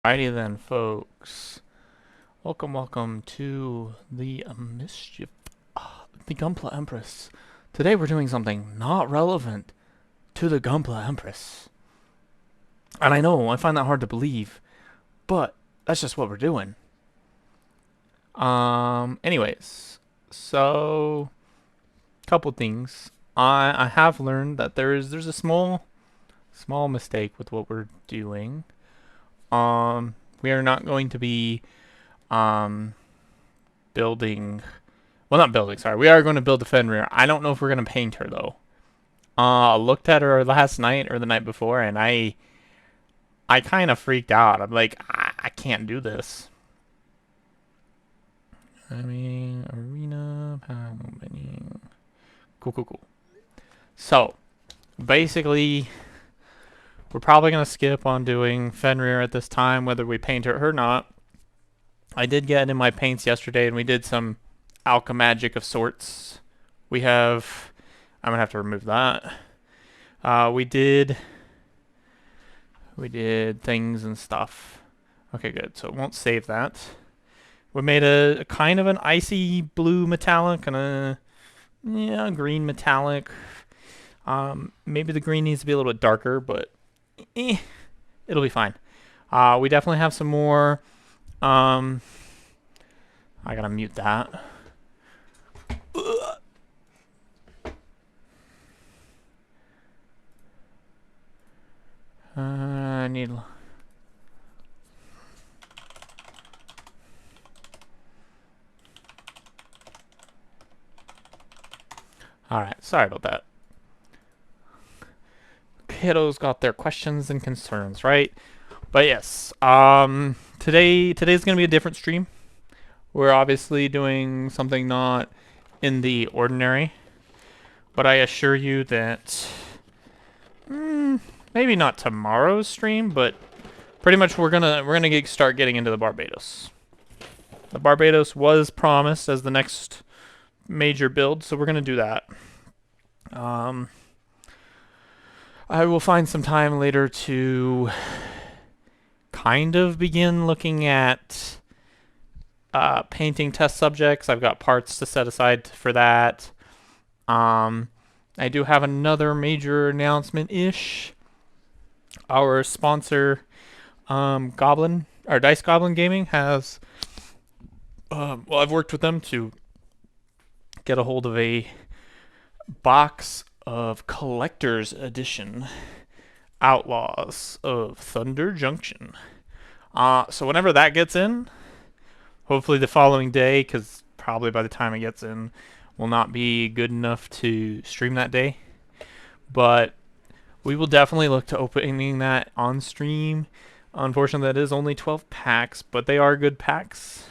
Alrighty then, folks. Welcome to the mischief, the Gunpla Empress. Today we're doing something not relevant to the Gunpla Empress. And I know, I find that hard to believe, but that's just what we're doing. Anyways, so couple things. I have learned that there's a small mistake with what we're doing. We are not going to be building. Well, not building. Sorry, we are going to build the Fenrir. I don't know if we're going to paint her though. I looked at her last night or the night before, and I kind of freaked out. I'm like, I can't do this. I mean, arena opening. Cool. So, basically, we're probably going to skip on doing Fenrir at this time, whether we paint her or not. I did get in my paints yesterday, and we did some alchemagic of sorts. We have... I'm going to have to remove that. We did things and stuff. Okay, good. So it won't save that. We made a kind of an icy blue metallic and a green metallic. Maybe the green needs to be a little bit darker, but it'll be fine. We definitely have some more. I gotta mute that. I need. Alright, sorry about that. Kiddos got their questions and concerns, right? But yes, today's gonna be a different stream. We're obviously doing something not in the ordinary, but I assure you that maybe not tomorrow's stream, but pretty much we're gonna start getting into the Barbados. The Barbados was promised as the next major build, so we're gonna do that. I will find some time later to kind of begin looking at painting test subjects. I've got parts to set aside for that. I do have another major announcement-ish. Our sponsor, Goblin, or Dice Goblin Gaming, has... well, I've worked with them to get a hold of a box of Collector's Edition Outlaws of Thunder Junction. So whenever that gets in, hopefully the following day, because probably by the time it gets in, will not be good enough to stream that day. But we will definitely look to opening that on stream. Unfortunately, that is only 12 packs, but they are good packs.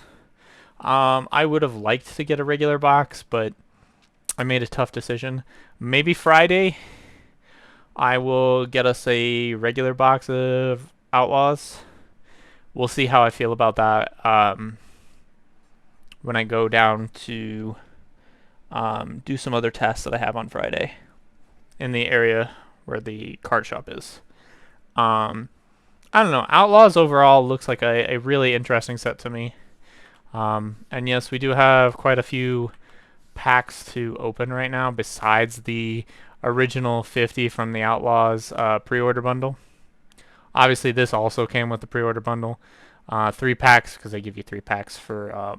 I would have liked to get a regular box, but I made a tough decision. Maybe Friday, I will get us a regular box of Outlaws. We'll see how I feel about that when I go down to do some other tests that I have on Friday in the area where the card shop is. I don't know. Outlaws overall looks like a really interesting set to me. And yes, we do have quite a few packs to open right now besides the original 50 from the Outlaws pre-order bundle. Obviously, this also came with the pre-order bundle. 3 packs, because they give you 3 packs for, I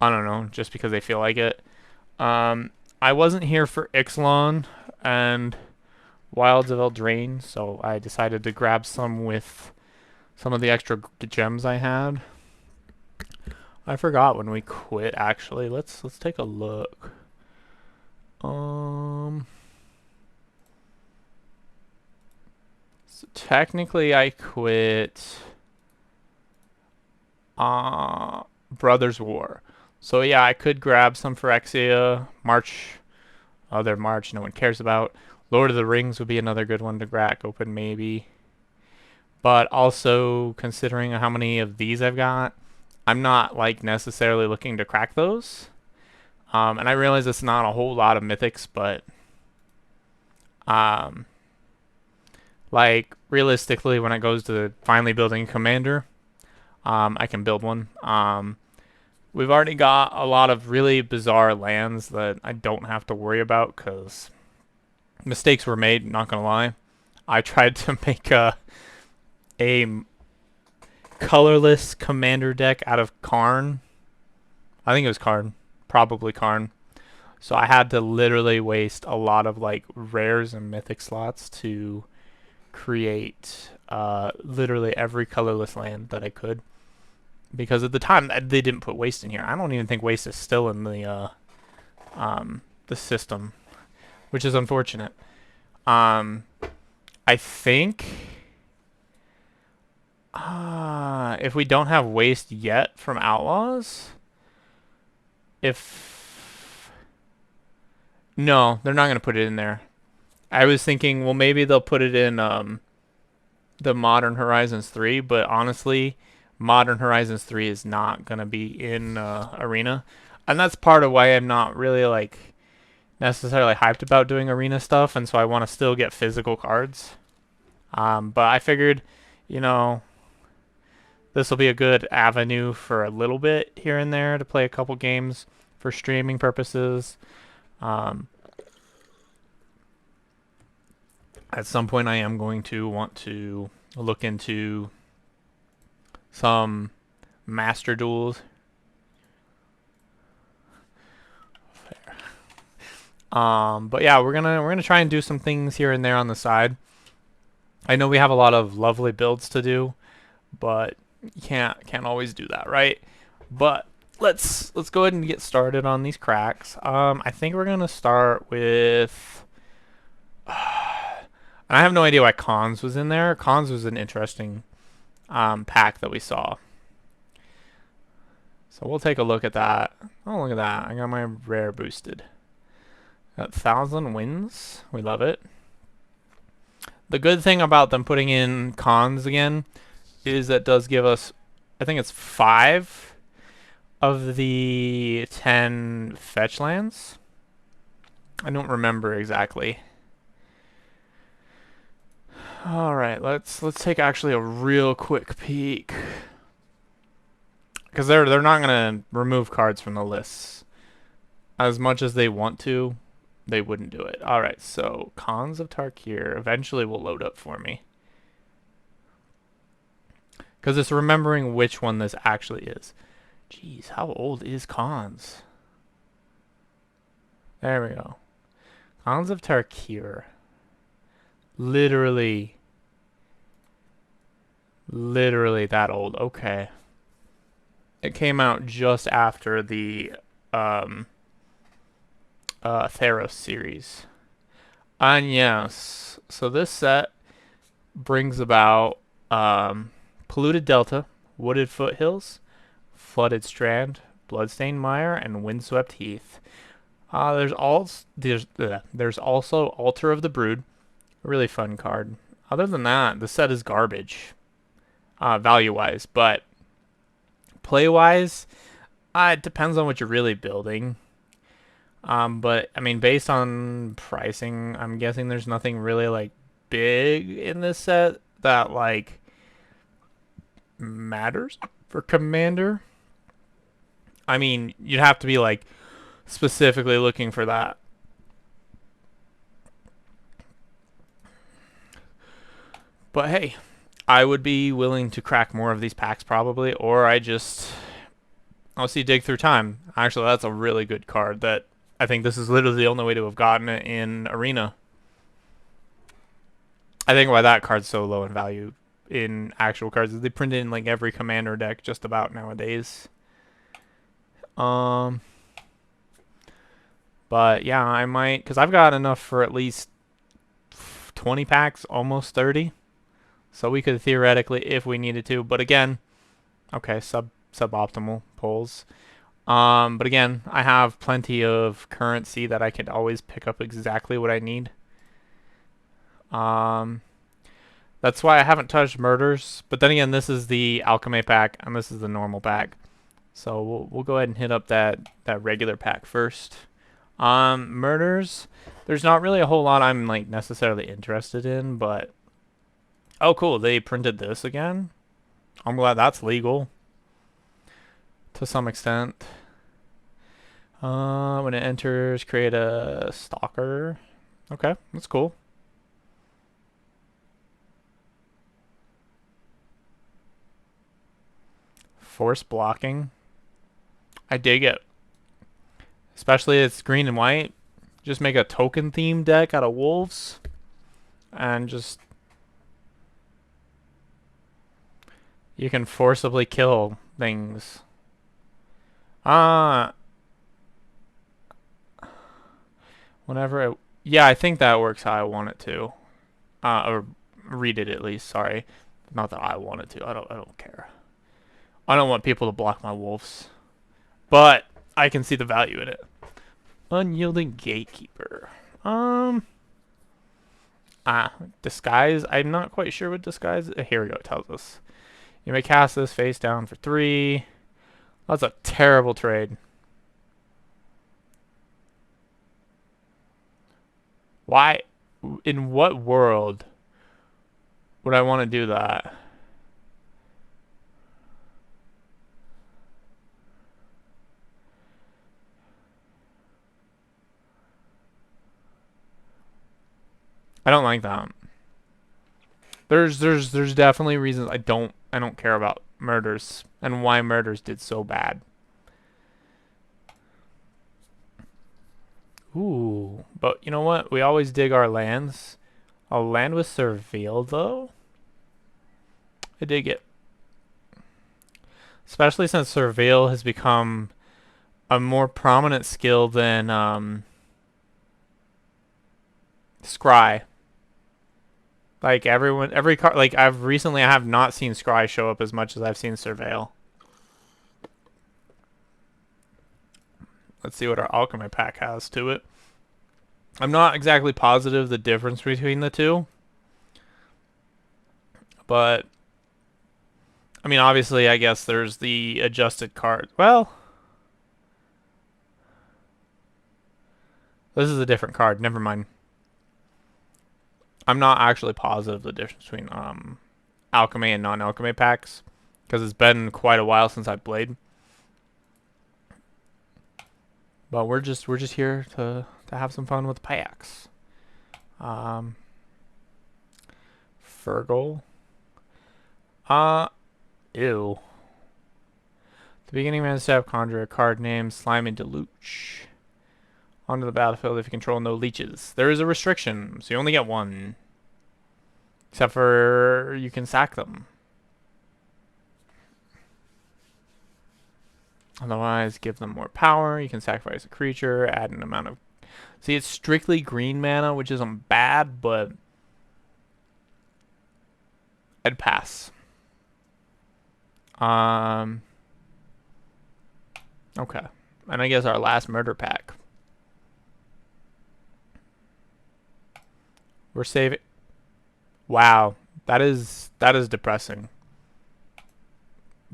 don't know, just because they feel like it. I wasn't here for Ixalan and Wilds of Eldraine, so I decided to grab some with some of the extra gems I had. I forgot when we quit, actually. Let's take a look. So technically I quit Brothers War. So yeah, I could grab some Phyrexia. March, other March no one cares about. Lord of the Rings would be another good one to crack open maybe. But also considering how many of these I've got, I'm not like necessarily looking to crack those. And I realize it's not a whole lot of mythics, but Like, realistically, when it goes to finally building a commander, I can build one. We've already got a lot of really bizarre lands that I don't have to worry about because mistakes were made, not gonna lie. I tried to make a colorless commander deck out of Karn. I think it was Karn. Probably Karn. So I had to literally waste a lot of like rares and mythic slots to create literally every colorless land that I could. Because at the time they didn't put waste in here. I don't even think waste is still in the system, which is unfortunate. I think if we don't have waste yet from Outlaws, if no, they're not gonna put it in there. I was thinking, well, maybe they'll put it in the Modern Horizons 3, but honestly, Modern Horizons 3 is not going to be in Arena. And that's part of why I'm not really like necessarily hyped about doing Arena stuff, and so I want to still get physical cards. But I figured, you know, this will be a good avenue for a little bit here and there to play a couple games for streaming purposes. At some point, I am going to want to look into some master duels. But yeah, we're gonna try and do some things here and there on the side. I know we have a lot of lovely builds to do, but you can't always do that, right? But let's go ahead and get started on these cracks. I think we're gonna start with. I have no idea why Cons was in there. Cons was an interesting pack that we saw. So we'll take a look at that. Oh, look at that. I got my rare boosted. Got 1,000 wins. We love it. The good thing about them putting in Cons again is that does give us, I think it's 5 of the 10 fetch lands. I don't remember exactly. All right, let's take actually a real quick peek, because they're not gonna remove cards from the lists as much as they want to. They wouldn't do it. All right, so Cons of Tarkir eventually will load up for me, because it's remembering which one this actually is. Jeez, how old is Cons? There we go. Cons of Tarkir. Literally that old. Okay. It came out just after the Theros series. And yes, so this set brings about Polluted Delta, Wooded Foothills, Flooded Strand, Bloodstained Mire, and Windswept Heath. There's also Altar of the Brood, a really fun card. Other than that, the set is garbage, value-wise, but play-wise, it depends on what you're really building. But I mean, based on pricing, I'm guessing there's nothing really like big in this set that like matters for Commander. I mean, you'd have to be like specifically looking for that. But hey, I would be willing to crack more of these packs probably, or I'll see dig through time. Actually, that's a really good card that I think this is literally the only way to have gotten it in Arena. I think why that card's so low in value in actual cards is they print it in like every Commander deck just about nowadays. But yeah, I might, because I've got enough for at least 20 packs, almost 30. So we could theoretically, if we needed to, but again, okay, suboptimal pulls. But again, I have plenty of currency that I could always pick up exactly what I need. That's why I haven't touched Murders. But then again, this is the Alchemy pack, and this is the normal pack. So we'll go ahead and hit up that regular pack first. Murders, there's not really a whole lot I'm like necessarily interested in, but Oh, cool. They printed this again. I'm glad that's legal to some extent. When it enters, create a stalker. Okay, that's cool. Force blocking. I dig it. Especially it's green and white. Just make a token themed deck out of wolves. And just... You can forcibly kill things. Whenever it... Yeah, I think that works how I want it to. Or read it at least, sorry. Not that I want it to. I don't care. I don't want people to block my wolves. But I can see the value in it. Unyielding Gatekeeper. Disguise. I'm not quite sure what disguise. Here we go. It tells us. You may cast this face down for 3. That's a terrible trade. Why? In what world would I want to do that? I don't like that. There's definitely reasons I don't care about murders and why murders did so bad. Ooh, but you know what? We always dig our lands. A land with Surveil though? I dig it. Especially since Surveil has become a more prominent skill than Scry. Like every card, like I have not seen Scry show up as much as I've seen Surveil. Let's see what our alchemy pack has to it. I'm not exactly positive the difference between the two, but I mean, obviously, I guess there's the adjusted card. Well, this is a different card. Never mind. I'm not actually positive the difference between alchemy and non-alchemy packs because it's been quite a while since I've played. But we're just here to have some fun with the packs. Fergal. Ew. At the beginning of the step, conjure a card named Slimy Deluge. Onto the battlefield if you control no leeches. There is a restriction, so you only get one. Except for you can sack them. Otherwise, give them more power. You can sacrifice a creature, add an amount of... See, it's strictly green mana, which isn't bad, but... I'd pass. Okay. And I guess our last murder pack. We're saving... Wow. That is depressing.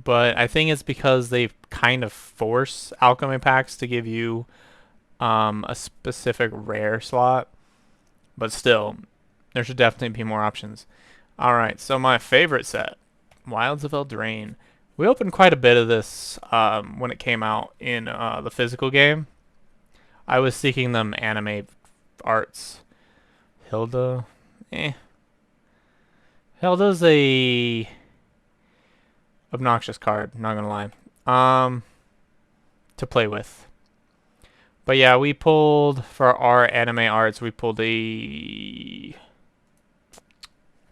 But I think it's because they kind of force alchemy packs to give you a specific rare slot. But still, there should definitely be more options. Alright, so my favorite set, Wilds of Eldraine. We opened quite a bit of this when it came out in the physical game. I was seeking them anime arts. Hilda, Hilda's a obnoxious card, not gonna lie. To play with. But yeah, we pulled for our anime arts, we pulled I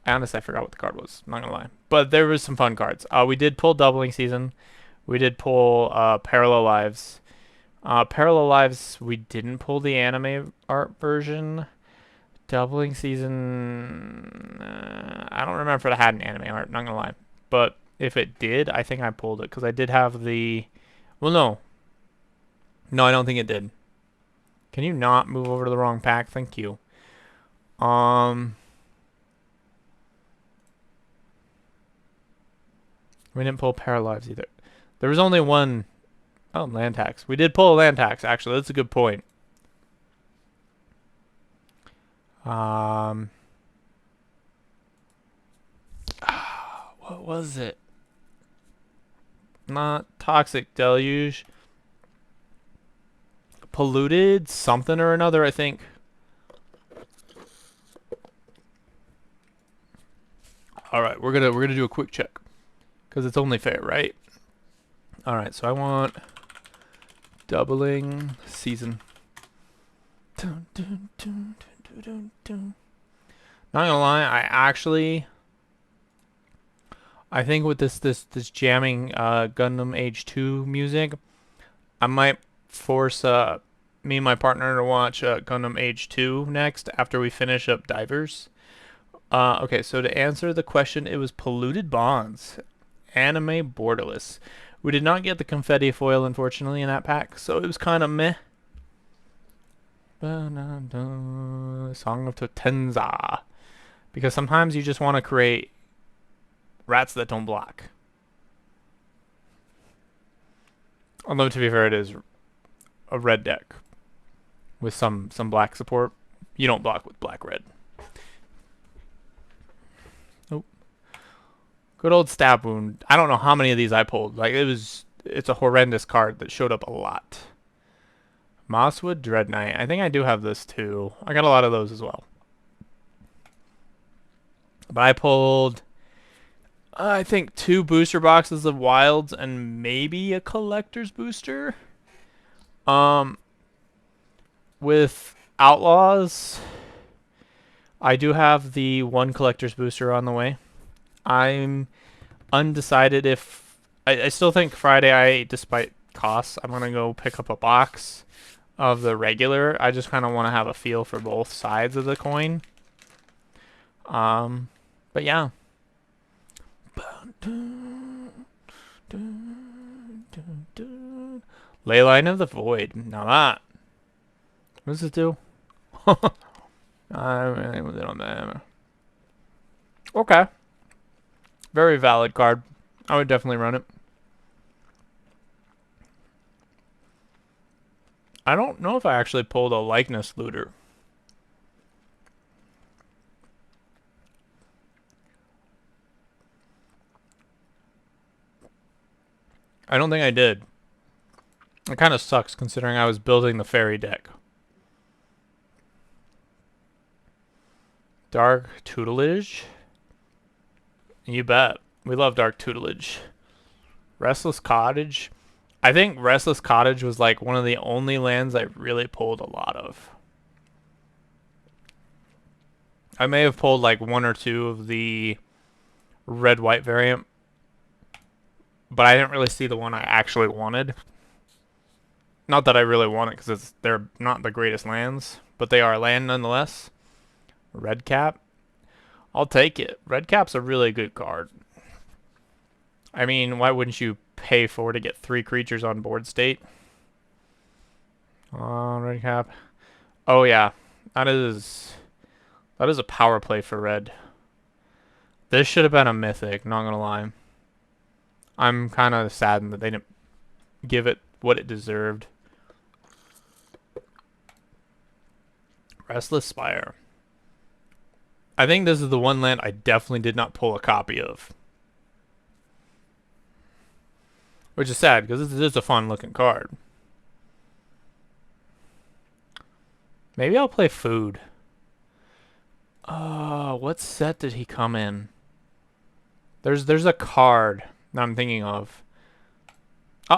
honestly forgot what the card was, not gonna lie. But there was some fun cards. We did pull Doubling Season. We did pull Parallel Lives. Parallel Lives, we didn't pull the anime art version. Doubling Season, I don't remember if it had an anime art, not gonna lie. But if it did, I think I pulled it, because I did have the... Well, no. No, I don't think it did. Can you not move over to the wrong pack? Thank you. We didn't pull Paralyze either. There was only one... Oh, land tax. We did pull a land tax, actually. That's a good point. What was it? Not toxic deluge. Polluted something or another, I think. All right, we're gonna do a quick check because it's only fair, right? All right, so I want doubling season. Dun, dun, dun, dun, dun, dun. Not gonna lie, I think with this jamming Gundam Age 2 music, I might force me and my partner to watch Gundam Age 2 next after we finish up Divers. Okay, so to answer the question, it was Polluted Bonds, anime borderless. We did not get the confetti foil, unfortunately, in that pack, so it was kind of meh. Song of Potenza. Because sometimes you just want to create rats that don't block. Although, to be fair, it is a red deck with some black support. You don't block with black-red. Nope. Good old Stab Wound. I don't know how many of these I pulled. Like, it's a horrendous card that showed up a lot. Mosswood Dread Knight. I think I do have this too. I got a lot of those as well. But I pulled, I think, 2 booster boxes of Wilds and maybe a collector's booster. With Outlaws, I do have the 1 collector's booster on the way. I'm undecided if I still think Friday, despite costs, I'm gonna go pick up a box of the regular. I just kind of want to have a feel for both sides of the coin. But yeah. Leyline of the Void. Now that. What does it do? I really was it on that. Okay. Very valid card. I would definitely run it. I don't know if I actually pulled a likeness looter. I don't think I did. It kind of sucks considering I was building the fairy deck. Dark Tutelage. You bet. We love Dark Tutelage. Restless Cottage. I think Restless Cottage was like one of the only lands I really pulled a lot of. I may have pulled like 1 or 2 of the red-white variant, but I didn't really see the one I actually wanted. Not that I really want it because they're not the greatest lands, but they are land nonetheless. Red Cap. I'll take it. Red Cap's a really good card. I mean, why wouldn't you pay 4 to get 3 creatures on board state? Red Cap. Oh yeah, that is a power play for red. This should have been a mythic, not gonna lie. I'm kind of saddened that they didn't give it what it deserved. Restless Spire. I think this is the one land I definitely did not pull a copy of. Which is sad, because this is a fun looking card. Maybe I'll play Food. What set did he come in? There's a card that I'm thinking of.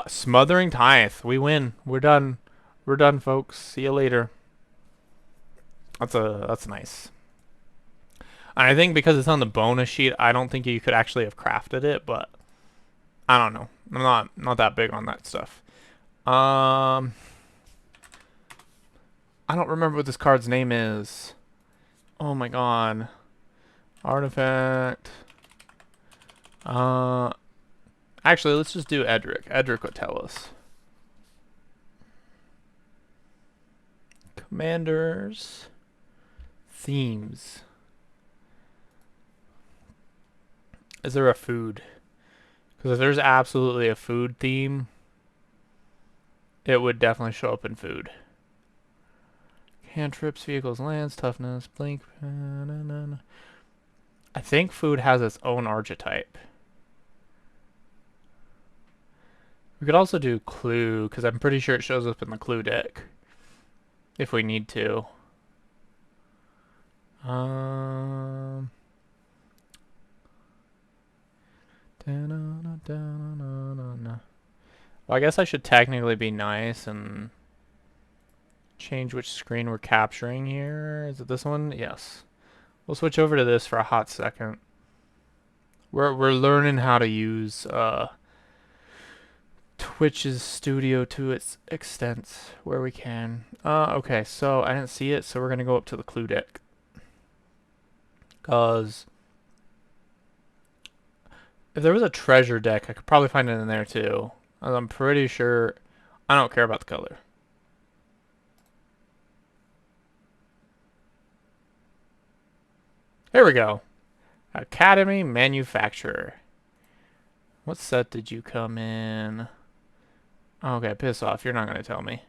Smothering Tithe. We win. We're done. We're done, folks. See you later. That's nice. And I think because it's on the bonus sheet, I don't think you could actually have crafted it, but I don't know. I'm not that big on that stuff. I don't remember what this card's name is. Oh my god. Artifact. Actually, let's just do Edric. Edric would tell us. Commanders. Themes. Is there a food? Because if there's absolutely a food theme, it would definitely show up in food. Cantrips, vehicles, lands, toughness, blink. I think food has its own archetype. We could also do Clue, because I'm pretty sure it shows up in the Clue deck. If we need to. Well, I guess I should technically be nice and change which screen we're capturing here. Is it this one? Yes. We'll switch over to this for a hot second. We're learning how to use Twitch's studio to its extent where we can. Okay, so I didn't see it, so we're gonna go up to the Clue deck. Cause if there was a treasure deck, I could probably find it in there too. I'm pretty sure I don't care about the color. Here we go. Academy Manufacturer. What set did you come in? Okay, piss off. You're not going to tell me.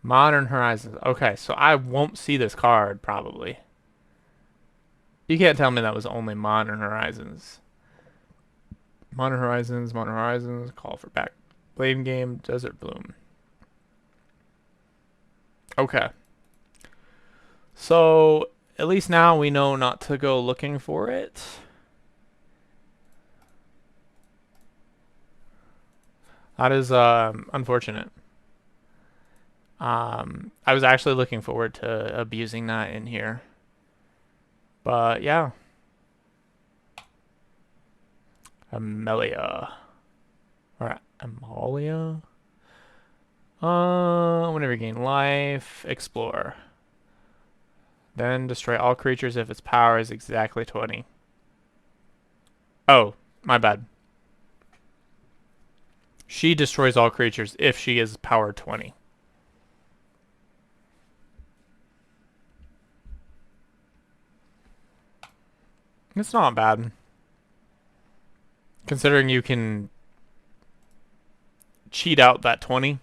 Modern Horizons. Okay, so I won't see this card, probably. You can't tell me that was only Modern Horizons. Modern Horizons, Modern Horizons, Call for Back. Blame Game, Desert Bloom. Okay. So, at least now we know not to go looking for it. That is unfortunate. I was actually looking forward to abusing that in here. But yeah. Amelia. Or Amalia? Whenever you gain life, explore. Then destroy all creatures if its power is exactly 20. Oh, my bad. She destroys all creatures if she is power 20. It's not bad. Considering you can cheat out that 20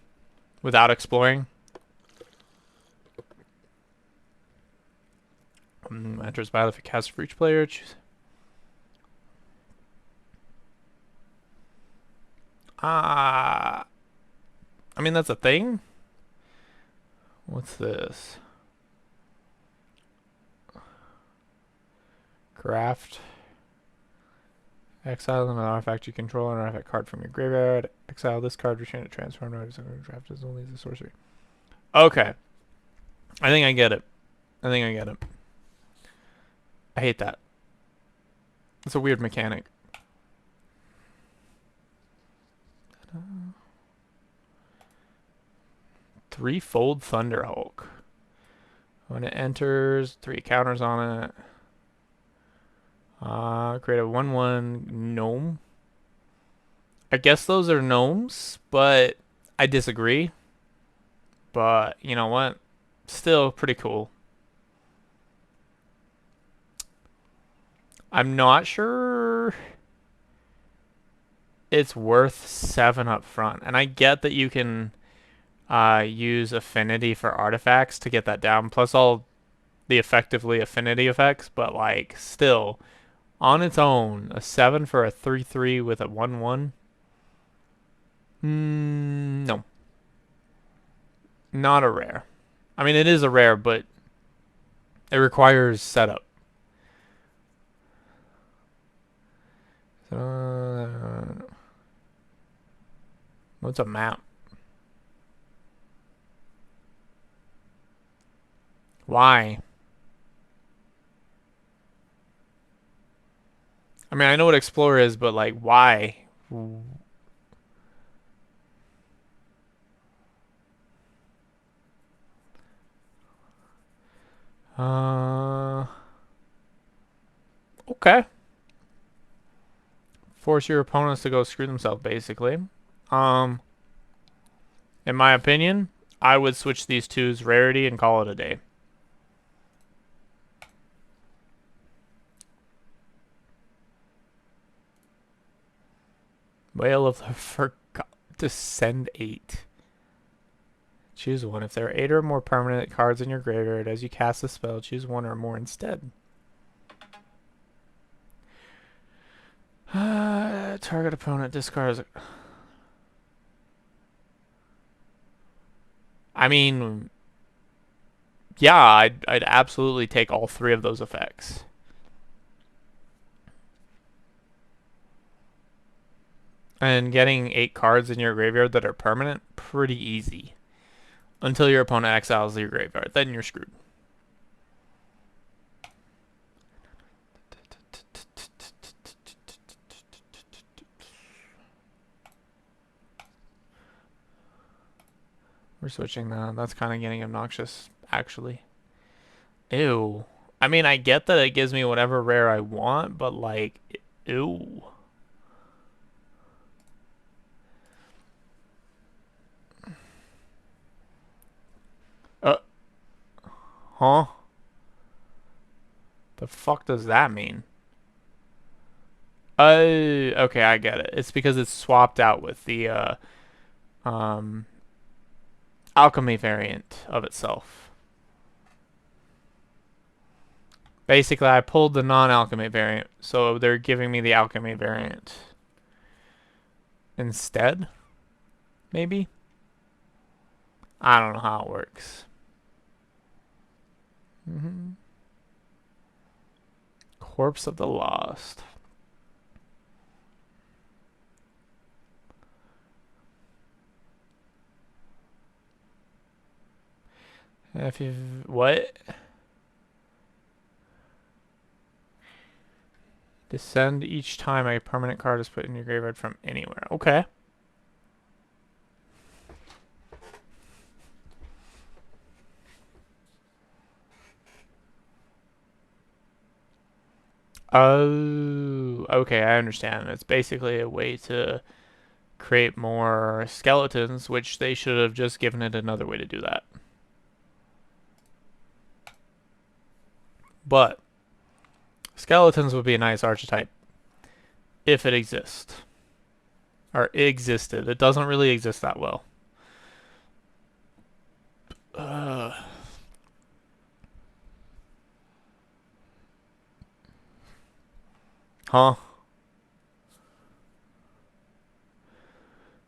without exploring. Enters battle if it casts for each player. Choose. I mean, that's a thing. What's this? Craft. Exile an artifact you control, an artifact card from your graveyard. Exile this card, return it, transform it. Draft is only the sorcery. Okay. I think I get it. I think I get it. I hate that. It's a weird mechanic. Threefold Thunderhulk. When it enters, 3 counters on it. Create a 1/1 gnome. I guess those are gnomes, but I disagree. But you know what? Still pretty cool. I'm not sure it's worth 7 up front. And I get that you can use affinity for artifacts to get that down, plus all the effectively affinity effects, but like still on its own, a 7 for a 3/3 with a 1/1. No. Not a rare. I mean, it is a rare, but it requires setup. What's a map? Why? I mean, I know what Explorer is, but like, why? Okay. Force your opponents to go screw themselves, basically. Um, in my opinion, I would switch these two's rarity and call it a day. Whale of the Forgot to send 8. Choose one. If there are 8 or more permanent cards in your graveyard as you cast the spell, choose one or more instead. Target opponent discards. I mean, yeah, I'd absolutely take all 3 of those effects. And getting 8 cards in your graveyard that are permanent, pretty easy. Until your opponent exiles your graveyard, then you're screwed. We're switching that. That's kind of getting obnoxious, actually. Ew. I mean, I get that it gives me whatever rare I want, but like, ew. Huh? The fuck does that mean? Okay, I get it. It's because it's swapped out with the um, alchemy variant of itself. Basically, I pulled the non-alchemy variant, so they're giving me the alchemy variant instead. Maybe? I don't know how it works. Corpse of the Lost. If you what? Descend each time a permanent card is put in your graveyard from anywhere. Okay. Oh, okay, I understand. It's basically a way to create more skeletons, which they should have just given it another way to do that. But skeletons would be a nice archetype if it exists. Or existed. It doesn't really exist that well. Huh?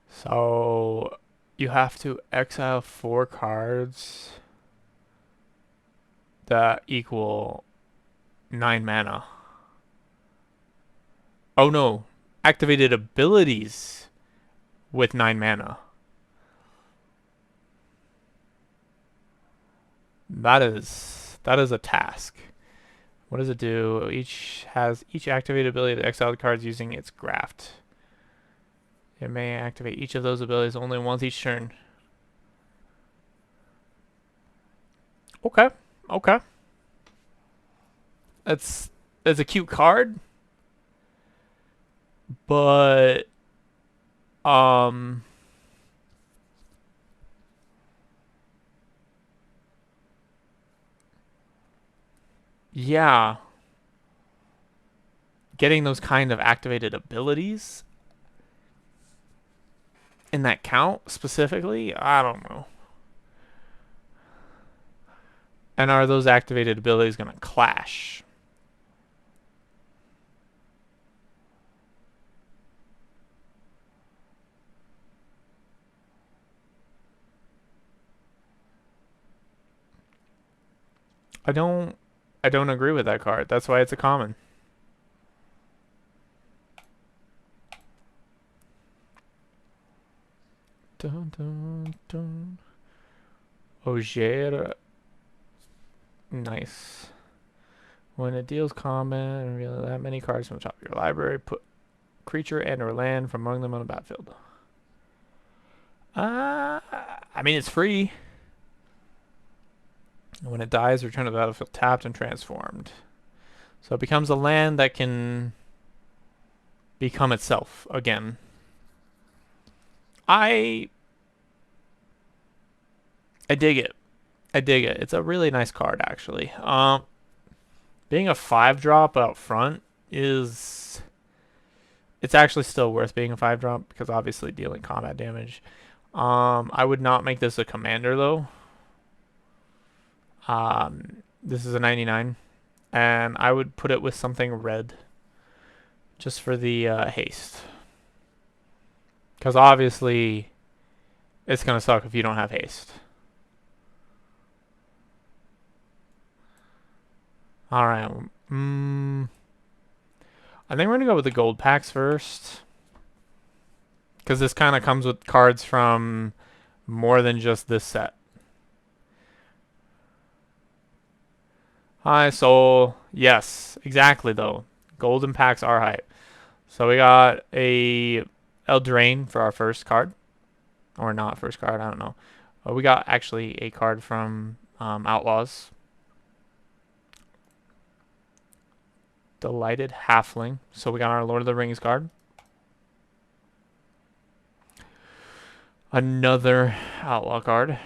So you have to exile 4 cards that equal 9 mana. Oh no. Activated abilities with 9 mana. That is a task. What does it do? Each activated ability to exile the cards using its graft. It may activate each of those abilities only once each turn. Okay. Okay. It's a cute card, but yeah, getting those kind of activated abilities in that count specifically, I don't know. And are those activated abilities going to clash? I don't agree with that card. That's why it's a common. Dun, dun, dun. Ogier. Nice. When it deals combat and reveal that many cards from the top of your library, put creature and or land from among them on the battlefield. I mean, it's free. When it dies, return to the battlefield tapped and transformed. So it becomes a land that can become itself again. I dig it. I dig it. It's a really nice card, actually. Being a 5-drop out front is... It's actually still worth being a 5-drop because obviously dealing combat damage. I would not make this a commander though. This is a 99, and I would put it with something red, just for the haste. Because obviously, it's gonna suck if you don't have haste. All right. I think we're gonna go with the gold packs first, because this kind of comes with cards from more than just this set. Hi, Soul. Yes, exactly though. Golden packs are hype. So we got a Eldraine for our first card, or not first card. I don't know. We got actually a card from Outlaws. Delighted Halfling. So we got our Lord of the Rings card. Another Outlaw card.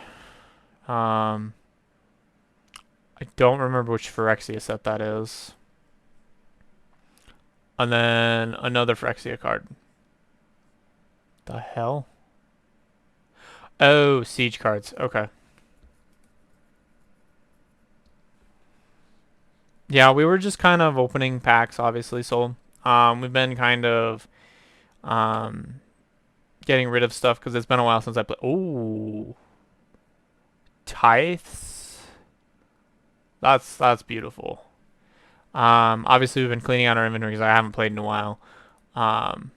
I don't remember which Phyrexia set that is. And then another Phyrexia card. The hell? Oh, siege cards. Okay. Yeah, we were just kind of opening packs, obviously. So, we've been kind of getting rid of stuff because it's been a while since I played. Ooh, tithes. That's beautiful. Obviously we've been cleaning out our inventory because I haven't played in a while. And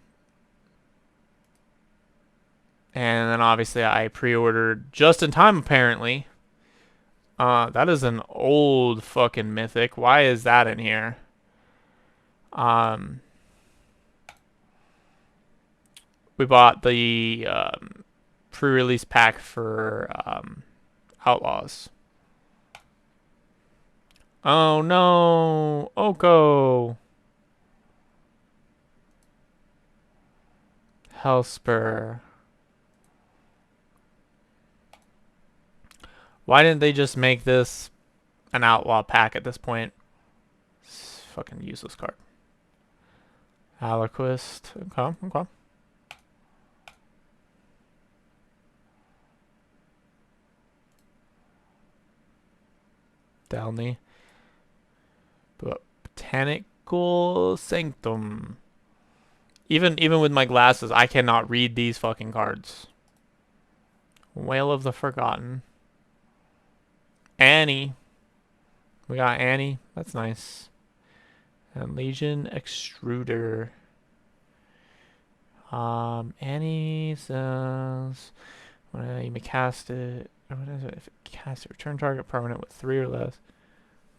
then obviously I pre-ordered just in time apparently. That is an old fucking mythic. Why is that in here? We bought the pre-release pack for Outlaws. Oh no, Oko. Hellspur. Why didn't they just make this an outlaw pack at this point? It's fucking useless card. Aliquist. Okay, okay. Dalney. Botanical Sanctum. Even with my glasses, I cannot read these fucking cards. Whale of the Forgotten. Annie. We got Annie. That's nice. And Legion Extruder. Annie says when you may cast it. What is it? If it casts it, return target permanent with 3 or less.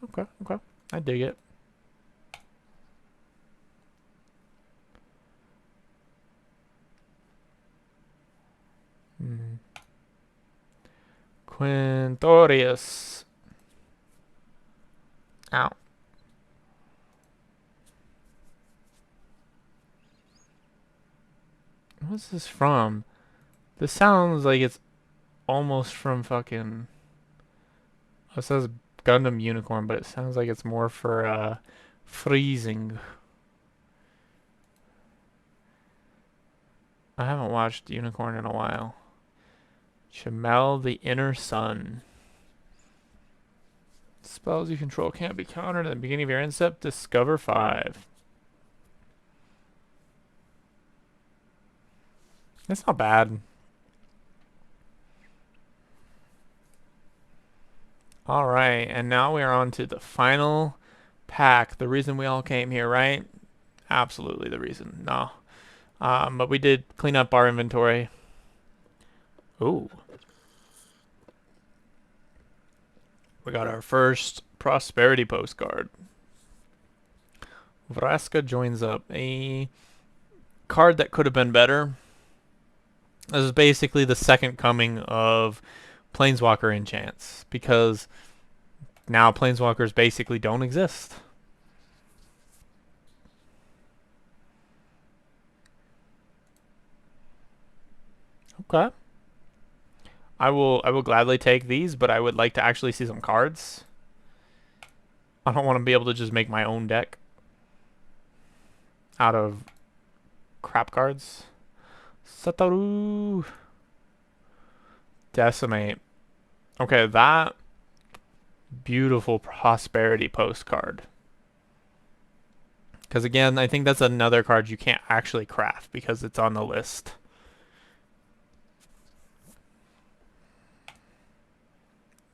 Okay, okay. I dig it. Quintorius. Ow. What's this from? This sounds like it's almost from fucking... It says Gundam Unicorn, but it sounds like it's more for freezing. I haven't watched Unicorn in a while. Chamel the Inner Sun. Spells you control can't be countered at the beginning of your end step. Discover 5. That's not bad. Alright, and now we are on to the final pack. The reason we all came here, right? Absolutely the reason. No. But we did clean up our inventory. Ooh. We got our first prosperity postcard. Vraska joins up. A card that could have been better. This is basically the second coming of Planeswalker enchants, because now Planeswalkers basically don't exist. Okay. I will gladly take these, but I would like to actually see some cards. I don't want to be able to just make my own deck out of crap cards. Satoru. Decimate. Okay, that beautiful prosperity postcard. Because again, I think that's another card you can't actually craft because it's on the list.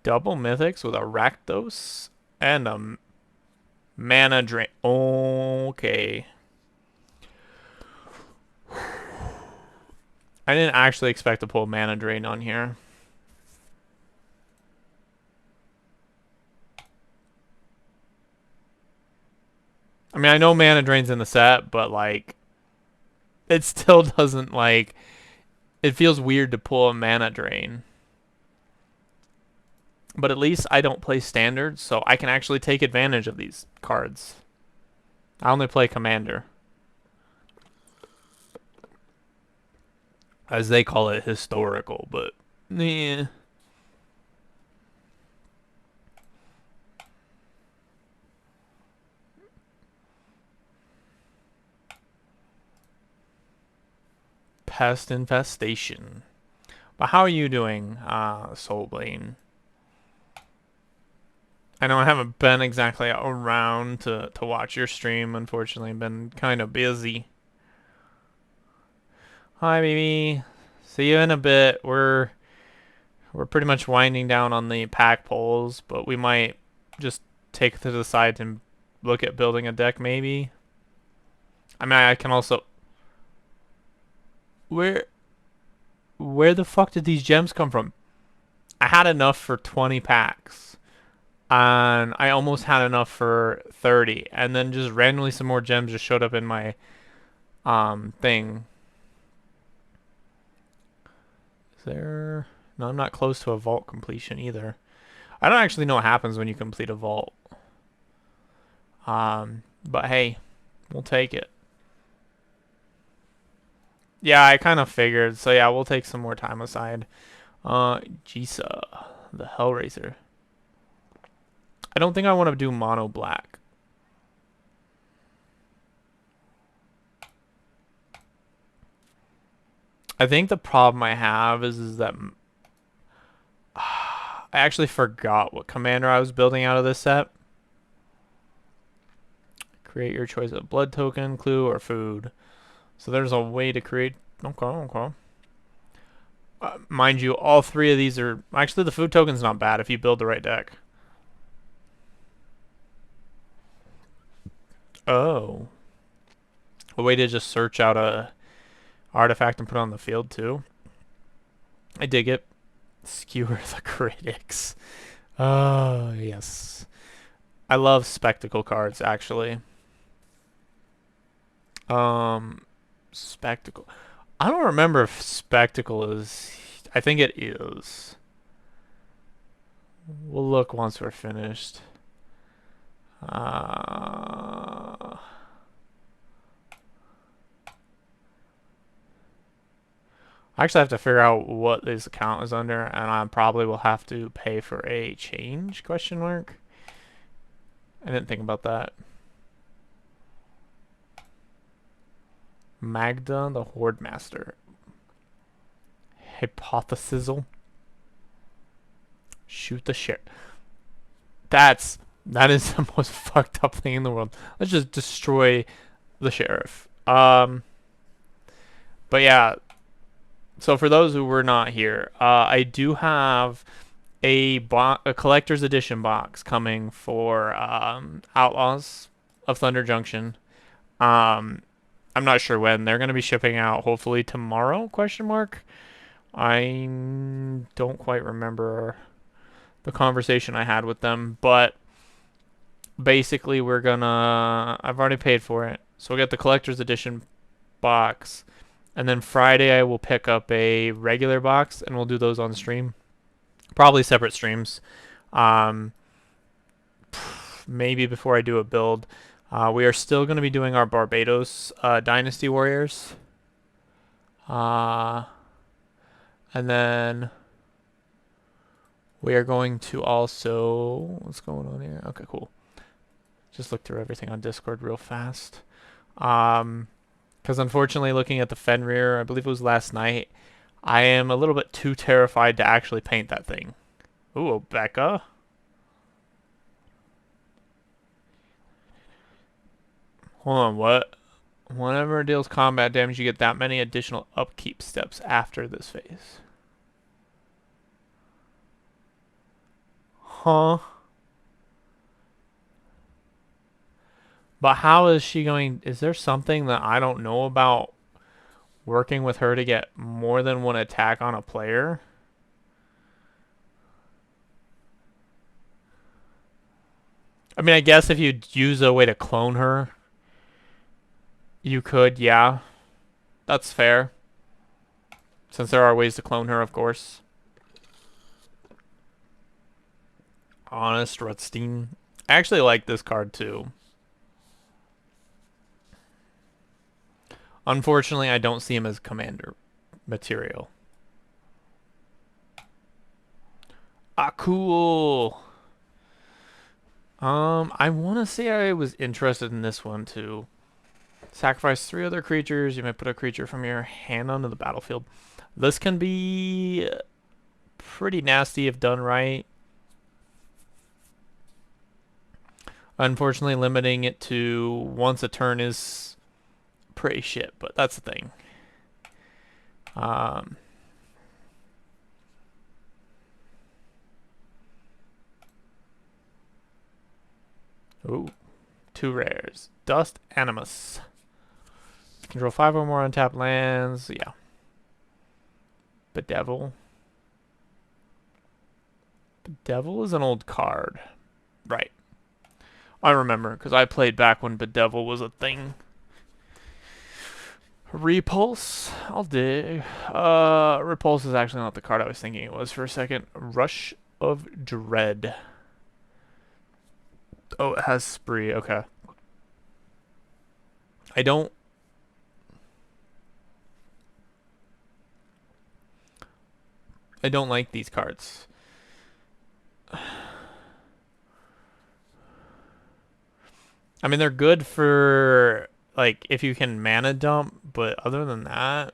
Double mythics with a Rakdos and a mana drain. Okay. I didn't actually expect to pull mana drain on here. I mean, I know mana drain's in the set, but like, it still doesn't like. It feels weird to pull a mana drain. But at least I don't play standard, so I can actually take advantage of these cards. I only play commander. As they call it, historical, but yeah. Pest infestation. But how are you doing, Soulbane? I know I haven't been exactly around to watch your stream, unfortunately. I've been kind of busy. Hi, baby. See you in a bit. We're pretty much winding down on the pack polls, but we might just take it to the side and look at building a deck, maybe. I mean, I can also... Where the fuck did these gems come from? I had enough for 20 packs. And I almost had enough for 30. And then just randomly some more gems just showed up in my thing. Is there... No, I'm not close to a vault completion either. I don't actually know what happens when you complete a vault. But hey, we'll take it. Yeah, I kind of figured. So yeah, we'll take some more time aside. Jisa, the Hellraiser. I don't think I want to do mono black. I think the problem I have is that I actually forgot what commander I was building out of this set. Create your choice of blood token, clue, or food. So there's a way to create... Okay. Mind you, all three of these are... Actually, the food token's not bad if you build the right deck. Oh. A way to just search out a artifact and put it on the field, too. I dig it. Skewer the critics. Oh, yes. I love spectacle cards, actually. Spectacle. I don't remember if spectacle is... I think it is. We'll look once we're finished. I actually have to figure out what this account is under, and I probably will have to pay for a change, question mark. I didn't think about that. Magda, the Horde Master. Hypothesizel. Shoot the shit. That is the most fucked up thing in the world. Let's just destroy the sheriff. But yeah. So for those who were not here, I do have a collector's edition box coming for Outlaws of Thunder Junction. I'm not sure when. They're going to be shipping out hopefully tomorrow, question mark. I don't quite remember the conversation I had with them, but basically we're gonna... I've already paid for it. So we'll get the collector's edition box, and then Friday I will pick up a regular box, and we'll do those on stream. Probably separate streams. Maybe before I do a build. We are still going to be doing our Barbados Dynasty Warriors. And then we are going to also... What's going on here? Okay, cool. Just look through everything on Discord real fast. Because unfortunately, looking at the Fenrir, I believe it was last night, I am a little bit too terrified to actually paint that thing. Ooh, Becca. Hold on, what? Whenever it deals combat damage, you get that many additional upkeep steps after this phase. Huh? But how is she going? Is there something that I don't know about working with her to get more than one attack on a player? I mean, I guess if you use a way to clone her, you could, yeah. That's fair. Since there are ways to clone her, of course. Honest Rutstein. I actually like this card too. Unfortunately, I don't see him as commander material. Ah, cool. I want to say I was interested in this one too. Sacrifice 3 other creatures. You may put a creature from your hand onto the battlefield. This can be pretty nasty if done right. Unfortunately, limiting it to once a turn is pretty shit, but that's the thing. Ooh, 2 rares. Dust Animus. Control 5 or more untapped lands. Yeah. Bedevil. Bedevil is an old card. Right. I remember, because I played back when Bedevil was a thing. Repulse. I'll dig. Repulse is actually not the card I was thinking it was for a second. Rush of Dread. Oh, it has Spree. Okay. I don't like these cards. I mean, they're good for, like, if you can mana dump, but other than that...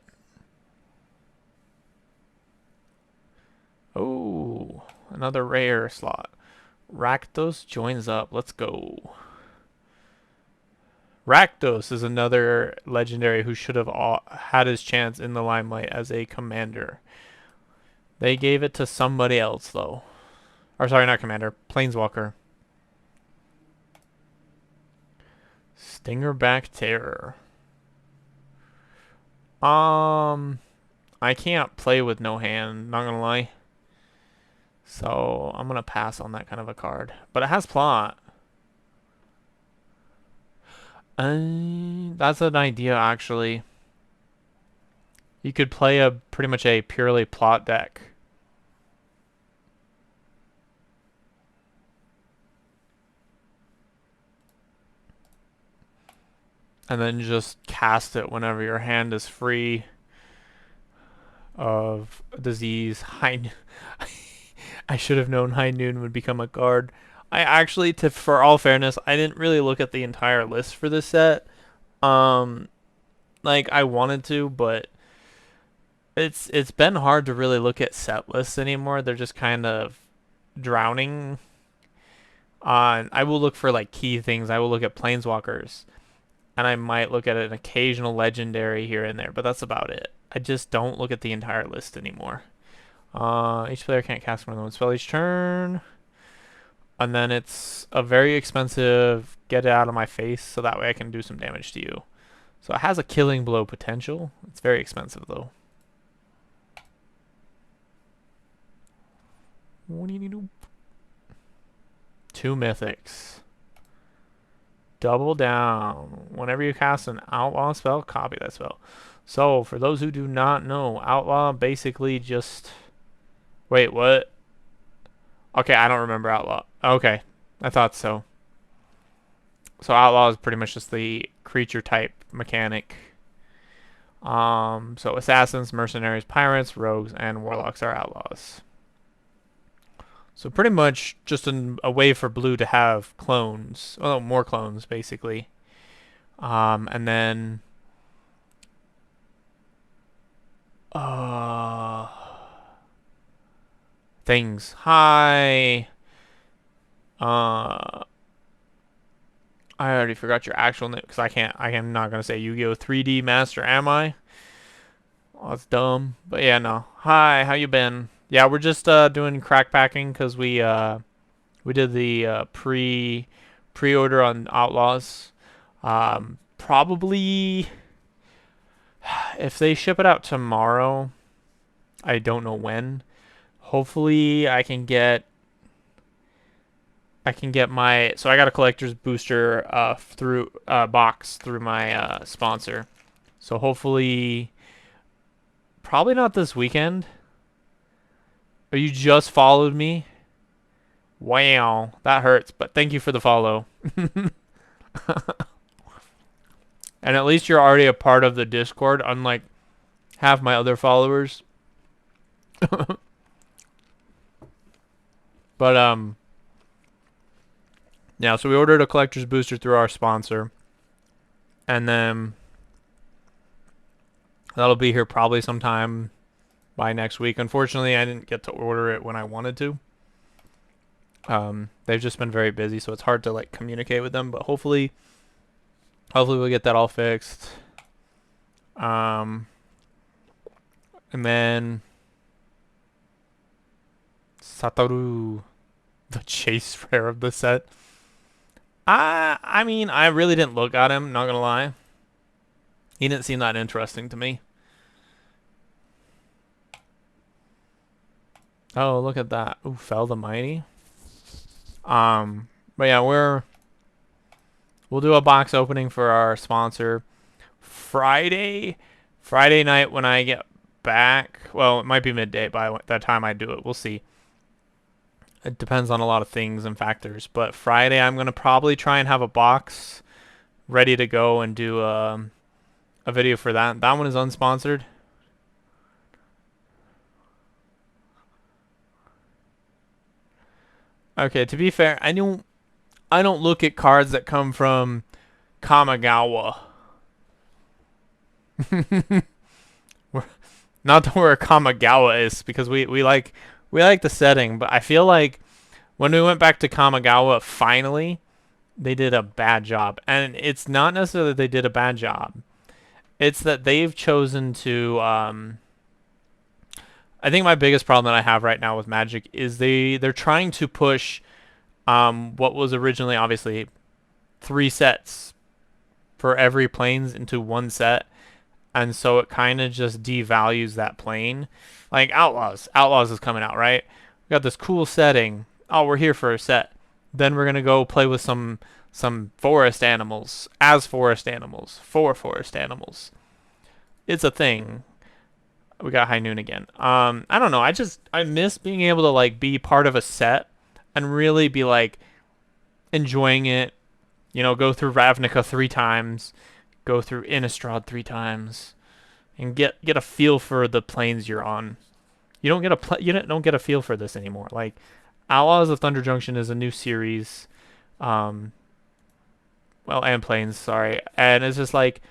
Oh, another rare slot. Rakdos joins up. Let's go. Rakdos is another legendary who should have had his chance in the limelight as a commander. They gave it to somebody else, though. Or, sorry, not commander. Planeswalker. Stingerback Terror. I can't play with no hand, not gonna lie. So, I'm gonna pass on that kind of a card. But it has plot. That's an idea, actually. You could play a pretty much a purely plot deck. And then just cast it whenever your hand is free of disease. I should have known High Noon would become a card. I actually, for all fairness, I didn't really look at the entire list for this set. Like I wanted to, but it's been hard to really look at set lists anymore. They're just kind of drowning. I will look for like key things. I will look at planeswalkers, and I might look at an occasional legendary here and there, but that's about it. I just don't look at the entire list anymore. Each player can't cast more than one spell each turn. And then it's a very expensive get it out of my face so that way I can do some damage to you. So it has a killing blow potential. It's very expensive though. Two mythics. Double down. Whenever you cast an outlaw spell, copy that spell. So, for those who do not know, outlaw basically just... Wait, what? Okay, I don't remember outlaw. Okay, I thought so. So outlaw is pretty much just the creature type mechanic. So assassins, mercenaries, pirates, rogues, and warlocks are outlaws. So pretty much just a way for blue to have clones. Well, more clones, basically. And then... Uh, things. Hi. Uh, I already forgot your actual name because I am not gonna say Yu-Gi-Oh! 3D Master, am I? Oh, that's dumb. But yeah, no. Hi, how you been? Yeah, we're just doing crack packing because we did the pre-order on Outlaws. Probably if they ship it out tomorrow, I don't know when. Hopefully, I can get my so I got a collector's booster through box through my sponsor. So hopefully, probably not this weekend. Or you just followed me? Wow, that hurts. But thank you for the follow. And at least you're already a part of the Discord, unlike half my other followers. But yeah. So we ordered a collector's booster through our sponsor, and then that'll be here probably sometime by next week. Unfortunately, I didn't get to order it when I wanted to. They've just been very busy, so it's hard to like communicate with them. But hopefully we'll get that all fixed. And then Satoru, the chase rare of the set. I mean, I really didn't look at him. Not gonna lie, he didn't seem that interesting to me. Oh, look at that! Ooh, Fell the Mighty. But yeah, we'll do a box opening for our sponsor Friday night when I get back. Well, it might be midday by that time I do it. We'll see. It depends on a lot of things and factors. But Friday, I'm gonna probably try and have a box ready to go and do a video for that. That one is unsponsored. Okay, to be fair, I don't look at cards that come from Kamigawa. Not to where Kamigawa is because we like the setting, but I feel like when we went back to Kamigawa finally, they did a bad job. And it's not necessarily that they did a bad job. It's that they've chosen to I think my biggest problem that I have right now with Magic is they're trying to push what was originally obviously 3 sets for every planes into one set, and so it kind of just devalues that plane. Like Outlaws is coming out, right? We got this cool setting. Oh, we're here for a set. Then we're gonna go play with some forest animals as forest animals for forest animals. It's a thing. We got High Noon again. I don't know. I miss being able to like be part of a set and really be like enjoying it. You know, go through Ravnica 3 times, go through Innistrad 3 times, and get a feel for the planes you're on. You don't get a feel for this anymore. Like Outlaws of Thunder Junction is a new series, um, well, and planes, sorry, and it's just like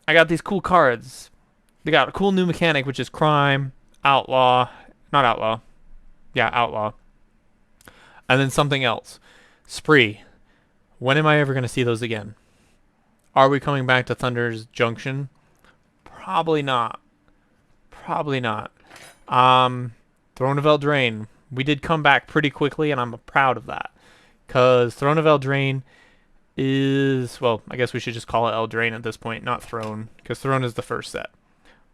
I got these cool cards. They got a cool new mechanic, which is crime, outlaw, not outlaw, yeah, outlaw, and then something else, spree. When am I ever gonna see those again? Are we coming back to Thunder's Junction? Probably not. Probably not. Throne of Eldraine. We did come back pretty quickly, and I'm proud of that. Because Throne of Eldraine is, well, I guess we should just call it Eldraine at this point, not Throne, because Throne is the first set.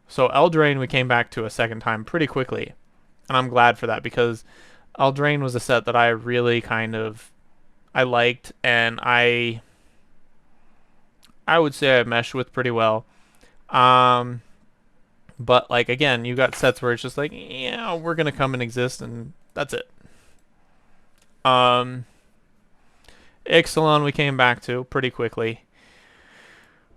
So Eldraine we came back to a second time pretty quickly, and I'm glad for that because Eldraine was a set that I really I liked, and I would say I meshed with pretty well. But like again, you got sets where it's just like, yeah, we're gonna come and exist, and that's it. Um, Ixalan we came back to pretty quickly,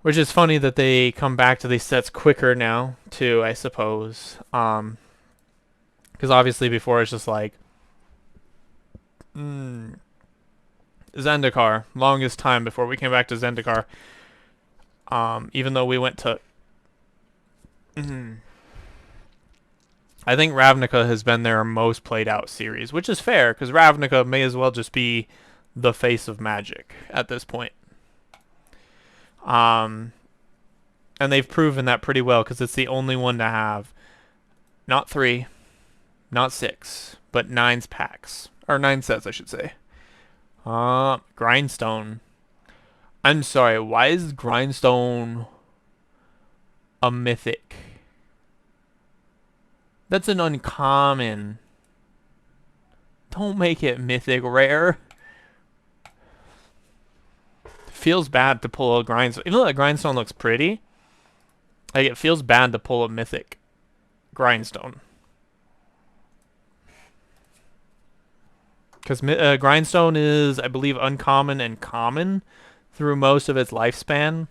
which is funny that they come back to these sets quicker now too, I suppose. Because obviously before it's just like, Zendikar, longest time before we came back to Zendikar. Even though we went to I think Ravnica has been their most played out series, which is fair because Ravnica may as well just be the face of Magic at this point. And they've proven that pretty well because it's the only one to have not 3, not 6, but 9 packs. Or 9 sets, I should say. Grindstone. I'm sorry, why is Grindstone a mythic? That's an uncommon. Don't make it mythic rare. Feels bad to pull a Grindstone. Even though the Grindstone looks pretty, like it feels bad to pull a mythic Grindstone. Because Grindstone is, I believe, uncommon and common through most of its lifespan.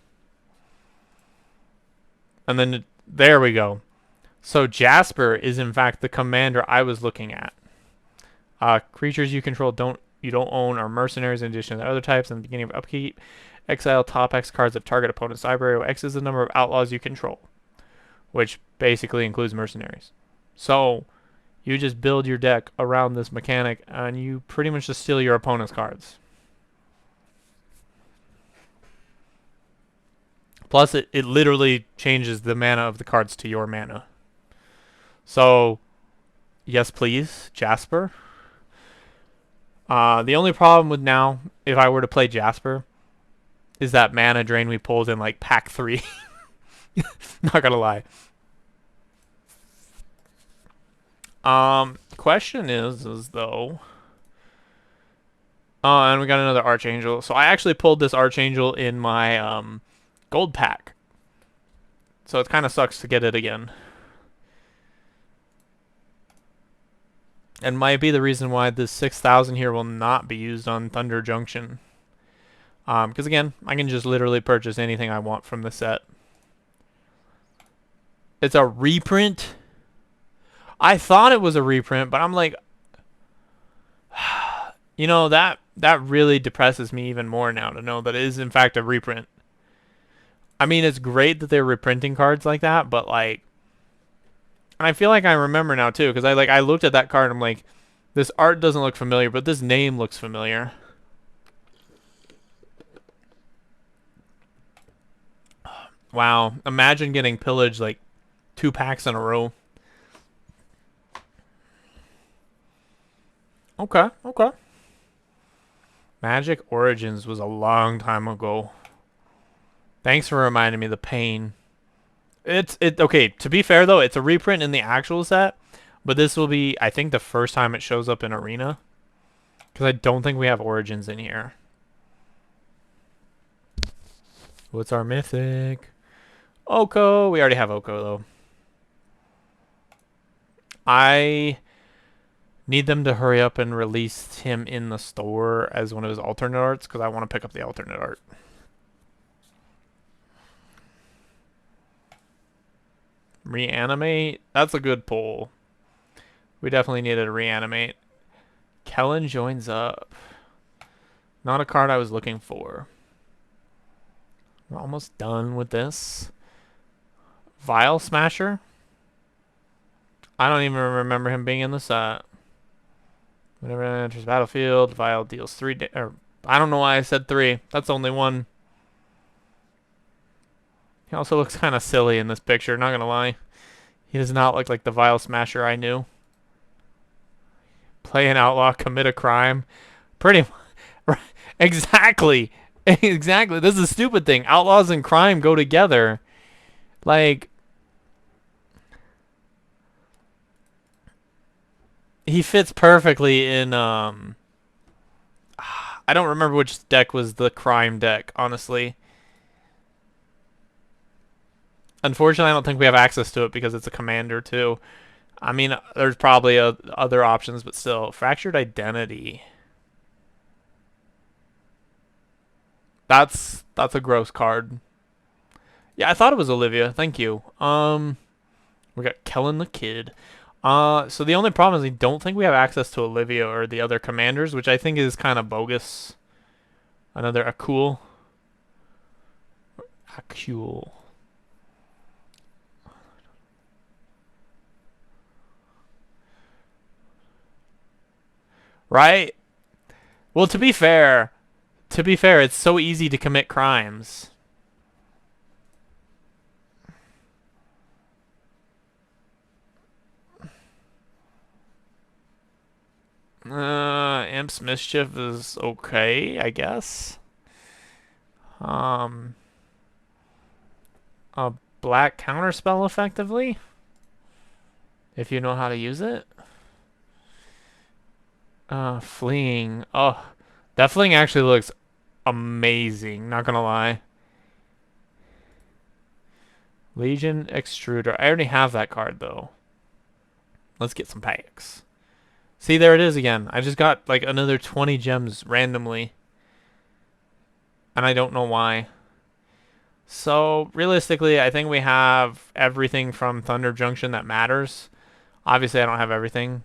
And then, there we go. So Jasper is, in fact, the commander I was looking at. Creatures you control you don't own are mercenaries in addition to other types. In the beginning of upkeep, exile top X cards of target opponent's library, where X is the number of outlaws you control, which basically includes mercenaries. So you just build your deck around this mechanic, and you pretty much just steal your opponent's cards. Plus, it literally changes the mana of the cards to your mana. So, yes, please, Jasper. The only problem with now, if I were to play Jasper, is that mana drain we pulled in like pack 3. Not gonna lie. Question is though. Oh, and we got another Archangel. So I actually pulled this Archangel in my gold pack. So it kind of sucks to get it again. And might be the reason why this 6,000 here will not be used on Thunder Junction. Because again, I can just literally purchase anything I want from the set. It's a reprint. I thought it was a reprint, but I'm like, you know, that really depresses me even more now to know that it is in fact a reprint. I mean, it's great that they're reprinting cards like that, but like, and I feel like I remember now too, because I looked at that card and I'm like, this art doesn't look familiar, but this name looks familiar. Wow, imagine getting pillaged like 2 packs in a row. Okay. Magic Origins was a long time ago. Thanks for reminding me of the pain. Okay, to be fair though, it's a reprint in the actual set, but this will be, I think, the first time it shows up in Arena. Because I don't think we have Origins in here. What's our mythic? Oko. We already have Oko though. I need them to hurry up and release him in the store as one of his alternate arts because I want to pick up the alternate art. Reanimate? That's a good pull. We definitely needed to reanimate. Kellen joins up. Not a card I was looking for. We're almost done with this. Vial Smasher? I don't even remember him being in the set. Whenever it enters battlefield, Vial deals 3 or I don't know why I said 3. That's only 1. He also looks kind of silly in this picture, not gonna lie. He does not look like the Vial Smasher I knew. Play an outlaw, commit a crime. Pretty much. Exactly. Exactly. This is a stupid thing. Outlaws and crime go together. Like, he fits perfectly in I don't remember which deck was the crime deck, honestly. Unfortunately, I don't think we have access to it because it's a commander too. I mean, there's probably other options, but still. Fractured Identity. That's a gross card. Yeah, I thought it was Olivia. Thank you. We got Kellen the Kid. So the only problem is I don't think we have access to Olivia or the other commanders, which I think is kind of bogus. Another Akul. Akul. Right? Well, to be fair, it's so easy to commit crimes. Imp's Mischief is okay, I guess. Um, a black counterspell effectively, if you know how to use it. Fleeing. Oh, that fleeing actually looks amazing, not gonna lie. Legion Extruder. I already have that card though. Let's get some packs. See, there it is again. I just got like another 20 gems randomly, and I don't know why. So, realistically, I think we have everything from Thunder Junction that matters. Obviously, I don't have everything.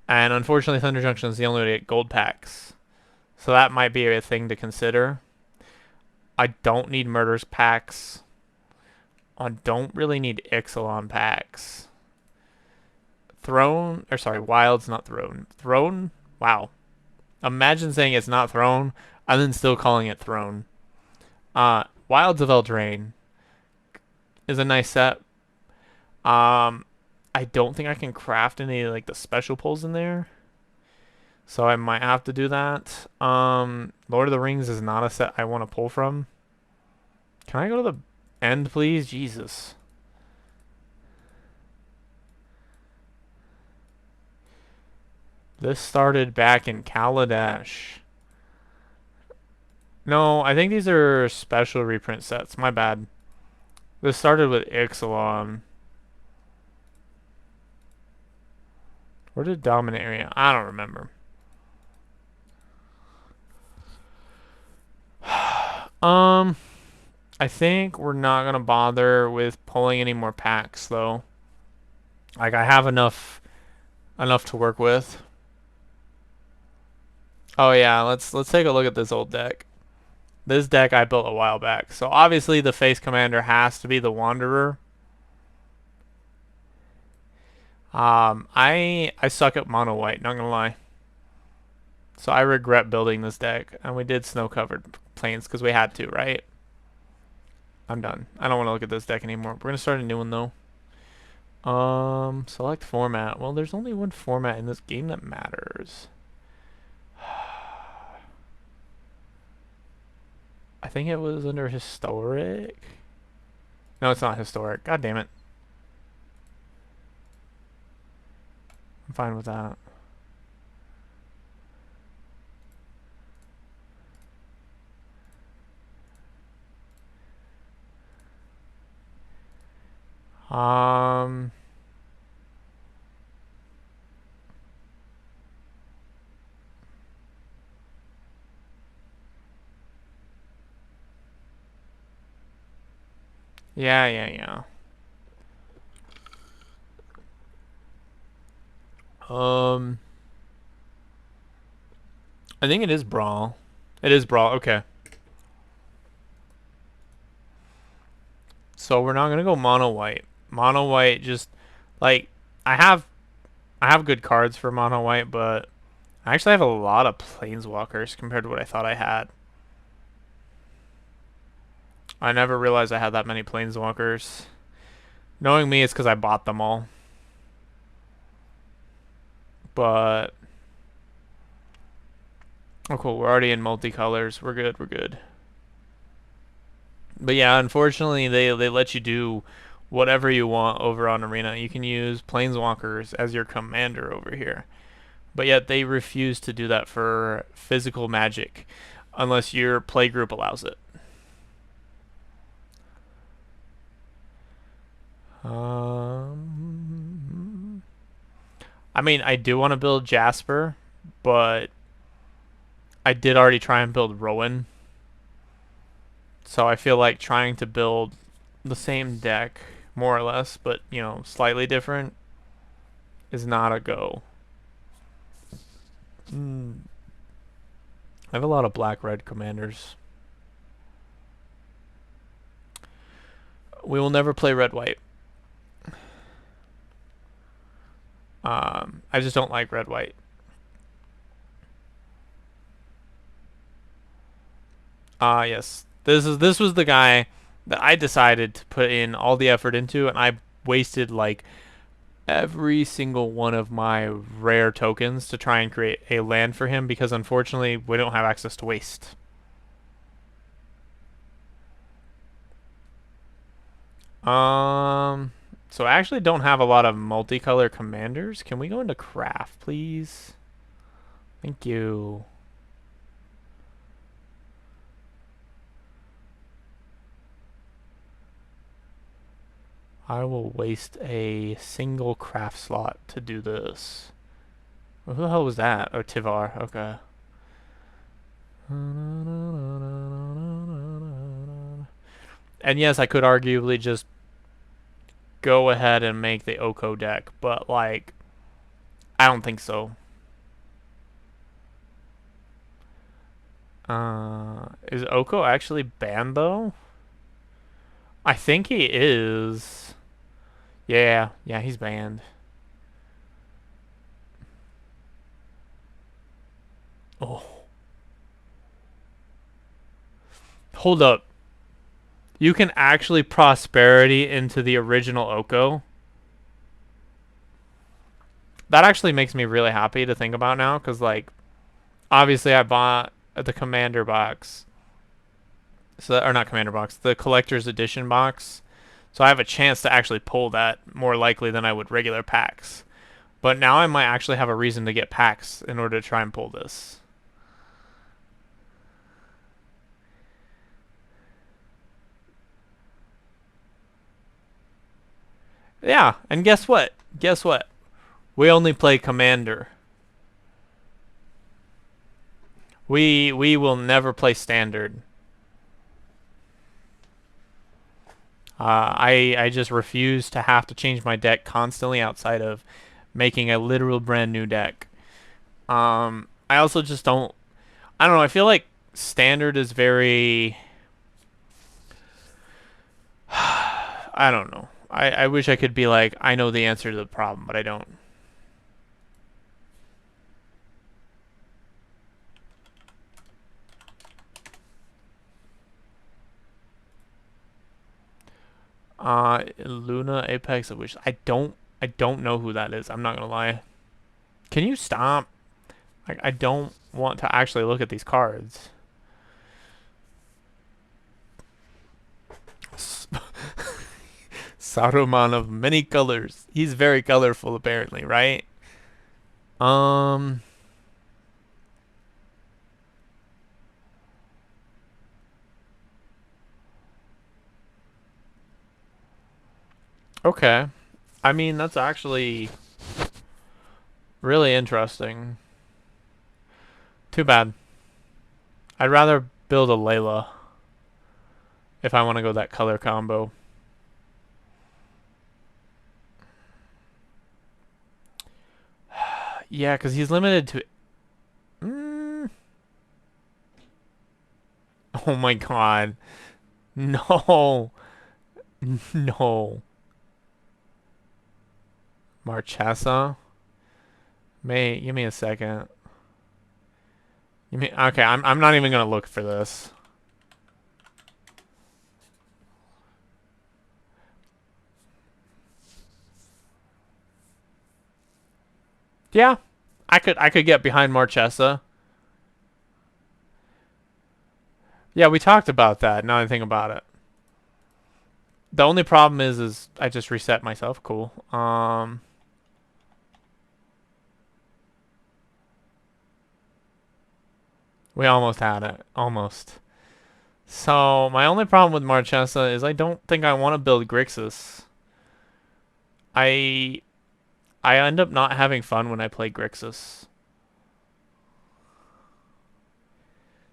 And unfortunately, Thunder Junction is the only way to get gold packs. So that might be a thing to consider. I don't need Murders packs. I don't really need Ixalan packs. Throne, or sorry, Wild's not Throne. Throne? Wow. Imagine saying it's not Throne, and then still calling it Throne. Wilds of Eldraine is a nice set. I don't think I can craft any like the special pulls in there, so I might have to do that. Lord of the Rings is not a set I want to pull from. Can I go to the end, please? Jesus. This started back in Kaladesh. No, I think these are special reprint sets. My bad. This started with Ixalan. Where did Dominant Area? I don't remember. I think we're not gonna bother with pulling any more packs though. Like I have enough to work with. Oh yeah, let's take a look at this old deck. This deck I built a while back. So obviously the face commander has to be the Wanderer. I suck at mono white, not gonna lie. So I regret building this deck, and we did snow covered plains because we had to, right? I'm done. I don't want to look at this deck anymore. We're gonna start a new one though. Select format. Well, there's only one format in this game that matters. I think it was under historic. No, it's not historic. God damn it. I'm fine with that. Um, yeah. Um, I think it is Brawl. It is Brawl. Okay. So we're not gonna go mono white. Mono white just like I have I have good cards for mono white, but I actually have a lot of planeswalkers compared to what I thought I had. I never realized I had that many planeswalkers. Knowing me, it's because I bought them all. But oh cool, we're already in multicolors. We're good. We're good. But yeah, unfortunately, they let you do whatever you want over on Arena. You can use planeswalkers as your commander over here. But yet they refuse to do that for physical magic unless your play group allows it. I mean, I do want to build Jasper, but I did already try and build Rowan. So I feel like trying to build the same deck, more or less, but, you know, slightly different, is not a go. I have a lot of black-red commanders. We will never play red-white. I just don't like red-white. Yes. This was the guy that I decided to put in all the effort into, and I wasted like every single one of my rare tokens to try and create a land for him because unfortunately we don't have access to waste. So I actually don't have a lot of multicolor commanders. Can we go into craft, please? Thank you. I will waste a single craft slot to do this. Who the hell was that? Oh, Tivar. Okay. And yes, I could arguably just go ahead and make the Oko deck, but like, I don't think so. Is Oko actually banned though? I think he is. Yeah, he's banned. Oh. Hold up. You can actually prosperity into the original Oko. That actually makes me really happy to think about now, because like, obviously I bought the commander box. So, or not commander box, the collector's edition box. So I have a chance to actually pull that more likely than I would regular packs. But now I might actually have a reason to get packs in order to try and pull this. Yeah, and guess what? Guess what? We only play commander. We will never play standard. I just refuse to have to change my deck constantly outside of making a literal brand new deck. I also just don't. I don't know. I feel like standard is very. I don't know. I wish I could be like, I know the answer to the problem, but I don't. Luna Apex of Wish. I don't know who that is. I'm not gonna lie. Can you stop? I don't want to actually look at these cards. Saruman of many colors. He's very colorful, apparently, right? Um. Okay. I mean, that's actually really interesting. Too bad. I'd rather build a Layla if I want to go that color combo. Yeah, because he's limited to. Oh my god. No. No. Marchesa? Give me a second. Okay, I'm not even gonna look for this. Yeah. I could get behind Marchesa. Yeah, we talked about that, now I think about it. The only problem is I just reset myself. Cool. We almost had it. Almost. So, my only problem with Marchesa is I don't think I want to build Grixis. I I end up not having fun when I play Grixis.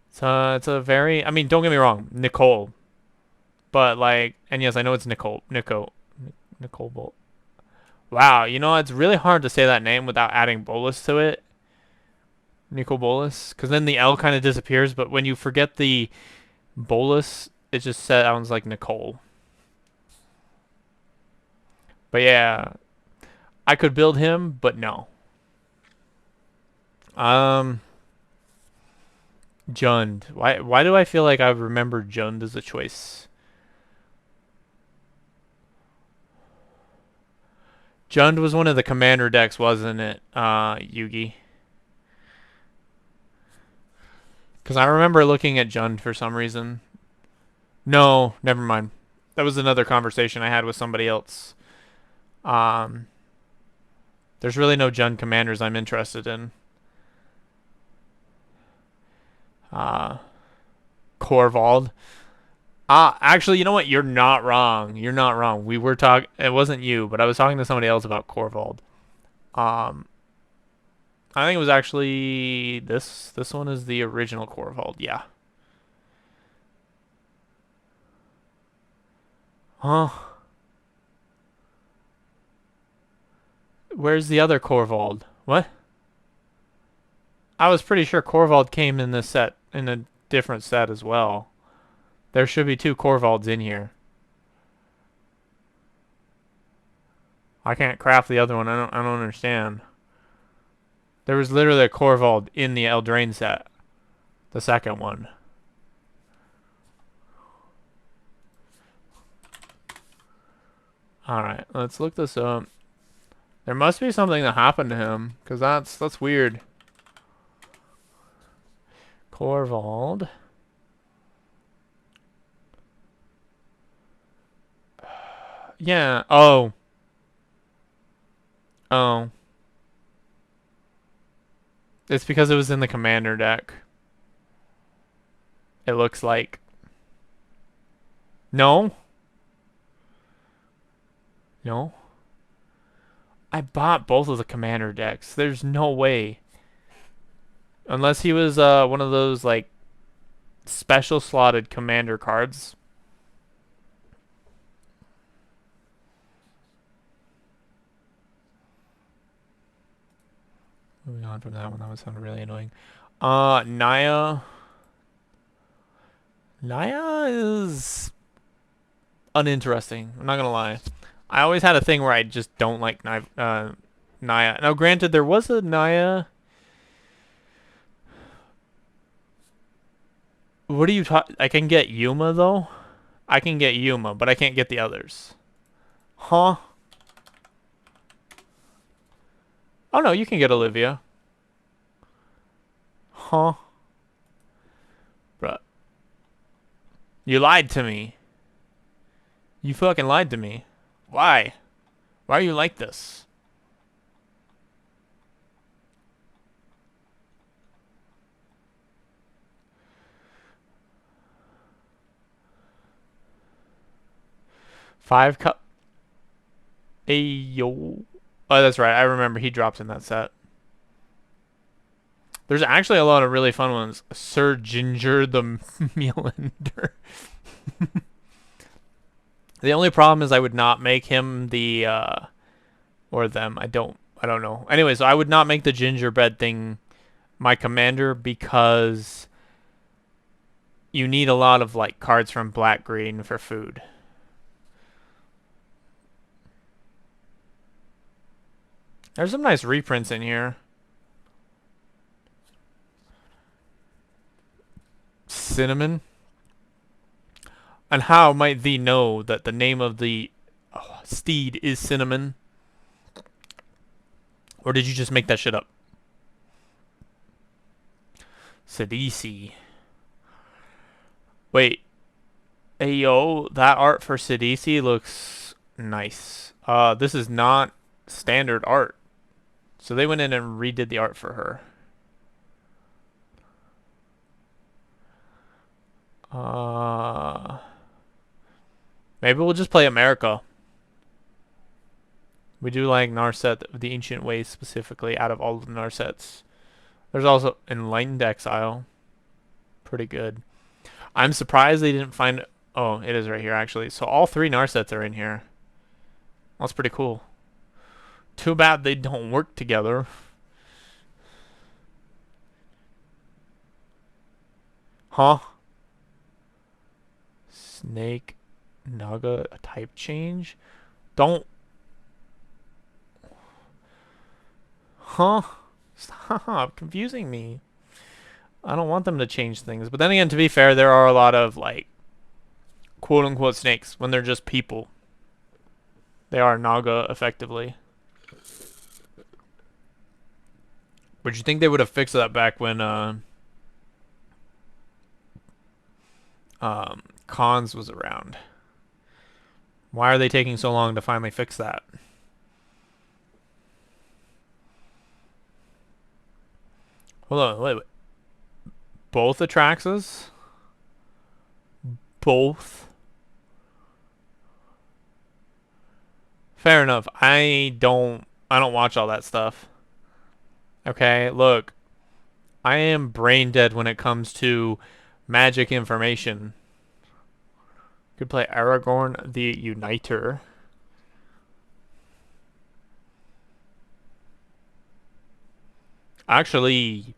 So it's a very, I mean, don't get me wrong, Nicole, but like, and yes, I know it's Nicole Bolt. Wow, you know, it's really hard to say that name without adding bolus to it. Nicol Bolas, because then the L kind of disappears, but when you forget the bolus, it just sounds like Nicole. But yeah, I could build him, but no. Um, Jund. Why do I feel like I remember Jund as a choice? Jund was one of the commander decks, wasn't it, Yugi? Because I remember looking at Jund for some reason. No, never mind. That was another conversation I had with somebody else. Um, there's really no Jund commanders I'm interested in. Uh, Corvald. Actually, you know what? You're not wrong. You're not wrong. We were talking. It wasn't you, but I was talking to somebody else about Corvald. Um, I think it was actually this. This one is the original Corvald. Yeah. Huh? Where's the other Corvald? What? I was pretty sure Corvald came in this set in a different set as well. There should be two Corvalds in here. I can't craft the other one. I don't understand. There was literally a Corvald in the Eldraine set. The second one. Alright, let's look this up. There must be something that happened to him, because that's weird. Corvald. Yeah. Oh. Oh. It's because it was in the commander deck. It looks like. No. No. I bought both of the commander decks. There's no way. Unless he was one of those like special slotted commander cards. Moving on from that one, that one sounded really annoying. Naya. Naya is uninteresting. I'm not gonna lie. I always had a thing where I just don't like Naya. Now, granted, there was a Naya. What are you talking? I can get Yuma though. I can get Yuma, but I can't get the others. Huh? Oh no, you can get Olivia. Huh? Bruh. You lied to me. You fucking lied to me. Why? Why are you like this? Five cup. Ayo. Oh, that's right. I remember he dropped in that set. There's actually a lot of really fun ones. Sir Ginger the Mealander. The only problem is I would not make him the or them. I don't know. Anyways, I would not make the gingerbread thing my commander because you need a lot of like cards from black green for food. There's some nice reprints in here. Cinnamon. And how might thee know that the name of the steed is Cinnamon? Or did you just make that shit up? Sidisi. Wait. Ayo, that art for Sidisi looks nice. This is not standard art. So they went in and redid the art for her. Maybe we'll just play America. We do like Narset, the Ancient Ways specifically, out of all of the Narsets. There's also Enlightened Exile. Pretty good. I'm surprised they didn't find... Oh, it is right here, actually. So all three Narsets are in here. That's pretty cool. Too bad they don't work together. Huh? Snake Naga, a type change? Don't... Huh? Stop confusing me. I don't want them to change things. But then again, to be fair, there are a lot of, like, quote-unquote snakes when they're just people. They are Naga, effectively. But you think they would have fixed that back when, Khans was around? Why are they taking so long to finally fix that? Hold on, wait. Both Atraxas? Both? Fair enough. I don't watch all that stuff. Okay, look. I am brain dead when it comes to magic information. Could play Aragorn the Uniter. Actually,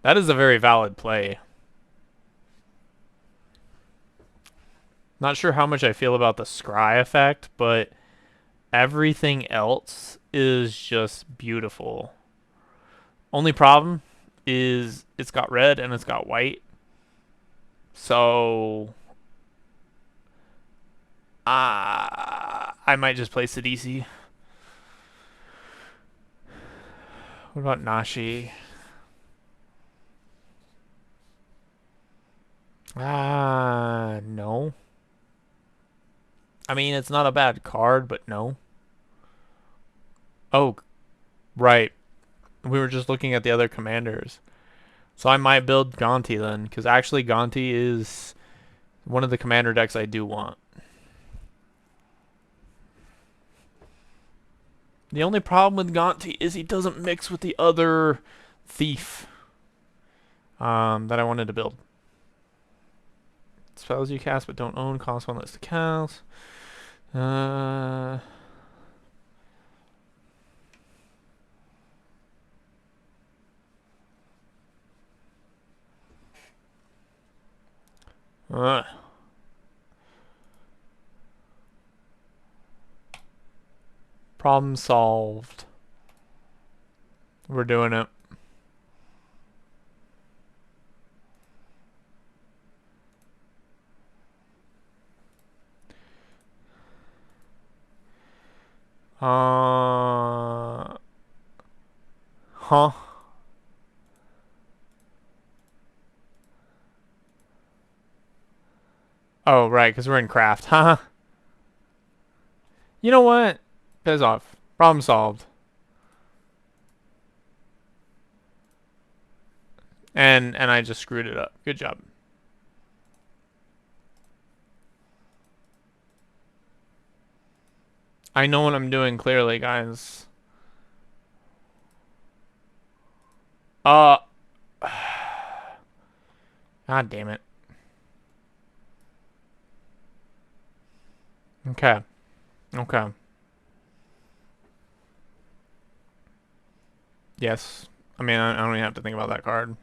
that is a very valid play. Not sure how much I feel about the scry effect, but everything else is just beautiful. Only problem is it's got red and it's got white. So I might just play Sidisi. What about Nashi? No. I mean, it's not a bad card, but no. Oh, right. We were just looking at the other commanders. So I might build Gonti then, because actually Gonti is one of the commander decks I do want. The only problem with Gonti is he doesn't mix with the other thief that I wanted to build. Spells you cast but don't own cost one less to cast. Uh, uh. Problem solved. We're doing it. Huh? Oh, right, because we're in craft. Huh? You know what? Piss off. Problem solved. And I just screwed it up. Good job. I know what I'm doing clearly, guys. Uh. God damn it. Okay. Okay. Yes. I mean, I don't even have to think about that card.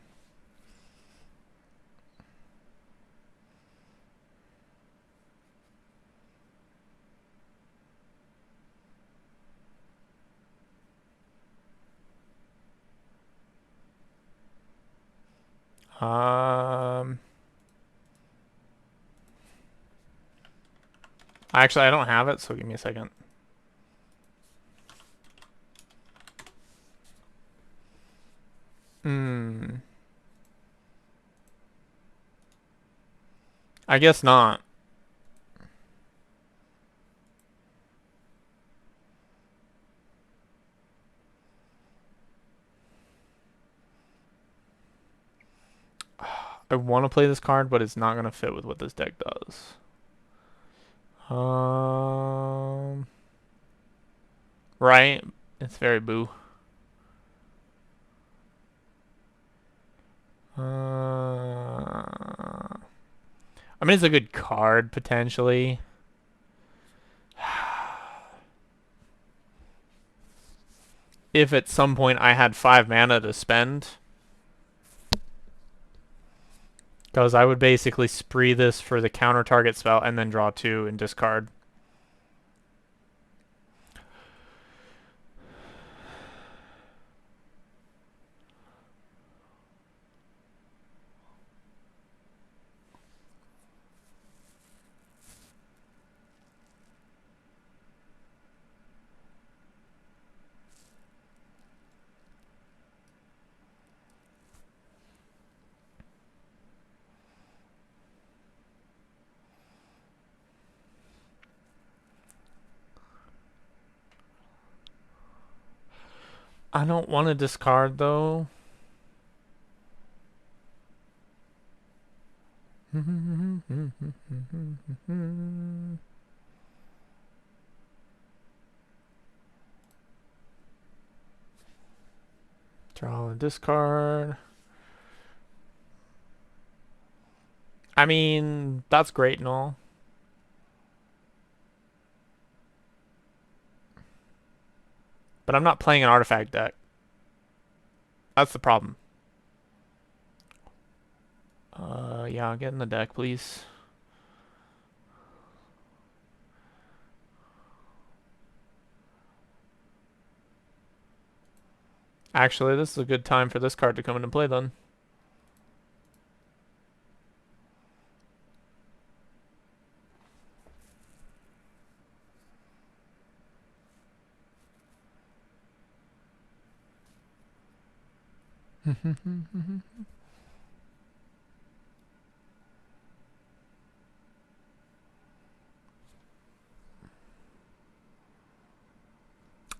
Um. Actually, I don't have it, so give me a second. Hmm. I guess not. I want to play this card, but it's not going to fit with what this deck does. Right? It's very boo. I mean, it's a good card, potentially. If at some point I had 5 mana to spend. Because I would basically spree this for the counter target spell and then draw 2 and discard. I don't want to discard though. Draw a discard. I mean, that's great and all. But I'm not playing an artifact deck. That's the problem. Yeah, get in the deck, please. Actually, this is a good time for this card to come into play then.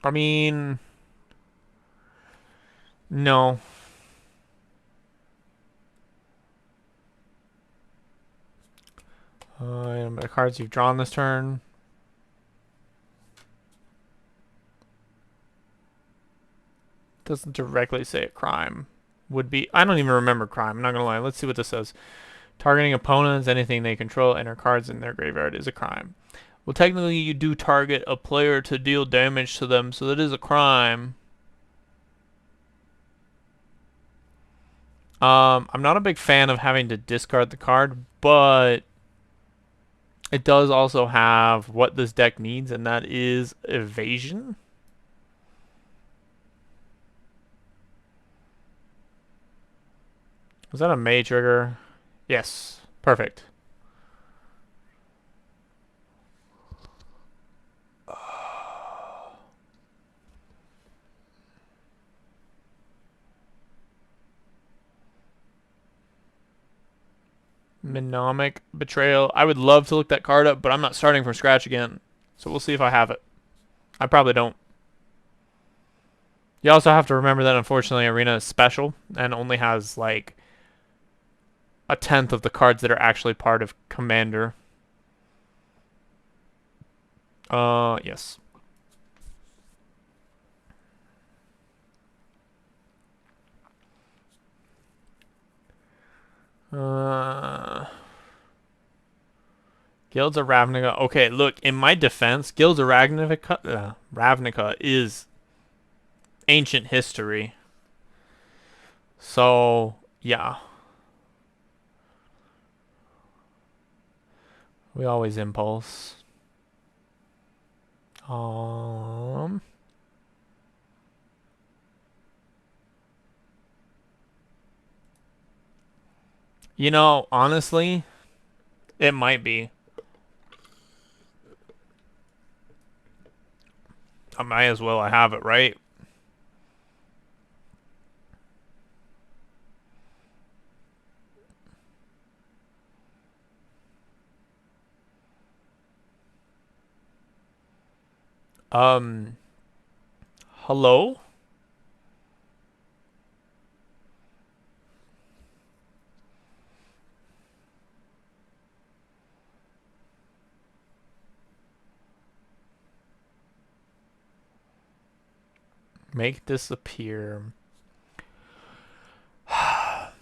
I mean, no. The cards you've drawn this turn. Doesn't directly say a crime. Would be. I don't even remember crime. I'm not gonna lie. Let's see what this says. Targeting opponents, anything they control, enter cards in their graveyard is a crime. Well, technically, you do target a player to deal damage to them, so that is a crime. I'm not a big fan of having to discard the card, but it does also have what this deck needs, and that is evasion. Was that a May trigger? Yes. Perfect. Mnemonic Betrayal. I would love to look that card up, but I'm not starting from scratch again. So we'll see if I have it. I probably don't. You also have to remember that unfortunately Arena is special and only has like a tenth of the cards that are actually part of Commander. Yes. Guilds of Ravnica. Okay, look, in my defense, Guilds of Ravnica is ancient history. So, yeah. We always impulse. You know, honestly, it might be. I might as well. I have it, right? Um, hello? Make disappear. I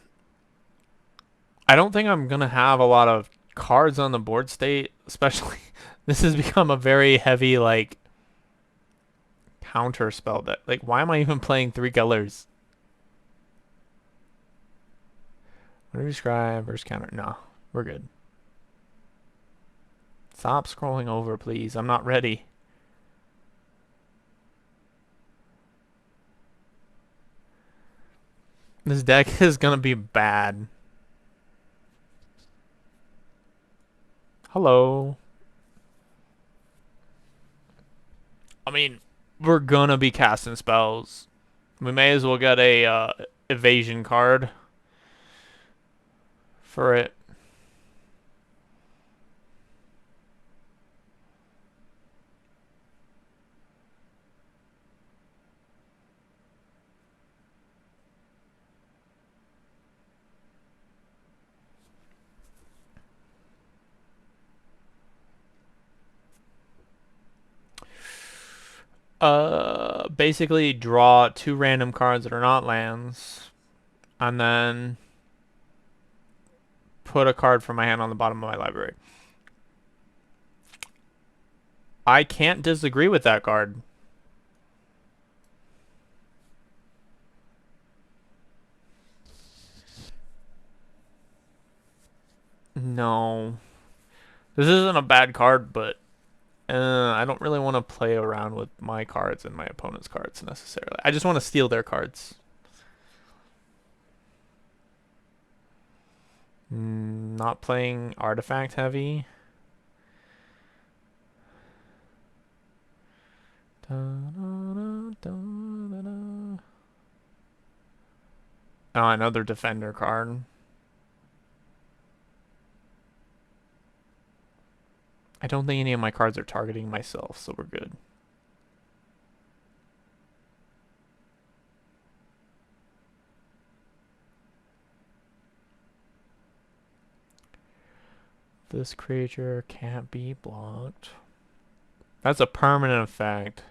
don't think I'm gonna have a lot of cards on the board state, especially this has become a very heavy like counter spell deck. Like, why am I even playing three colors? What do you describe? Versus counter? No, we're good. Stop scrolling over, please. I'm not ready. This deck is gonna be bad. Hello. I mean, we're gonna be casting spells. We may as well get a evasion card for it. Basically draw 2 random cards that are not lands, and then put a card from my hand on the bottom of my library. I can't disagree with that card. No. This isn't a bad card, but I don't really want to play around with my cards and my opponent's cards necessarily. I just want to steal their cards. Not playing artifact heavy. Oh, another defender card. I don't think any of my cards are targeting myself, so we're good. This creature can't be blocked. That's a permanent effect.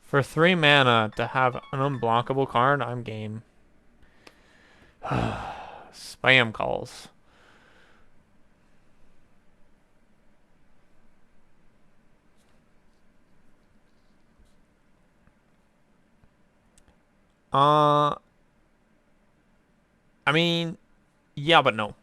For 3 mana to have an unblockable card, I'm game. Spam calls. I mean, yeah, but no.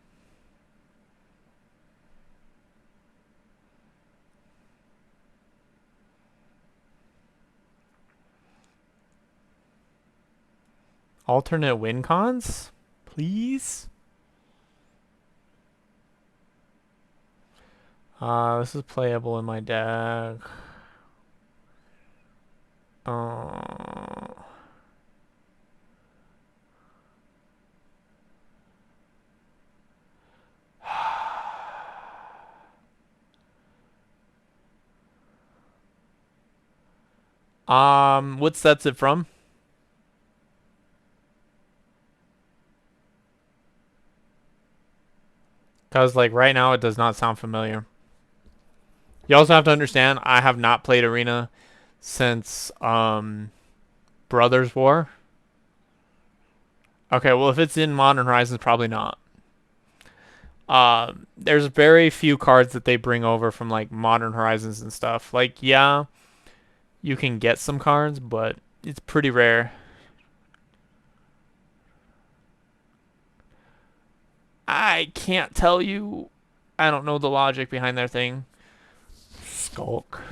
Alternate win cons? Please? This is playable in my deck. What set's it from? Because, like, right now it does not sound familiar. You also have to understand, I have not played Arena since, Brothers War. Okay, well, if it's in Modern Horizons, probably not. There's very few cards that they bring over from, like, Modern Horizons and stuff. Like, yeah, you can get some cards, but it's pretty rare. I can't tell you. I don't know the logic behind their thing. Skulk.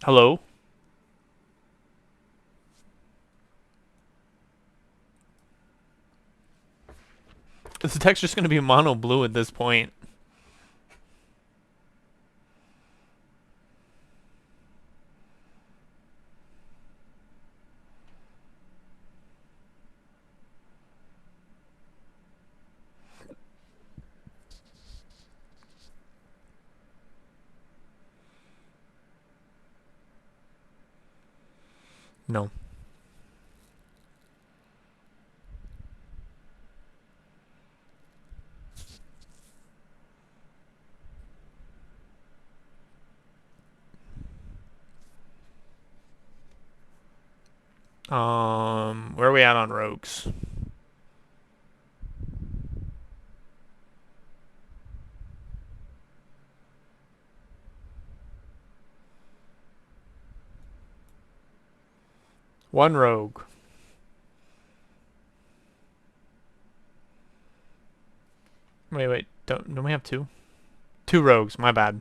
Hello? This deck's just going to be mono blue at this point. No. Where are we at on rogues? One rogue. Wait. Don't we have 2? 2 rogues, my bad.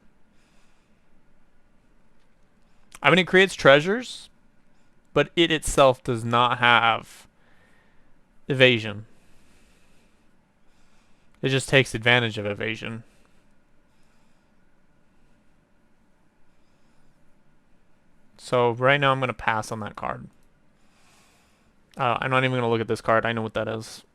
I mean, it creates treasures, but it itself does not have evasion. It just takes advantage of evasion. So right now I'm going to pass on that card. I'm not even going to look at this card. I know what that is.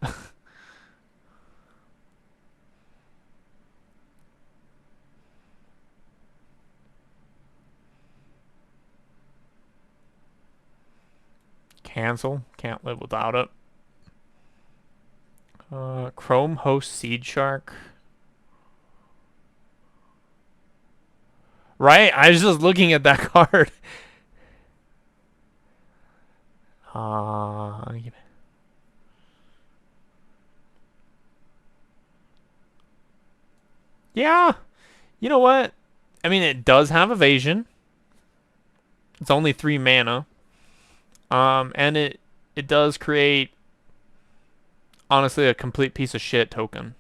Cancel. Can't live without it. Chrome Host Seed Shark. Right? I was just looking at that card. Uh, yeah. You know what? I mean, it does have evasion. It's only 3 mana. And it does create, honestly, a complete piece of shit token.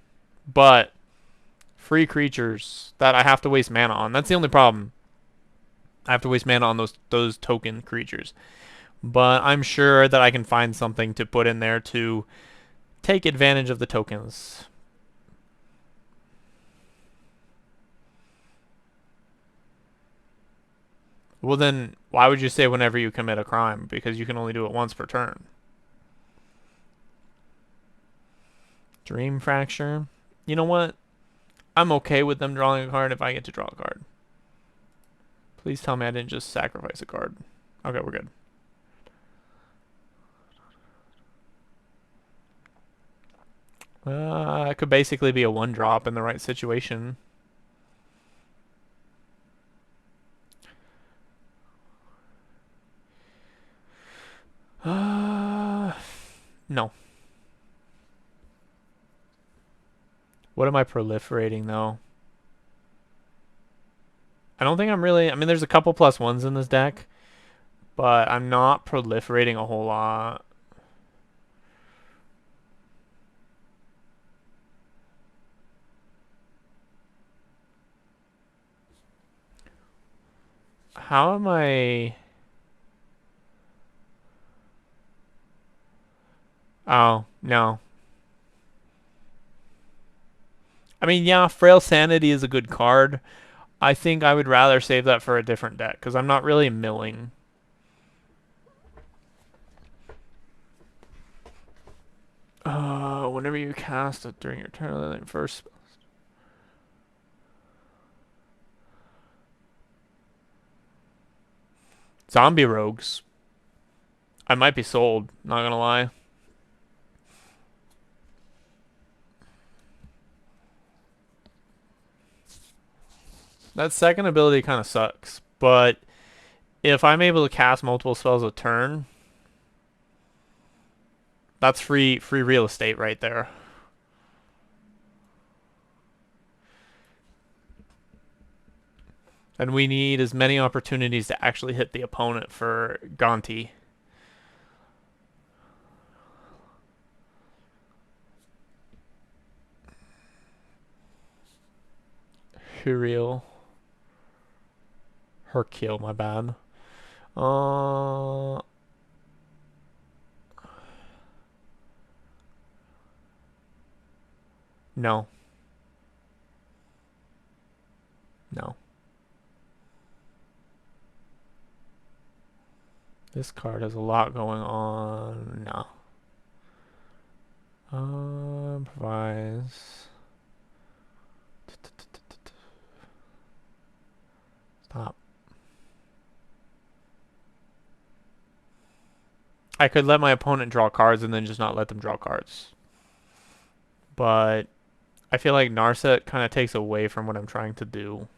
But free creatures that I have to waste mana on. That's the only problem. I have to waste mana on those token creatures. But I'm sure that I can find something to put in there to take advantage of the tokens. Well, then, why would you say whenever you commit a crime? Because you can only do it once per turn. Dream Fracture. You know what? I'm okay with them drawing a card if I get to draw a card. Please tell me I didn't just sacrifice a card. Okay, we're good. It could basically be a 1-drop in the right situation. No. What am I proliferating, though? I don't think I'm really... I mean, there's a couple +1s in this deck, but I'm not proliferating a whole lot. How am I... Oh, no. I mean, yeah, Frail Sanity is a good card. I think I would rather save that for a different deck, because I'm not really milling. Whenever you cast it during your turn, first... Zombie Rogues. I might be sold, not gonna lie. That second ability kind of sucks, but if I'm able to cast multiple spells a turn, that's free real estate right there. And we need as many opportunities to actually hit the opponent for Gonti. Huriel. Hercule, my bad. No. No. This card has a lot going on. No. Improvise. Stop. I could let my opponent draw cards and then just not let them draw cards. But I feel like Narset kind of takes away from what I'm trying to do.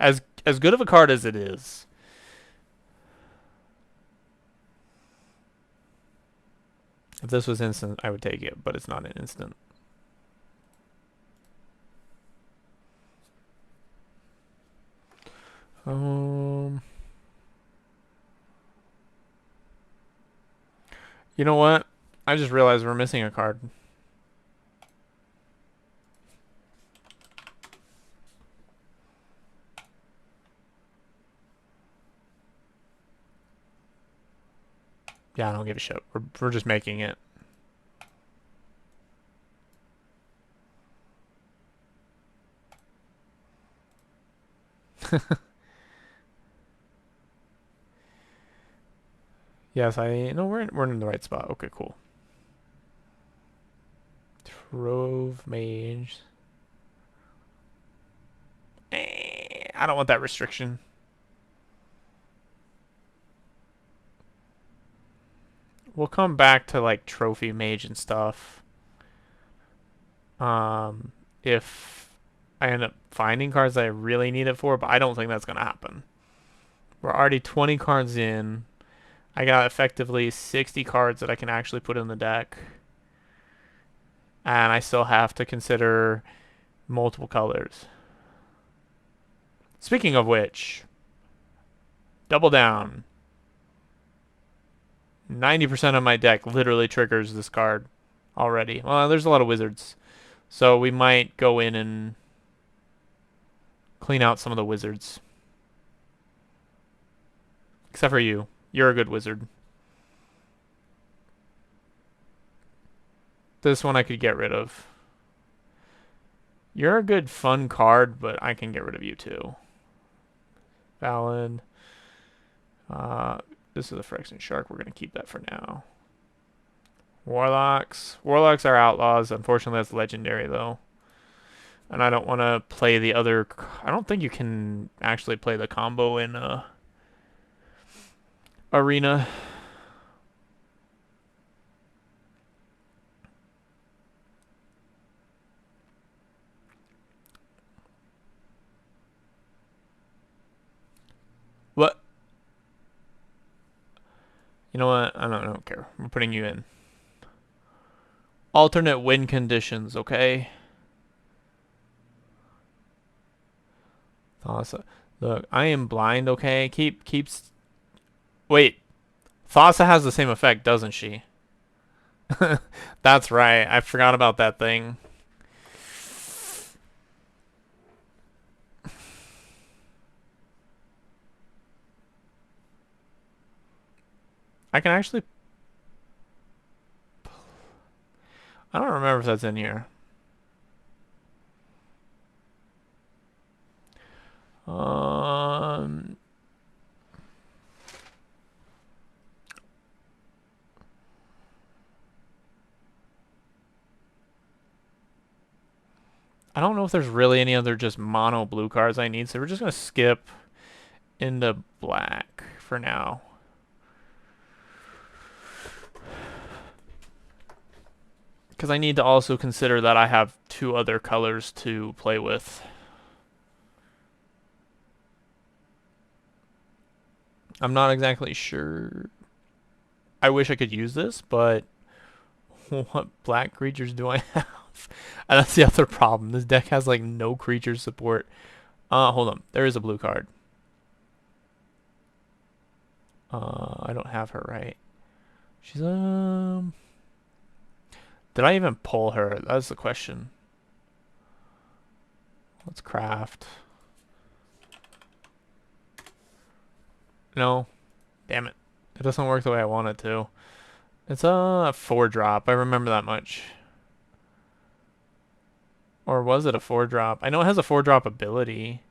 As good of a card as it is. If this was instant, I would take it, but it's not an instant. You know what? I just realized we're missing a card. Yeah, I don't give a shit. We're just making it. Yes, I know we're in the right spot. Okay, cool. Trove Mage. I don't want that restriction. We'll come back to like Trophy Mage and stuff. If I end up finding cards that I really need it for, but I don't think that's going to happen. We're already 20 cards in. I got effectively 60 cards that I can actually put in the deck. And I still have to consider multiple colors. Speaking of which, double down. 90% of my deck literally triggers this card already. Well, there's a lot of wizards. So we might go in and clean out some of the wizards. Except for you. You're a good wizard. This one I could get rid of. You're a good fun card, but I can get rid of you too. Valid. This is a Phyrexian Shark. We're going to keep that for now. Warlocks. Warlocks are outlaws. Unfortunately, that's legendary, though. And I don't want to play the other... I don't think you can actually play the combo in Arena. What? You know what? I don't care. We're putting you in. Alternate win conditions, okay? Thassa. Look, I am blind, okay? Keeps... Wait. Thassa has the same effect, doesn't she? That's right. I forgot about that thing. I can actually... I don't remember if that's in here. I don't know if there's really any other just mono blue cards I need, so we're just going to skip into black for now. Because I need to also consider that I have two other colors to play with. I'm not exactly sure. I wish I could use this, but what black creatures do I have? And that's the other problem. This deck has like no creature support. Hold on. There is a blue card. I don't have her right. She's Did I even pull her? That's the question. Let's craft. No. Damn it. It doesn't work the way I want it to. It's a 4-drop. I remember that much. Or was it a 4-drop? I know it has a 4-drop ability.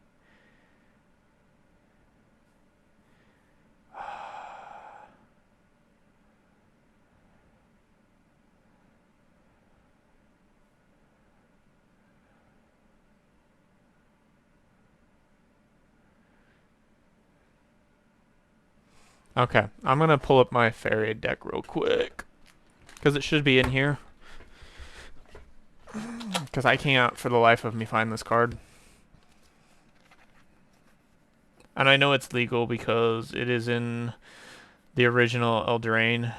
Okay, I'm gonna pull up my fairy deck real quick. Because it should be in here. Because I can't, for the life of me, find this card. And I know it's legal because it is in the original Eldraine.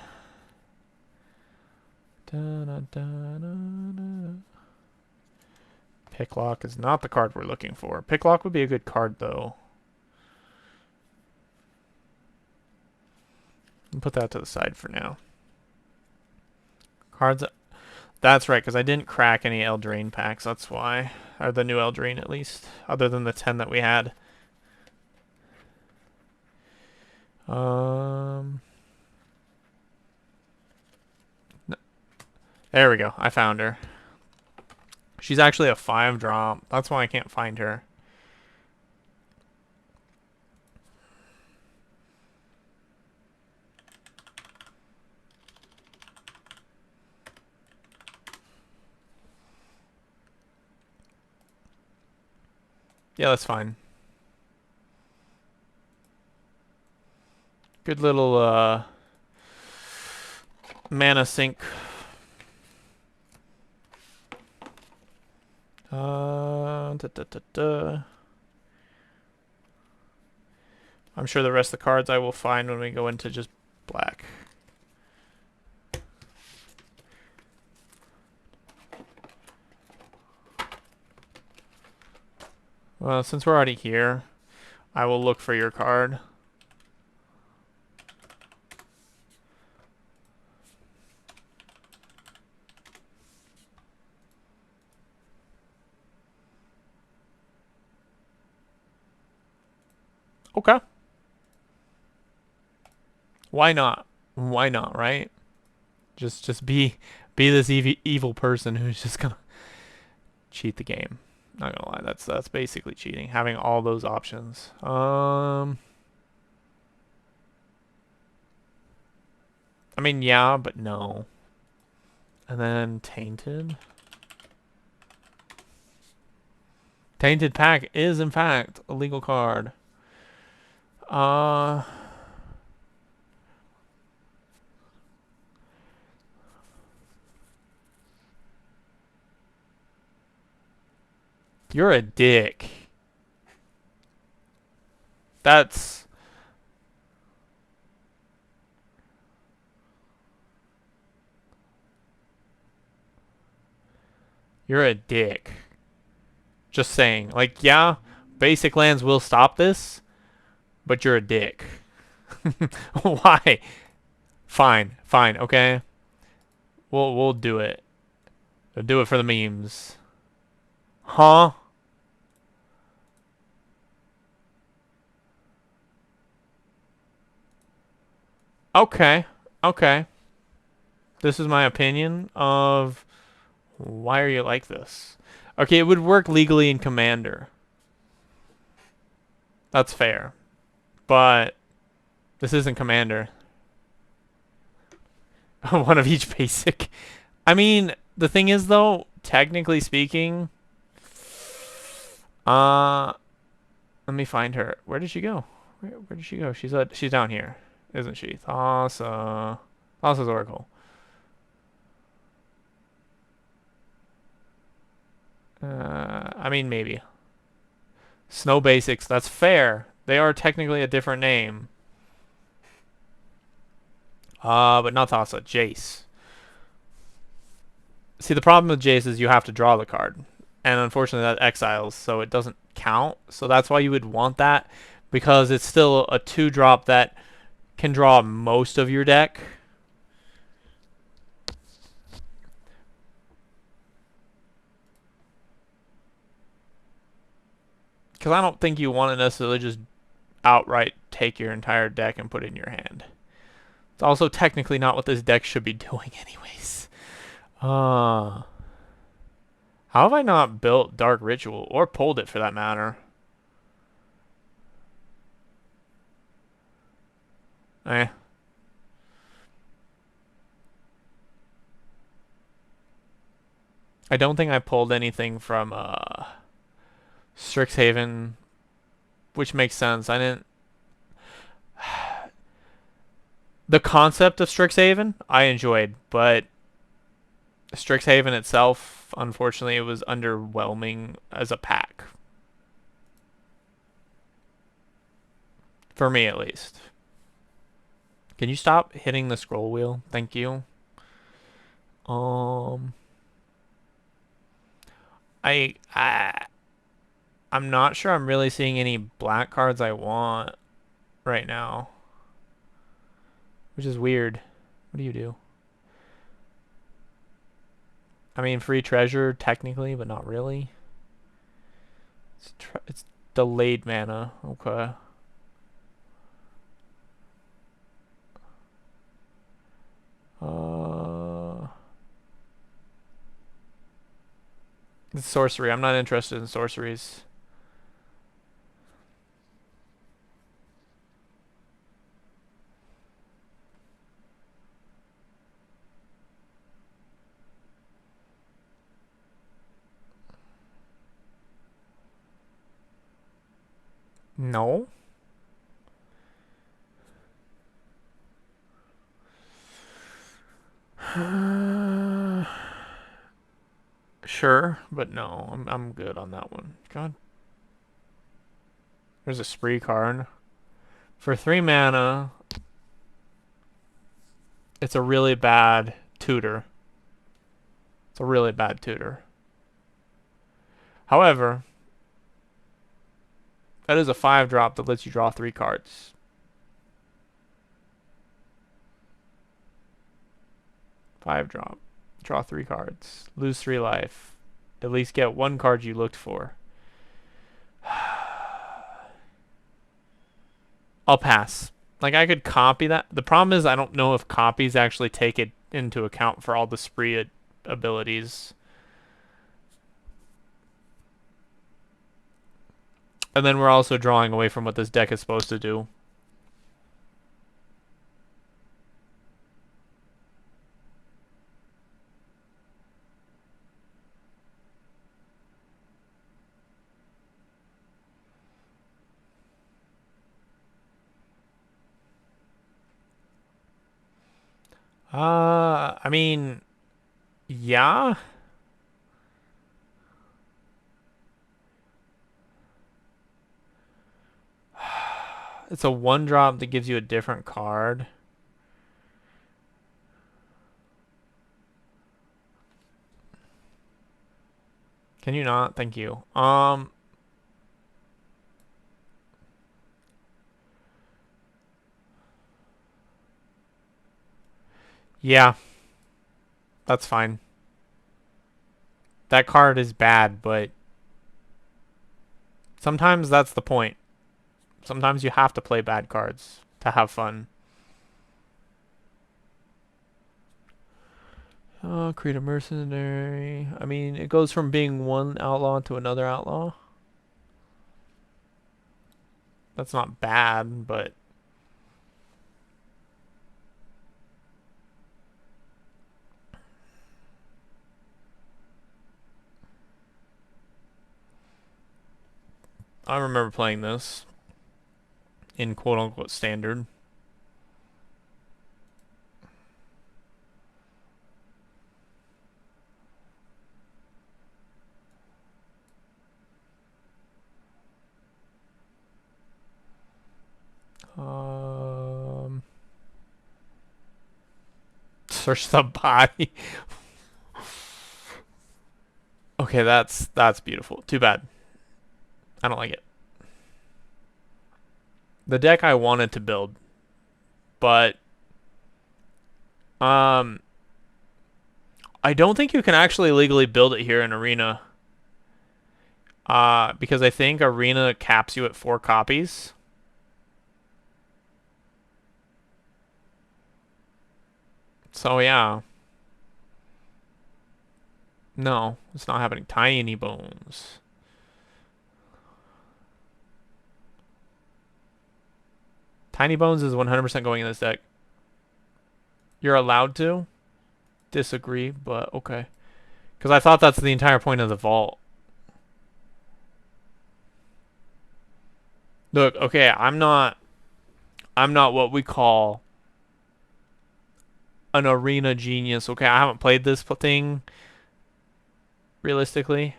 Picklock is not the card we're looking for. Picklock would be a good card, though. Put that to the side for now. Cards. That's right, because I didn't crack any Eldraine packs. That's why. Or the new Eldraine, at least. Other than the 10 that we had. There we go. I found her. She's actually a 5-drop. That's why I can't find her. Yeah, that's fine. Good little mana sink. Da, da, da, da. I'm sure the rest of the cards I will find when we go into just black. Well, since we're already here, I will look for your card. Okay. Why not? Why not, right? Just be this evil person who's just gonna cheat the game. Not gonna lie, that's basically cheating. Having all those options. I mean, yeah, but no. And then Tainted. Tainted Pack is, in fact, a legal card. You're a dick. That's... You're a dick. Just saying. Like, yeah, basic lands will stop this, but you're a dick. Why? Fine, fine, okay. We'll do it. We'll do it for the memes. Huh? Okay. Okay. This is my opinion of why are you like this? Okay, it would work legally in Commander. That's fair. But this isn't Commander. One of each basic. I mean, the thing is though, technically speaking, let me find her. Where did she go? Where did she go? She's down here, isn't she? Thassa's Oracle. I mean maybe. Snow Basics, that's fair. They are technically a different name. But not Thassa, Jace. See, the problem with Jace is you have to draw the card. And unfortunately that exiles, so it doesn't count. So that's why you would want that. Because it's still a 2-drop that can draw most of your deck. Because I don't think you want to necessarily just outright take your entire deck and put it in your hand. It's also technically not what this deck should be doing anyways. How have I not built Dark Ritual? Or pulled it for that matter? Eh. I don't think I pulled anything from Strixhaven, which makes sense. I didn't... The concept of Strixhaven, I enjoyed, but Strixhaven itself, unfortunately, it was underwhelming as a pack. For me, at least. Can you stop hitting the scroll wheel? Thank you. I'm not sure I'm really seeing any black cards I want right now. Which is weird. What do you do? I mean, free treasure, technically, but not really. It's delayed mana. Okay. It's sorcery. I'm not interested in sorceries. No. Sure, but no, I'm good on that one. God. There's a spree card. For 3 mana, it's a really bad tutor. It's a really bad tutor. However, that is a 5-drop that lets you draw 3 cards. Five drop. Draw 3 cards. Lose 3 life. At least get 1 card you looked for. I'll pass. Like, I could copy that. The problem is I don't know if copies actually take it into account for all the spree abilities. And then we're also drawing away from what this deck is supposed to do. I mean, yeah. It's a 1-drop that gives you a different card. Can you not? Thank you. Yeah. That's fine. That card is bad, but sometimes that's the point. Sometimes you have to play bad cards to have fun. Oh, create a mercenary. I mean, it goes from being one outlaw to another outlaw. That's not bad, but I remember playing this in quote-unquote standard. Search the body. Okay, that's beautiful. Too bad. I don't like it. The deck I wanted to build, but I don't think you can actually legally build it here in Arena. Because I think Arena caps you at 4 copies. So yeah. No, it's not happening. Tiny Bones. Tiny Bones is 100% going in this deck. You're allowed to disagree, but okay. Because I thought that's the entire point of the vault. Look, okay, I'm not what we call an arena genius. Okay, I haven't played this thing realistically.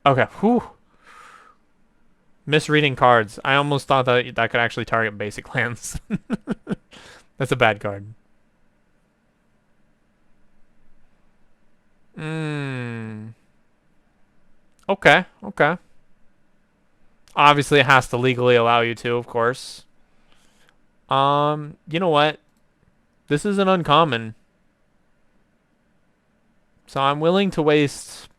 Okay, whew. Misreading cards. I almost thought that that could actually target basic lands. That's a bad card. Okay, okay. Obviously, it has to legally allow you to, of course. You know what? This is an uncommon. So I'm willing to waste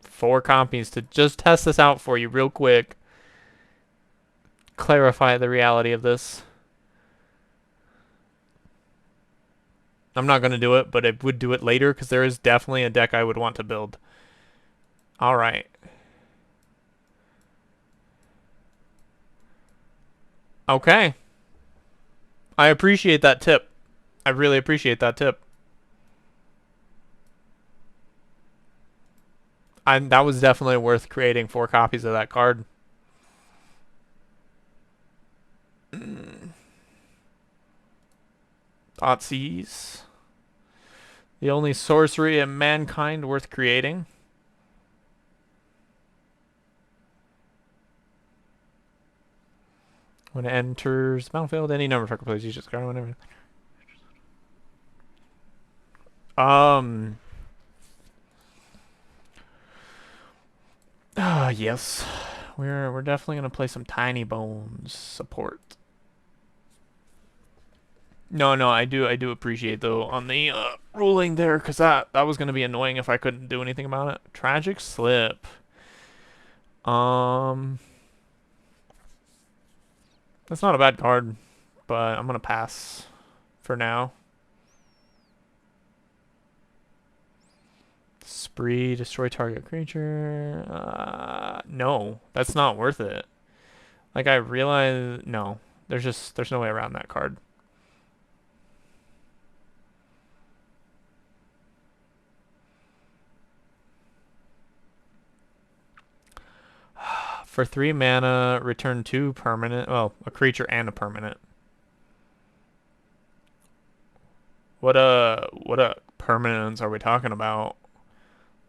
4 copies to just test this out for you real quick. Clarify the reality of this. I'm not going to do it, but I would do it later because there is definitely a deck I would want to build. All right. Okay. I appreciate that tip. I really appreciate that tip. That was definitely worth creating 4 copies of that card. Thoughtseize. The only sorcery in mankind worth creating. When it enters battlefield, any number of target players use this card whenever. Yes. We're definitely gonna play some Tiny Bones support. No, I do appreciate though on the ruling there, because that was gonna be annoying if I couldn't do anything about it. Tragic Slip. That's not a bad card, but I'm gonna pass for now. Spree, destroy target creature. No, that's not worth it. Like I realize, no, there's no way around that card. For 3 mana, return 2 permanent. Well, a creature and a permanent. What permanents are we talking about?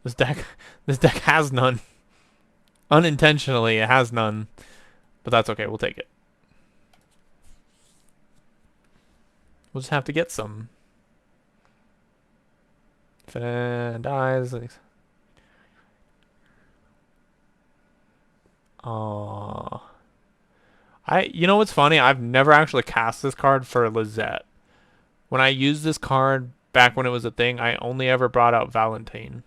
This deck this deck has none. Unintentionally, it has none. But that's okay, we'll take it. We'll just have to get some. If it dies, you know what's funny? I've never actually cast this card for Lizette. When I used this card back when it was a thing, I only ever brought out Valentine.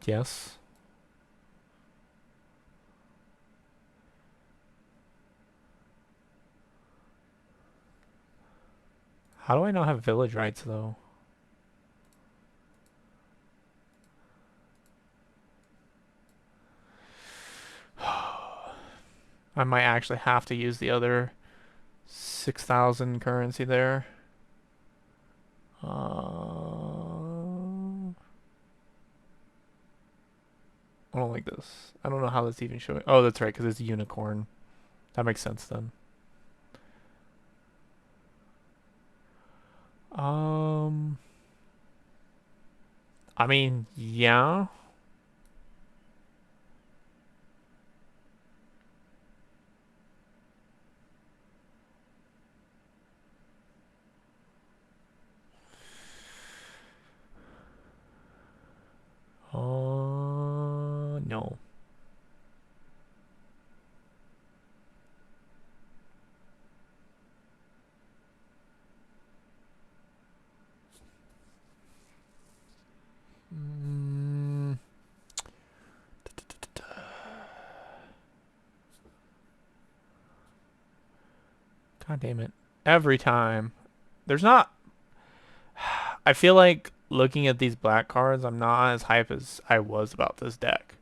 Yes. How do I not have village rights though? I might actually have to use the other 6,000 currency there. I don't like this. I don't know how that's even showing. Oh, that's right, because it's a unicorn. That makes sense then. I mean, yeah. No. God damn it. Every time. There's not... I feel like looking at these black cards, I'm not as hype as I was about this deck.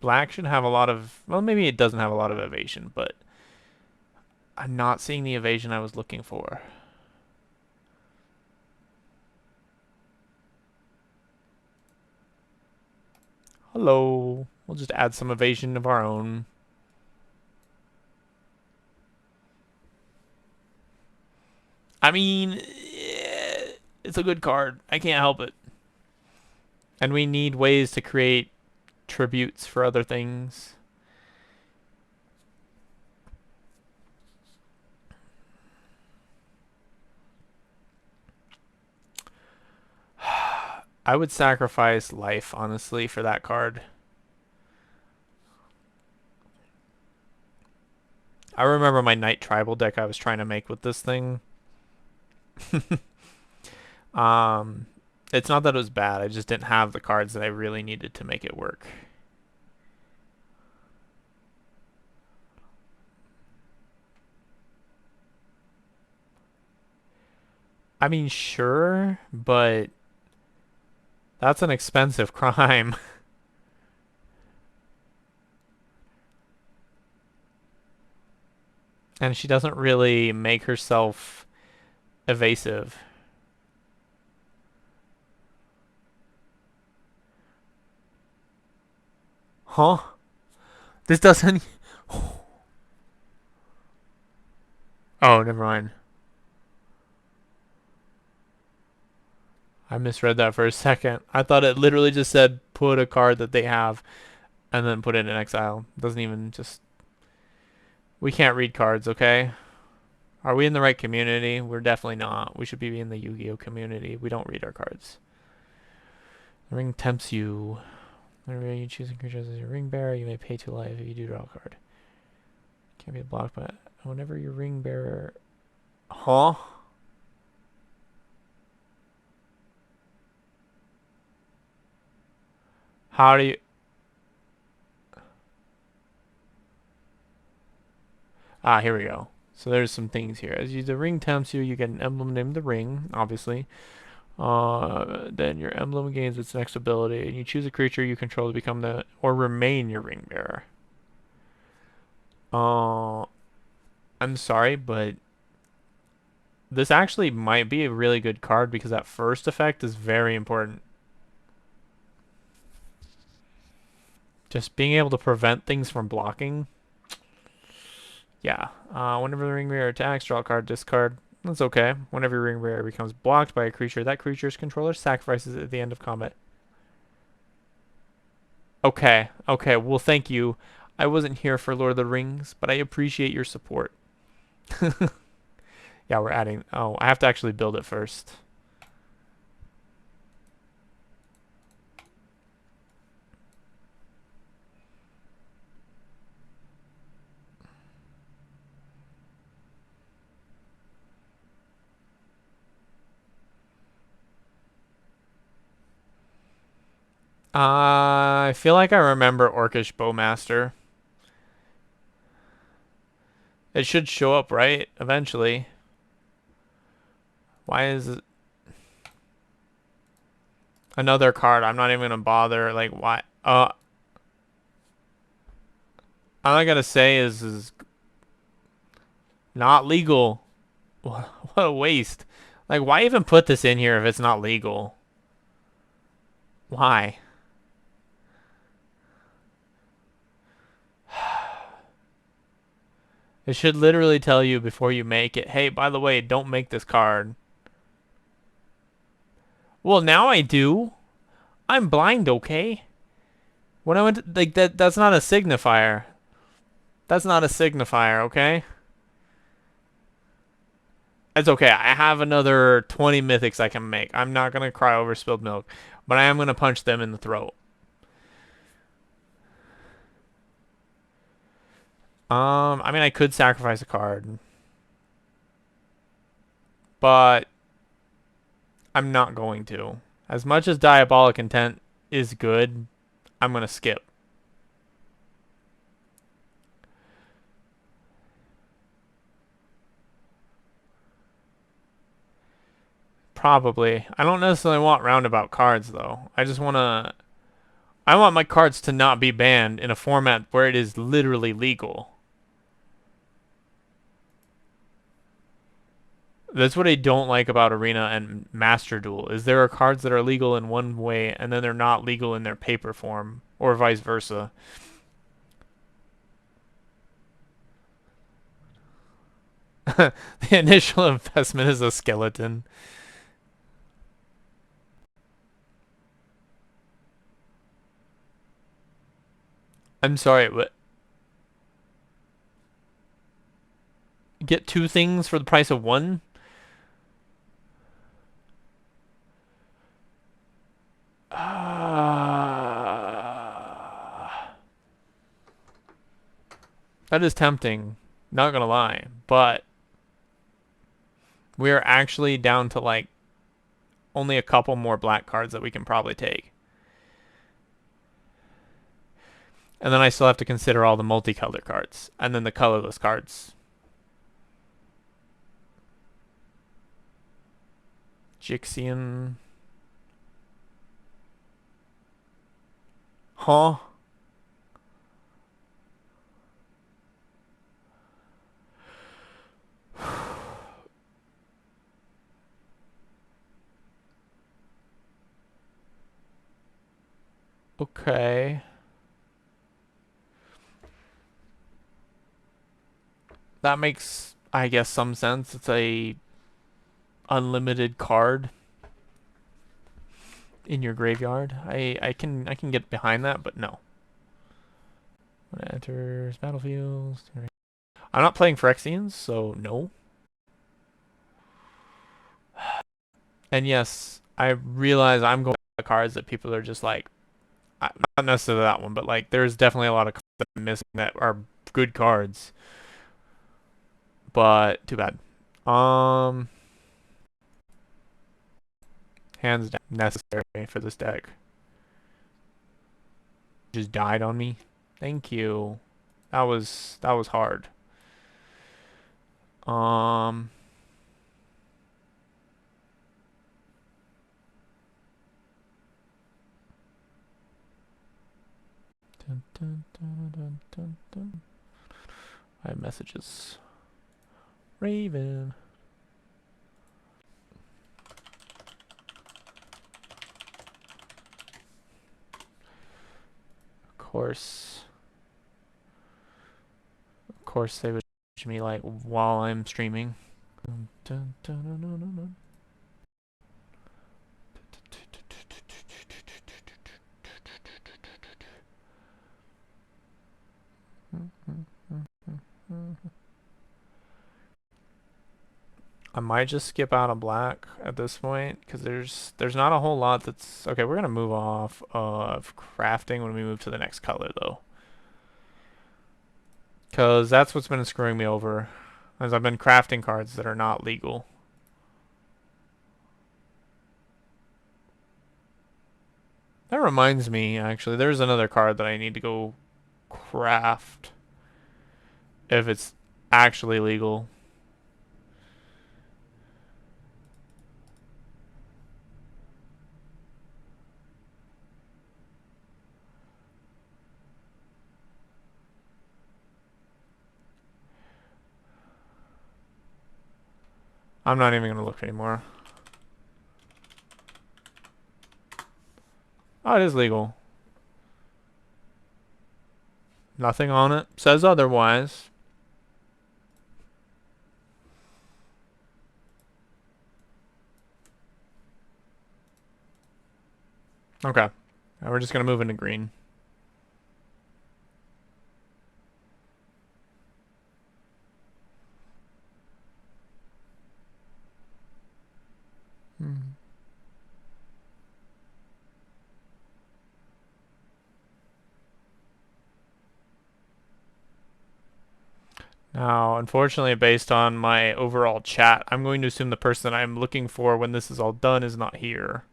Black should have a lot of... Well, maybe it doesn't have a lot of evasion, but I'm not seeing the evasion I was looking for. Hello. We'll just add some evasion of our own. I mean, it's a good card. I can't help it. And we need ways to create tributes for other things. I would sacrifice life, honestly, for that card. I remember my Knight Tribal deck I was trying to make with this thing. It's not that it was bad. I just didn't have the cards that I really needed to make it work. I mean, sure, but that's an expensive crime. And she doesn't really make herself evasive. Huh? This doesn't... Oh, never mind. I misread that for a second. I thought it literally just said put a card that they have and then put it in exile. It doesn't even just... We can't read cards, okay? Are we in the right community? We're definitely not. We should be in the Yu-Gi-Oh community. We don't read our cards. The ring tempts you. Whenever you choose a creature as your ring bearer, you may pay 2 life if you do draw a card. Can't be blocked by... Whenever your ring bearer... Huh? How do you... Ah, here we go. So there's some things here. As the ring tempts you, you get an emblem named the ring, obviously. Then your emblem gains its next ability, and you choose a creature you control to become the... or remain your ring bearer. I'm sorry, but this actually might be a really good card because that first effect is very important. Just being able to prevent things from blocking. Yeah. Whenever the ring bearer attacks, draw a card, discard. That's okay. Whenever your ring bearer becomes blocked by a creature, that creature's controller sacrifices it at the end of combat. Okay. Okay. Well, thank you. I wasn't here for Lord of the Rings, but I appreciate your support. Yeah, we're adding... Oh, I have to actually build it first. I feel like I remember Orcish Bowmaster. It should show up, right? Eventually. Why is it... Another card. I'm not even gonna bother. Like, why? All I gotta say is not legal. What a waste. Like, why even put this in here if it's not legal? Why? It should literally tell you before you make it, hey, by the way, don't make this card. Well, now I do. I'm blind, okay? When I went to, like that's not a signifier. That's not a signifier, okay? It's okay. I have another 20 mythics I can make. I'm not gonna cry over spilled milk, but I am gonna punch them in the throat. I mean, I could sacrifice a card, but I'm not going to. As much as Diabolic Intent is good, I'm gonna skip. Probably. I don't necessarily want roundabout cards though. I want my cards to not be banned in a format where it is literally legal. That's what I don't like about Arena and Master Duel is there are cards that are legal in one way and then they're not legal in their paper form or vice versa. The initial investment is a skeleton. I'm sorry, but get 2 things for the price of 1? That is tempting, not gonna lie, but we are actually down to like only a couple more black cards that we can probably take. And then I still have to consider all the multicolor cards. And then the colorless cards. Jixian. Huh? Okay. that makes, I guess, some sense. It's a unlimited card in your graveyard. I can get behind that, but no. When it enters battlefields, I'm not playing Phyrexians, so no. And yes, I realize I'm going to cards that people are just like, not necessarily that one, but like there's definitely a lot of cards that I'm missing that are good cards, but too bad. Um, Hands down necessary for this deck. Just died on me. Thank you. That was hard. Um, dun, dun, dun, dun, dun, dun. I have messages. Raven. Course. Of course, they would message me like while I'm streaming. Dun, dun, dun, dun, dun, dun, dun. I might just skip out of black at this point because there's not a whole lot that's okay. We're gonna move off of crafting when we move to the next color though, because that's what's been screwing me over, as I've been crafting cards that are not legal. That reminds me, actually, there's another card that I need to go craft if it's actually legal. I'm not even gonna look anymore. Oh, it is legal. Nothing on it says otherwise. Okay. Now we're just gonna move into green. Now, unfortunately, based on my overall chat, I'm going to assume the person I'm looking for when this is all done is not here.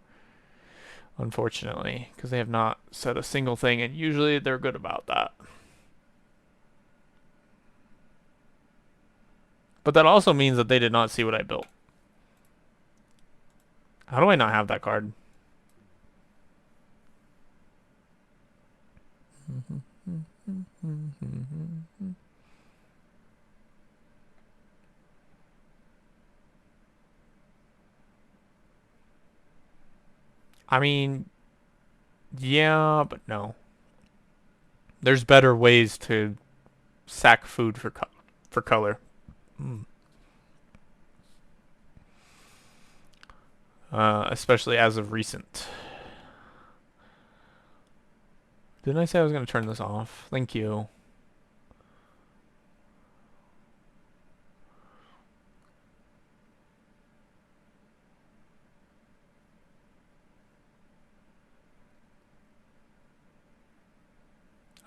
Unfortunately, because they have not said a single thing, and usually they're good about that. But that also means that they did not see what I built. How do I not have that card? I mean, yeah, but no. There's better ways to sack food for color. Mm. Especially as of recent. Didn't I say I was going to turn this off? Thank you.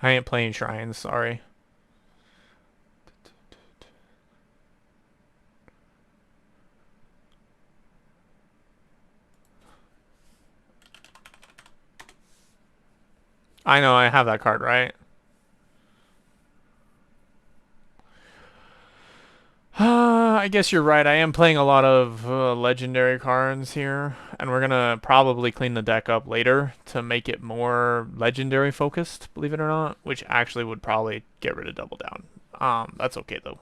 I ain't playing shrines, sorry. I know I have that card, right? I guess you're right. I am playing a lot of legendary cards here, and we're gonna probably clean the deck up later to make it more legendary focused, believe it or not, which actually would probably get rid of Double Down. That's okay though.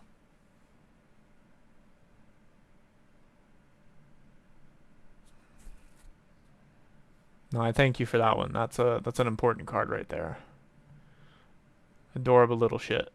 No, I thank you for that one. That's an important card right there. Adorable little shit.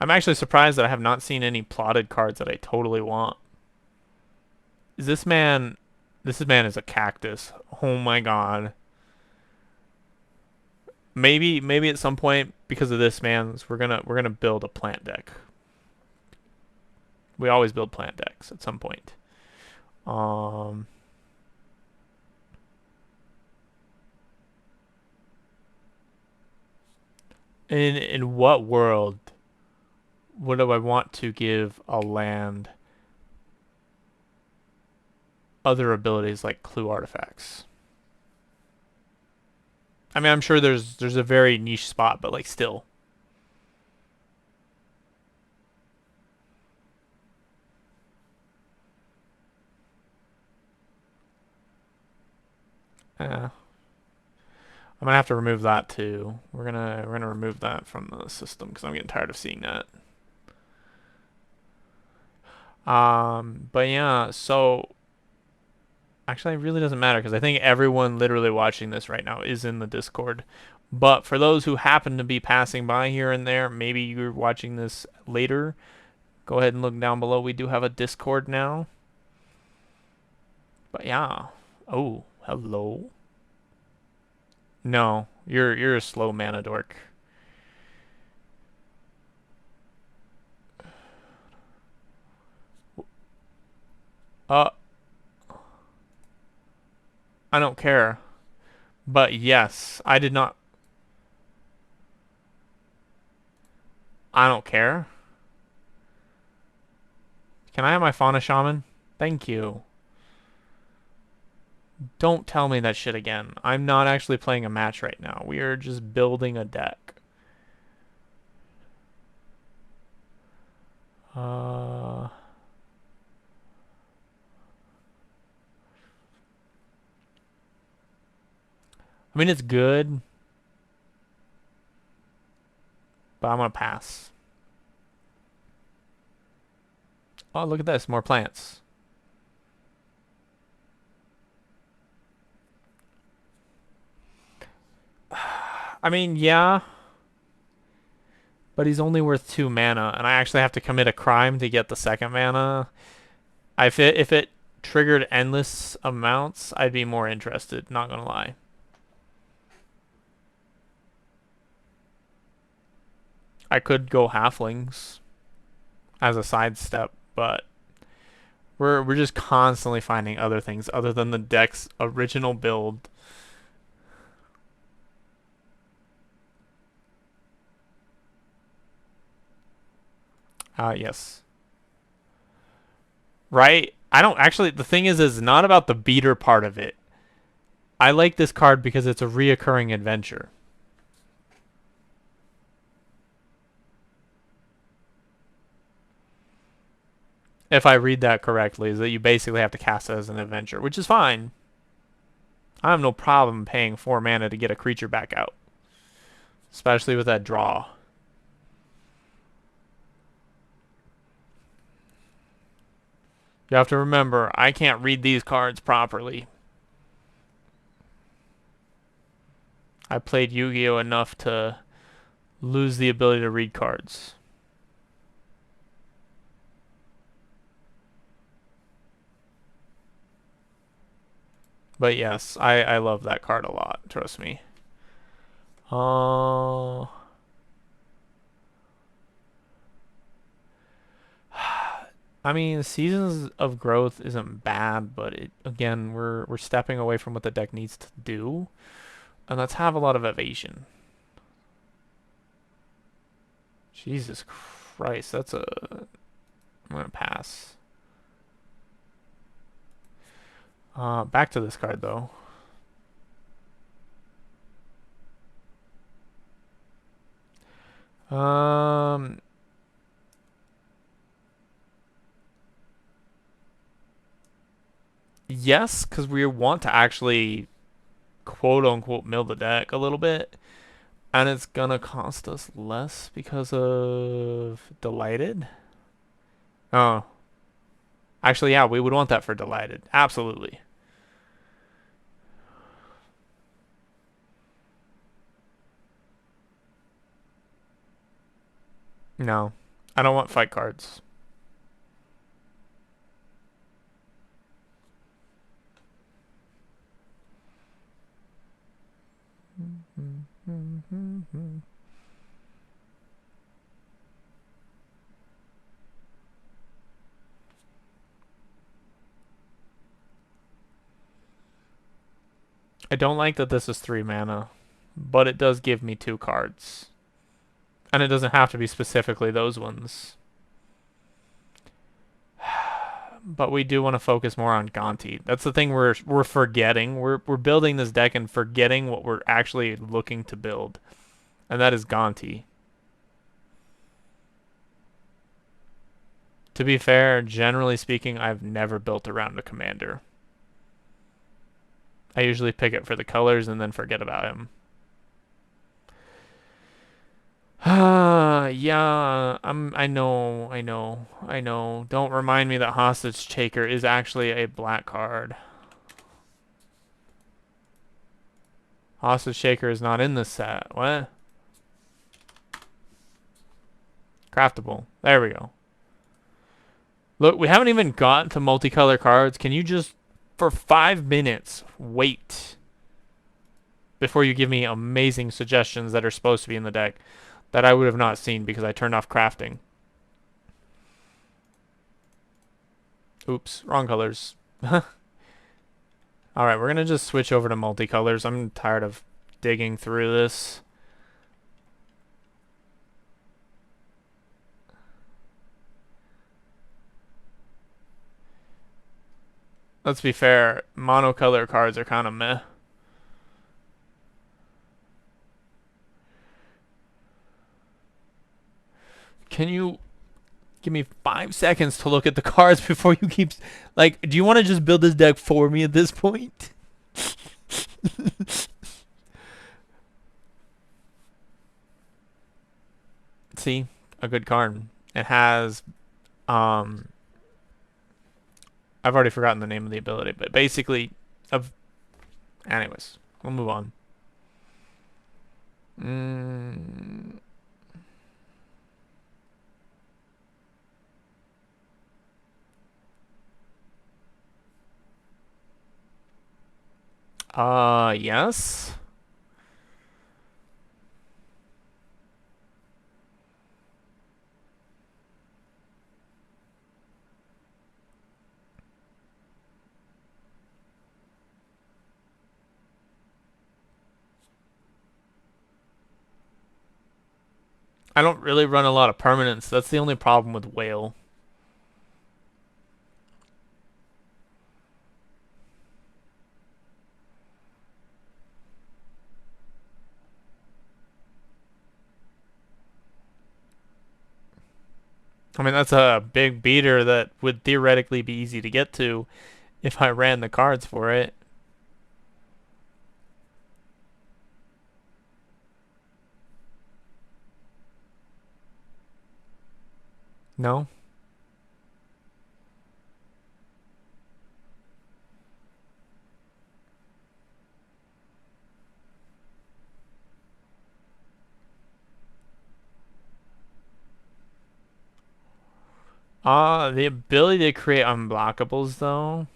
I'm actually surprised that I have not seen any plotted cards that I totally want. Is this man... This man is a cactus. Oh my god. Maybe at some point, because of this man, we're gonna build a plant deck. We always build plant decks at some point. Um... In what world would I want to give a land other abilities like clue artifacts? I mean, I'm sure there's a very niche spot, but like still. I'm gonna have to remove that too. We're gonna remove that from the system because I'm getting tired of seeing that. But yeah, so actually, it really doesn't matter because I think everyone literally watching this right now is in the Discord. But for those who happen to be passing by here and there, maybe you're watching this later, go ahead and look down below. We do have a Discord now. But yeah. Oh, hello. No, you're a slow mana dork. Uh, I don't care. But yes, I did not. I don't care. Can I have my Fauna Shaman? Thank you. Don't tell me that shit again. I'm not actually playing a match right now. We are just building a deck. I mean, it's good, but I'm gonna pass. Oh, look at this. More plants. I mean, yeah. But he's only worth 2 mana, and I actually have to commit a crime to get the second mana. If it triggered endless amounts, I'd be more interested, not gonna lie. I could go halflings as a sidestep, but we're just constantly finding other things other than the deck's original build. Yes. Right? I don't actually, the thing is not about the beater part of it. I like this card because it's a reoccurring adventure. If I read that correctly, is that you basically have to cast it as an adventure, which is fine. I have no problem paying 4 mana to get a creature back out. Especially with that draw. You have to remember, I can't read these cards properly. I played Yu-Gi-Oh! Enough to lose the ability to read cards. But yes, I love that card a lot, trust me. I mean, Seasons of Growth isn't bad, but again, we're stepping away from what the deck needs to do. And let's have a lot of evasion. Jesus Christ, that's a... I'm gonna pass. Back to this card, though. Yes, because we want to actually quote-unquote mill the deck a little bit. And it's gonna cost us less because of Delighted. Oh. Actually, yeah, we would want that for Delighted. Absolutely. No. I don't want fight cards. I don't like that this is 3 mana, but it does give me 2 cards. And it doesn't have to be specifically those ones. But we do want to focus more on Gonti. That's the thing we're forgetting. We're building this deck and forgetting what we're actually looking to build. And that is Gonti. To be fair, generally speaking, I've never built around a commander. I usually pick it for the colors and then forget about him. Yeah, I know. Don't remind me that Hostage Taker is actually a black card. Hostage Taker is not in this set. What? Craftable. There we go. Look, we haven't even gotten to multicolor cards. Can you just, for 5 minutes, wait before you give me amazing suggestions that are supposed to be in the deck that I would have not seen because I turned off crafting? Oops, wrong colors. Alright, we're going to just switch over to multicolors. I'm tired of digging through this. Let's be fair, monocolor cards are kind of meh. Can you give me 5 seconds to look at the cards before you keep... Like, do you want to just build this deck for me at this point? See? A good card. It has... I've already forgotten the name of the ability, but basically... Anyways, we'll move on. Yes. I don't really run a lot of permanents. That's the only problem with Whale. I mean, that's a big beater that would theoretically be easy to get to if I ran the cards for it. No? The ability to create unblockables, though.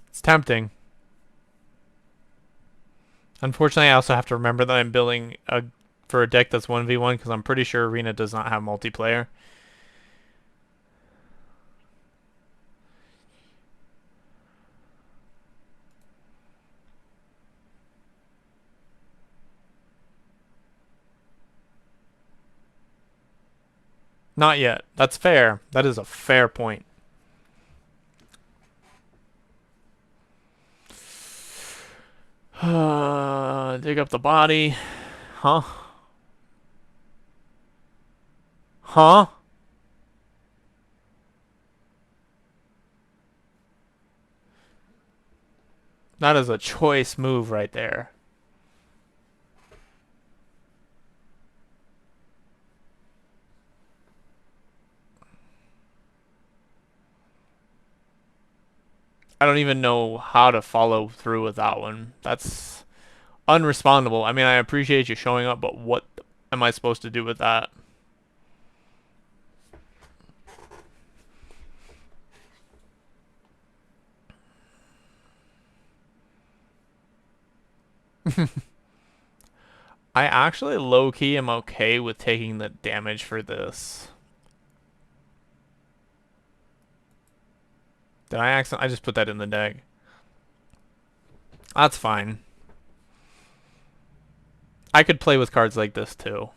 It's tempting. Unfortunately, I also have to remember that I'm building for a deck that's 1v1 because I'm pretty sure Arena does not have multiplayer. Not yet. That's fair. That is a fair point. Dig up the body. Huh? Huh? That is a choice move right there. I don't even know how to follow through with that one. That's unrespondable. I mean, I appreciate you showing up, but what am I supposed to do with that? I actually low-key am okay with taking the damage for this. Did I accident? I just put that in the deck. That's fine. I could play with cards like this too.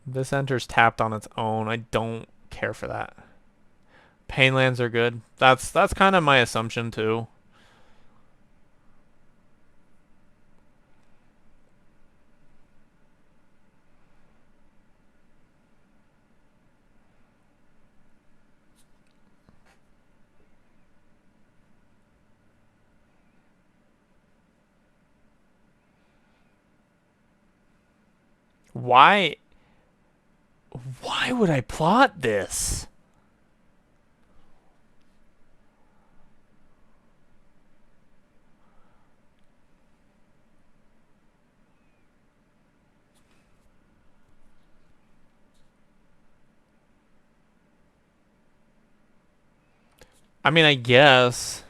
This enters tapped on its own. I don't care for that. Painlands are good. That's kind of my assumption too. Why why would I plot this? I mean, I guess.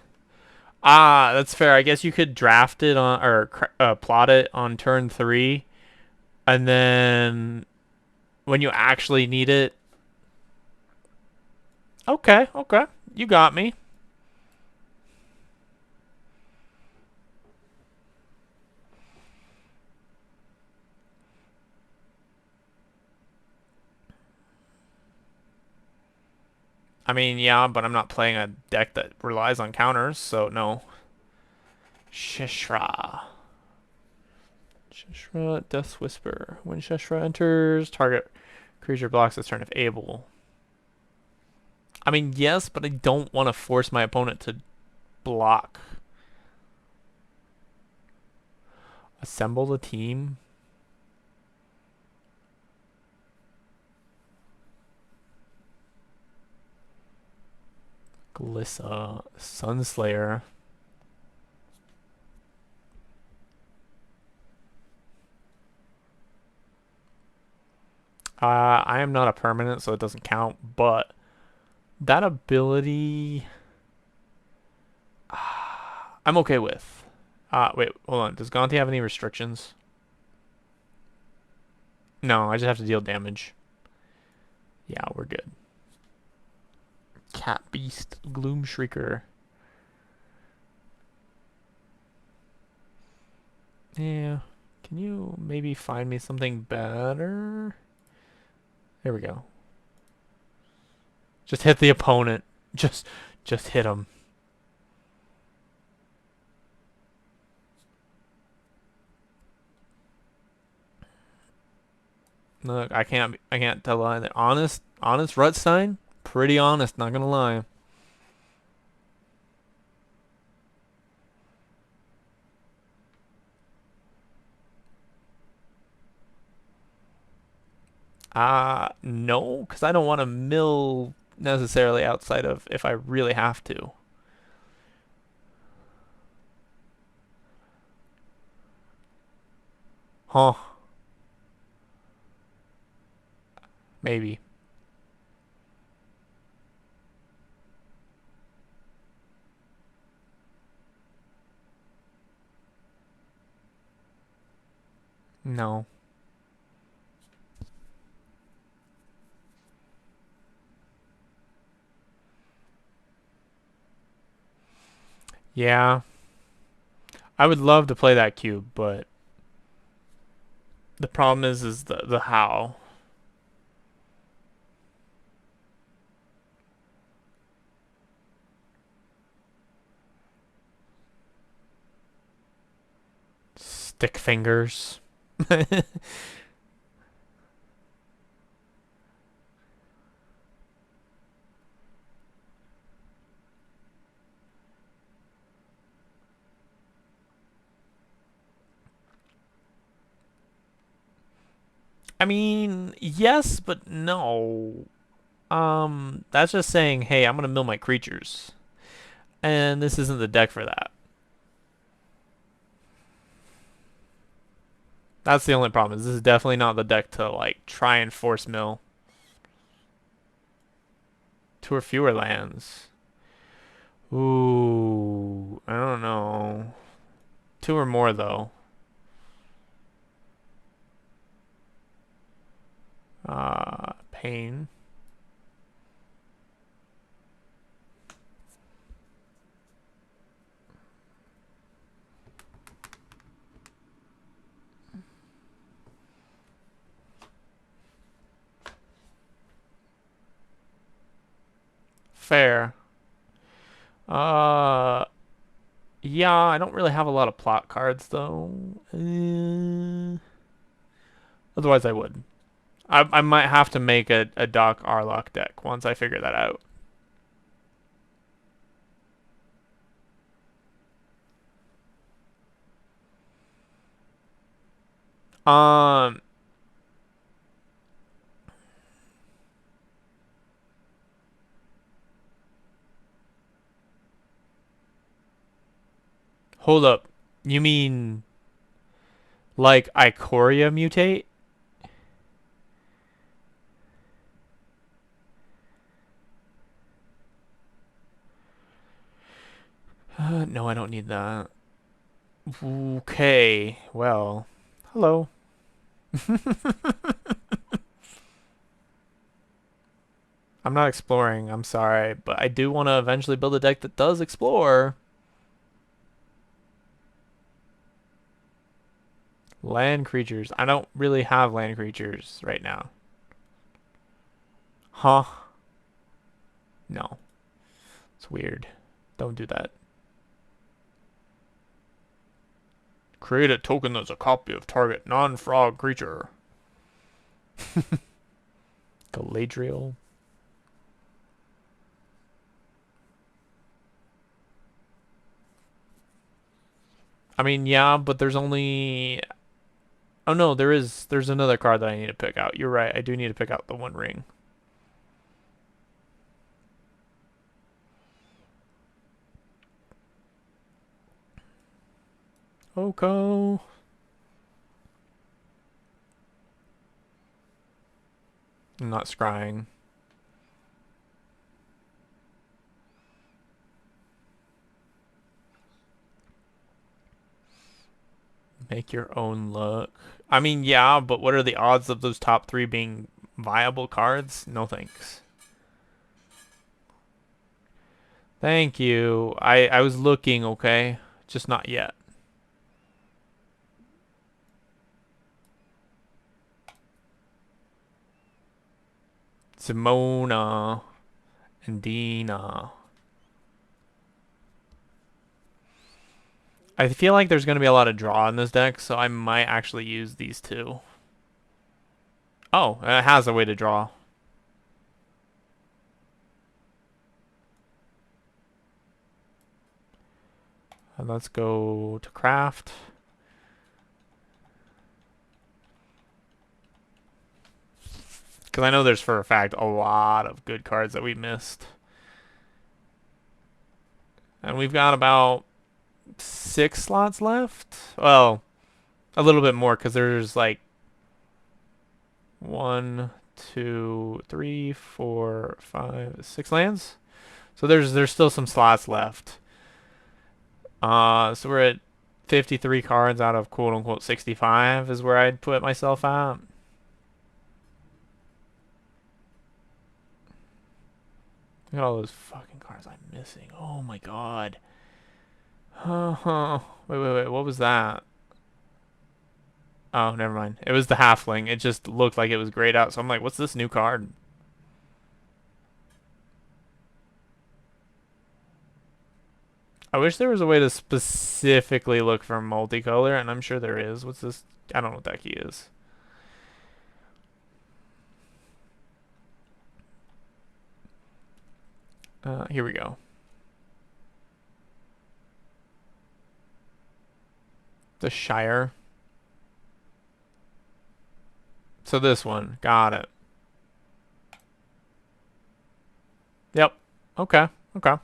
Ah, that's fair. I guess you could draft it on or plot it on turn 3 and then when you actually need it. Okay, okay. You got me. I mean, yeah, but I'm not playing a deck that relies on counters, so no. Shishra. Shishra, Death Whisper. When Shishra enters, target creature blocks this turn if able. I mean, yes, but I don't want to force my opponent to block. Assemble the team. Glissa. Sunslayer. I am not a permanent, so it doesn't count, but that ability I'm okay with. Wait, hold on. Does Gonti have any restrictions? No, I just have to deal damage. Yeah, we're good. Cat Beast, Gloom Shrieker. Yeah. Can you maybe find me something better? There we go. Just hit the opponent. Just hit him. Look, I can't tell lie. Honest Rutstein? Pretty honest, not gonna lie. No, because I don't want to mill necessarily outside of if I really have to. Huh, maybe. No. Yeah, I would love to play that cube, but the problem is the how. Stick fingers. I mean, yes, but no. That's just saying, hey, I'm gonna mill my creatures. And this isn't the deck for that. That's the only problem, is this is definitely not the deck to, like, try and force mill. 2 or fewer lands. Ooh, I don't know. 2 or more, though. Pain. Fair. Uh, yeah, I don't really have a lot of plot cards, though. Otherwise, I would. I might have to make a Doc Arlock deck once I figure that out. Um, Hold up. You mean like Ikoria mutate? No, I don't need that. Okay, well, hello. I'm not exploring, I'm sorry, but I do want to eventually build a deck that does explore. Land creatures. I don't really have land creatures right now. Huh? No. It's weird. Don't do that. Create a token that's a copy of target non-frog creature. Galadriel. I mean, yeah, but there's only... Oh no, there's another card that I need to pick out. You're right, I do need to pick out the One Ring. Oko. I'm not scrying. Make your own luck. I mean, yeah, but what are the odds of those top 3 being viable cards? No thanks. Thank you. I was looking, okay? Just not yet. Simona and Dina. I feel like there's going to be a lot of draw in this deck, so I might actually use these two. Oh, it has a way to draw. And let's go to craft. Because I know there's for a fact a lot of good cards that we missed. And we've got about 6 slots left. Well, a little bit more because there's like 1, 2, 3, 4, 5, 6 lands. So there's still some slots left. So we're at 53 cards out of quote unquote 65 is where I'd put myself at. Look at all those fucking cards I'm missing. Oh my god. Wait. What was that? Oh, never mind. It was the halfling. It just looked like it was grayed out. So I'm like, what's this new card? I wish there was a way to specifically look for multicolor, and I'm sure there is. What's this? I don't know what that key is. Here we go. The Shire. So this one. Got it. Yep. Okay. Okay.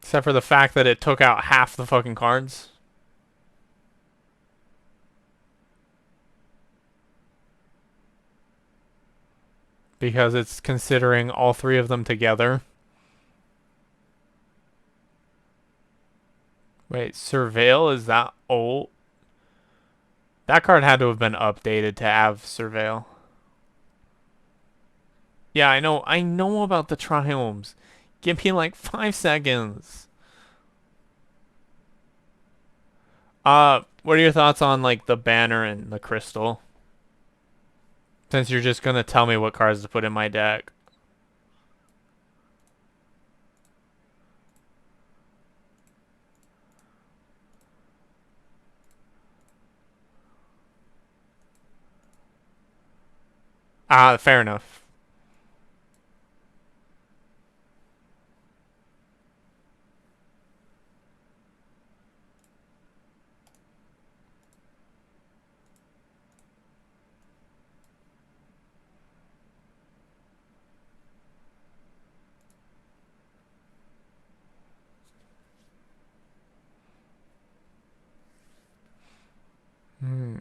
Except for the fact that it took out half the fucking cards. Because it's considering all three of them together. Wait, Surveil, is that old? That card had to have been updated to have Surveil. Yeah, I know about the triomes. Give me like 5 seconds. What are your thoughts on like the banner and the crystal? Since you're just gonna tell me what cards to put in my deck. Fair enough.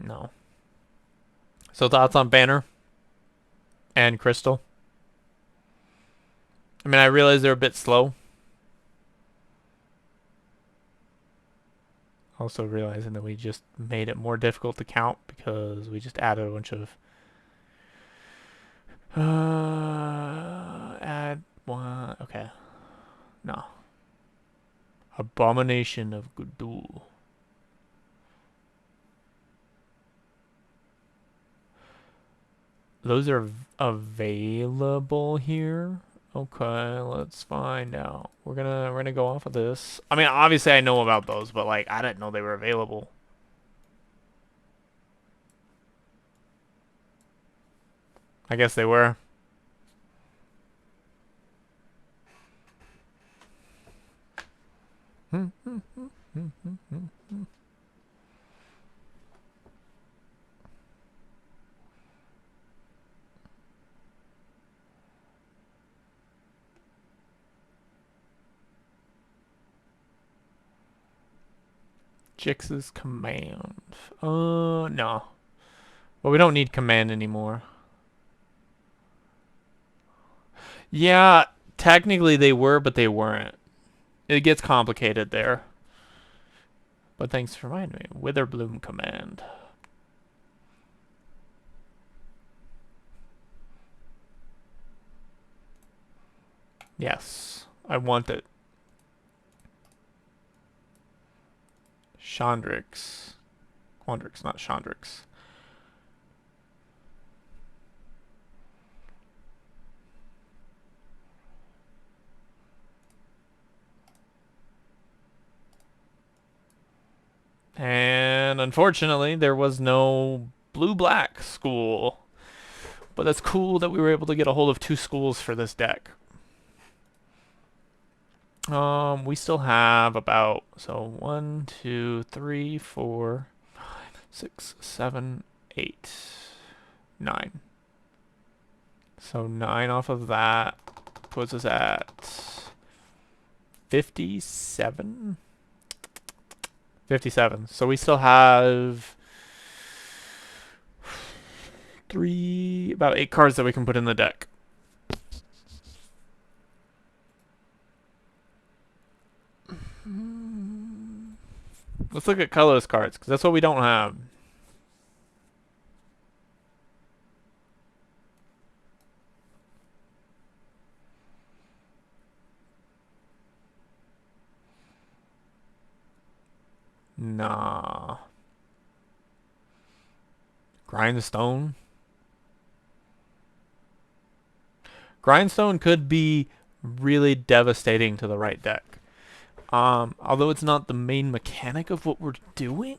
No. So thoughts on banner and crystal? I mean, I realize they're a bit slow. Also realizing that we just made it more difficult to count because we just added a bunch of add one. Okay. No. Abomination of Gudul. Those are available here. Okay, let's find out. We're gonna go off of this. I mean, obviously I know about those, but like I didn't know they were available. I guess they were. Jix's command. No. Well, we don't need command anymore. Yeah, technically they were, but they weren't. It gets complicated there. But thanks for reminding me. Witherbloom command. Yes, I want it. Chandrix. Quandrix, not Chandrix. And unfortunately, there was no blue-black school. But that's cool that we were able to get a hold of 2 schools for this deck. We still have about, so 1, 2, 3, 4, 5, 6, 7, 8, 9. So 9 off of that puts us at 57. 57. So we still have about 8 cards that we can put in the deck. Let's look at colorless cards, because that's what we don't have. Nah. Grindstone. Grindstone could be really devastating to the right deck. Although it's not the main mechanic of what we're doing,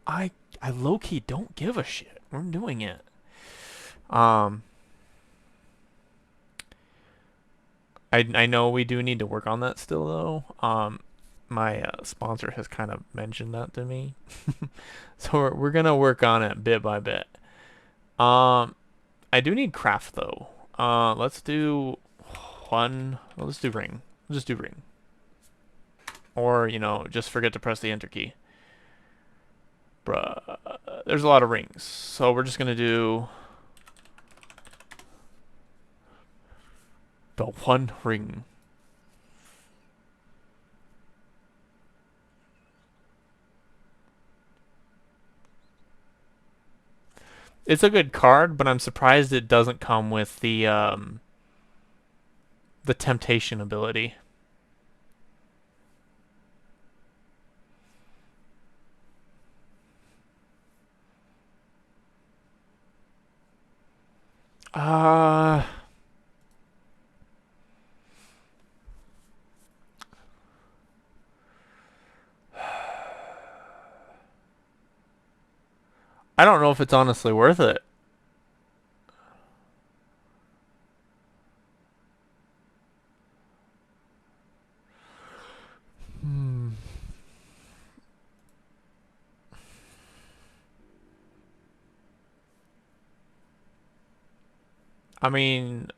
I low-key don't give a shit. We're doing it. I know we do need to work on that still though. my sponsor has kind of mentioned that to me. So we're gonna work on it bit by bit. I do need craft though. Let's do one. Well, let's do ring. Let's just do ring. Or just forget to press the enter key. Bruh, there's a lot of rings, so we're just gonna do the one ring. It's a good card, but I'm surprised it doesn't come with the temptation ability. Uh, I don't know if it's honestly worth it. Hmm. I mean,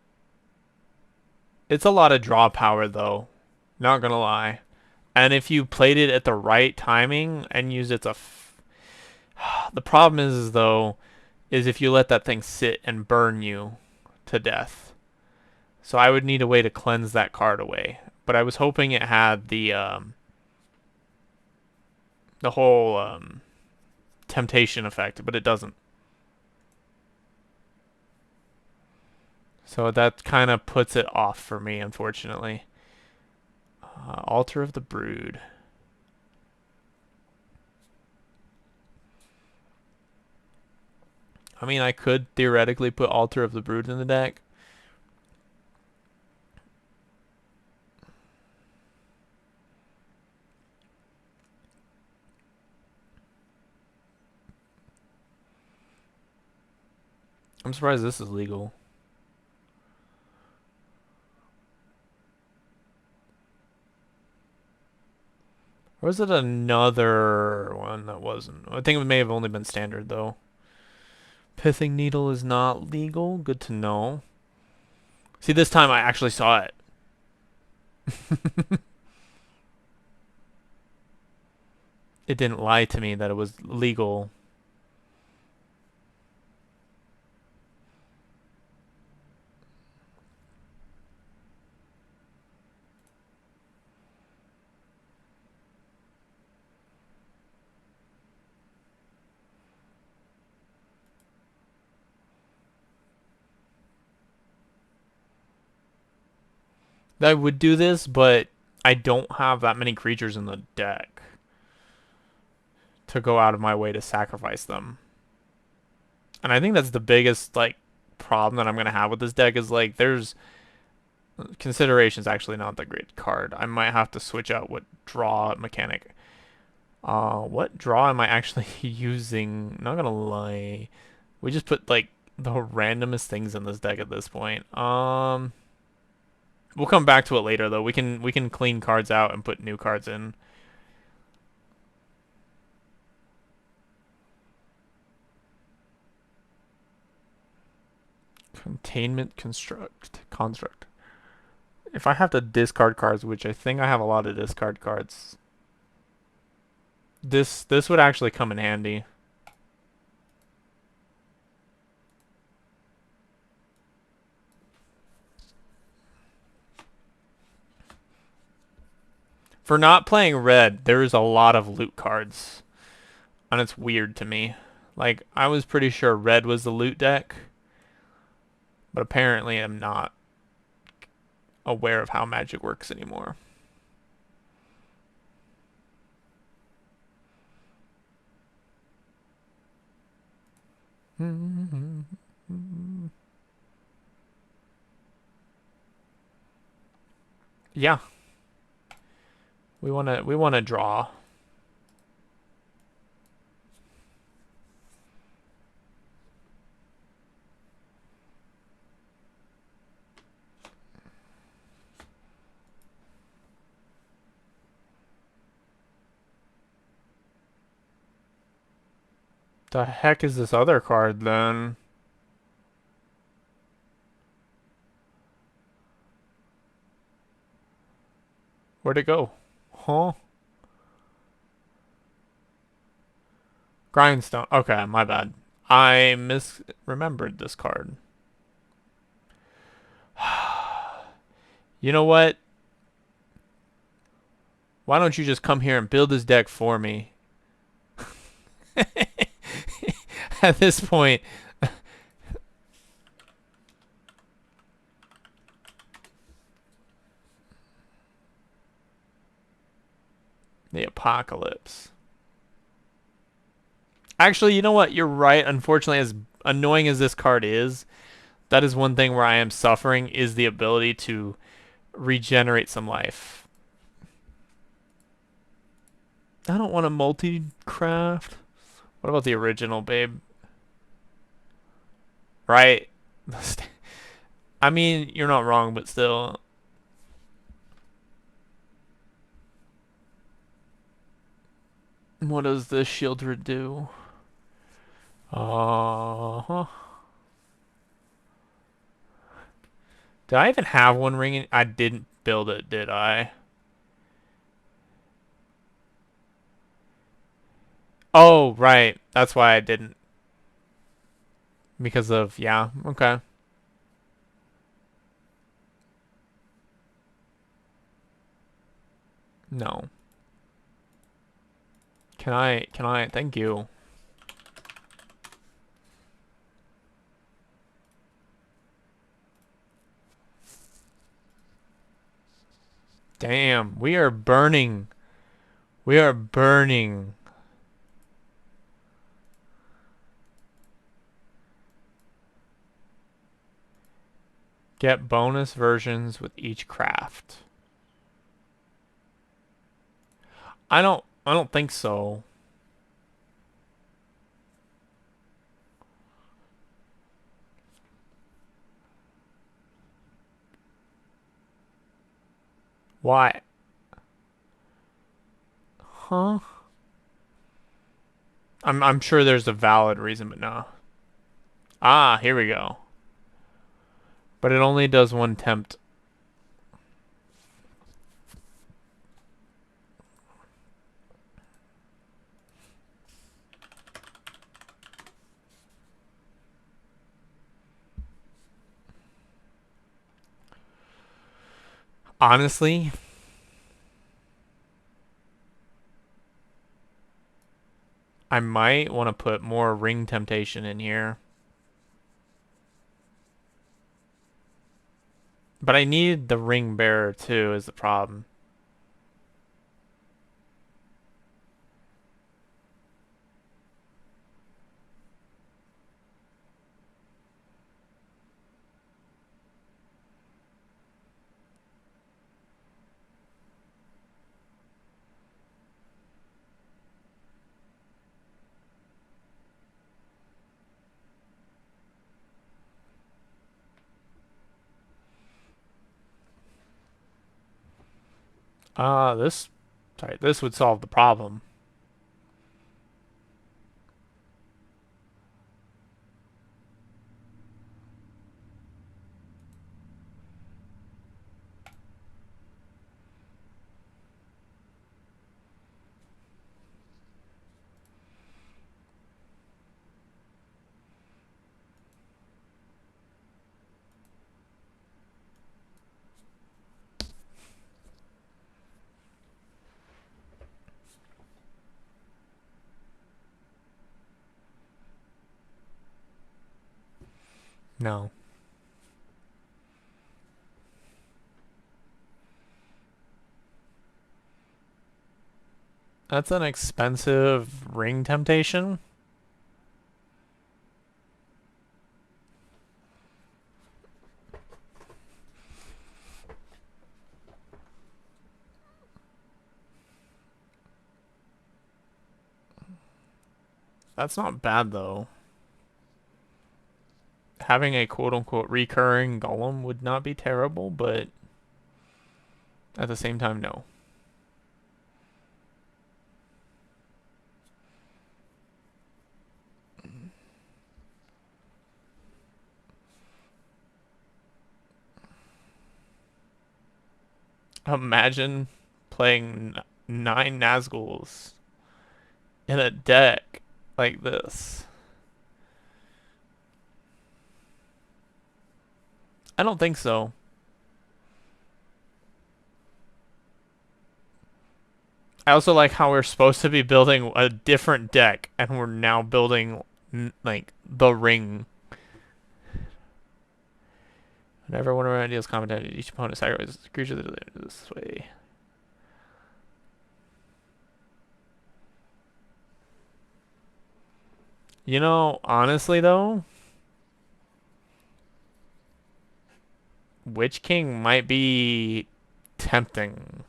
it's a lot of draw power though. Not gonna lie. And if you played it at the right timing and used it to, the problem is though, is if you let that thing sit and burn you to death. So I would need a way to cleanse that card away. But I was hoping it had the whole temptation effect, but it doesn't. So that kind of puts it off for me, unfortunately. Altar of the Brood. I mean, I could theoretically put Altar of the Brood in the deck. I'm surprised this is legal. Or was it another one that wasn't? I think it may have only been standard, though. Pithing Needle is not legal. Good to know. See, this time I actually saw it. It didn't lie to me that it was legal. I would do this, but I don't have that many creatures in the deck to go out of my way to sacrifice them. And I think that's the biggest problem that I'm gonna have with this deck is there's consideration's actually not the great card. I might have to switch out what draw mechanic. What draw am I actually using? Not gonna lie, we just put the randomest things in this deck at this point. We'll come back to it later though. We can clean cards out and put new cards in. Containment construct. If I have to discard cards, which I think I have a lot of discard cards, this would actually come in handy. For not playing red, there is a lot of loot cards, and it's weird to me. I was pretty sure red was the loot deck, but apparently I'm not aware of how Magic works anymore. Yeah, we wanna draw. The heck is this other card then? Where'd it go? Huh? Grindstone. Okay, my bad. I misremembered this card. You know what? Why don't you just come here and build this deck for me? At this point, the apocalypse. Actually, you know what? You're right. Unfortunately, as annoying as this card is, that is one thing where I am suffering is the ability to regenerate some life. I don't want a multi-craft. What about the original, babe? Right? I mean, you're not wrong, but still. What does this Shieldred do? Uh-huh. Did I even have one ring? I didn't build it, did I? Oh, right. That's why I didn't. Because of, yeah, okay. No. Thank you. Damn, we are burning. We are burning. Get bonus versions with each craft. I don't think so. Why? Huh? I'm sure there's a valid reason, but no. Ah, here we go. But it only does one tempt. Honestly, I might want to put more ring temptation in here. But I need the ring bearer too is the problem. This would solve the problem. No. That's an expensive ring temptation. That's not bad though. Having a quote-unquote recurring golem would not be terrible, but at the same time, no. Imagine playing 9 Nazguls in a deck like this. I don't think so. I also like how we're supposed to be building a different deck, and we're now building like the ring. Whenever one of our ideas commented, each opponent sacrifices a creature that this way. You know, honestly though, Witch King might be tempting.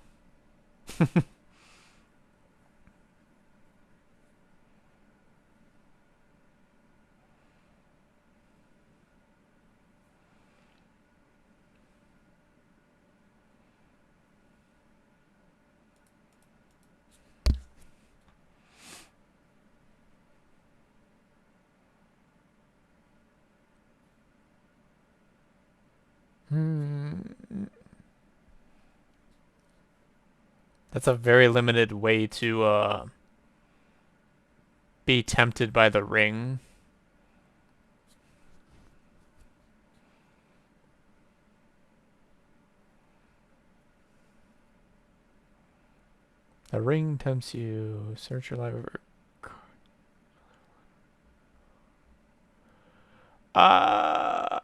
That's a very limited way to be tempted by the ring. The ring tempts you. Search your library. Uh,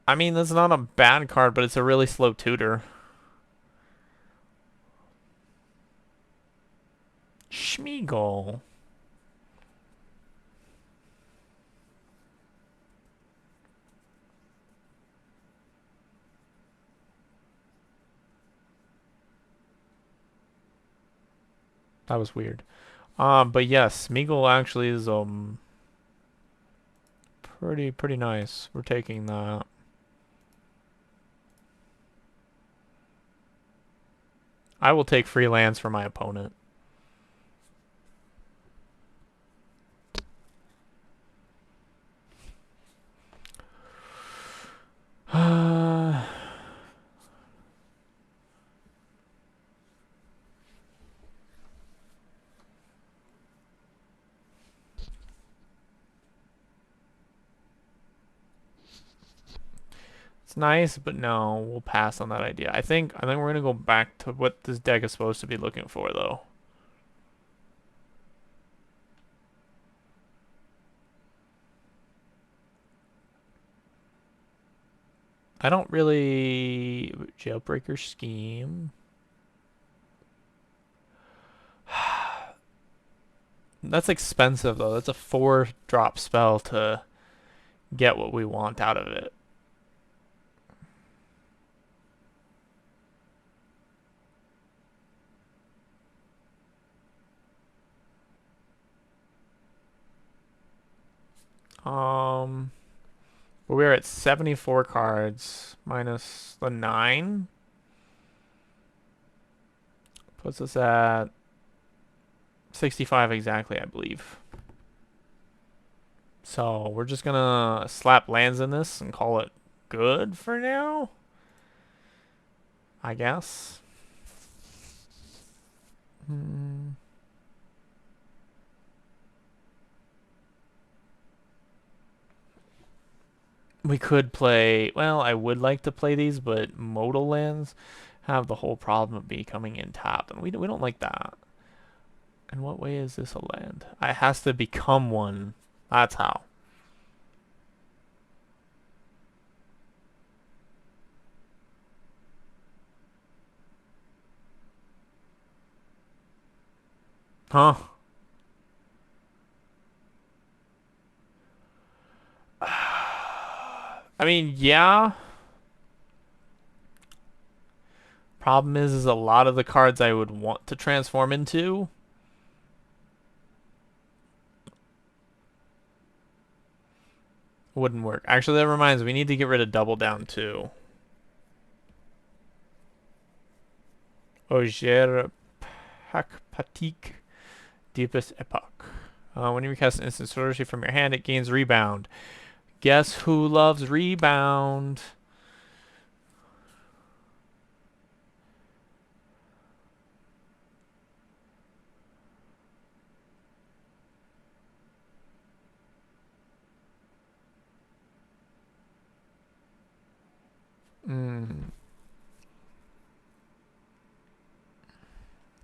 I mean, that's not a bad card, but it's a really slow tutor. Schmeagle. That was weird. But yes, Smeagol actually is pretty nice. We're taking that. I will take free lands for my opponent. It's nice, but no, we'll pass on that idea. I think we're gonna go back to what this deck is supposed to be looking for, though. I don't really jailbreaker scheme. That's expensive though. That's a 4-drop spell to get what we want out of it. We're at 74 cards minus the 9. Puts us at 65 exactly, I believe. So we're just gonna slap lands in this and call it good for now, I guess. We could play, well, I would like to play these, but modal lands have the whole problem of becoming in tapped, and we don't like that. In what way is this a land? It has to become one. That's how. Huh? I mean, yeah. Problem is a lot of the cards I would want to transform into wouldn't work. Actually, that reminds me, we need to get rid of Double Down too. Ogier Patik Deepest Epoch. When you recast an instant sorcery from your hand, it gains rebound. Guess who loves rebound?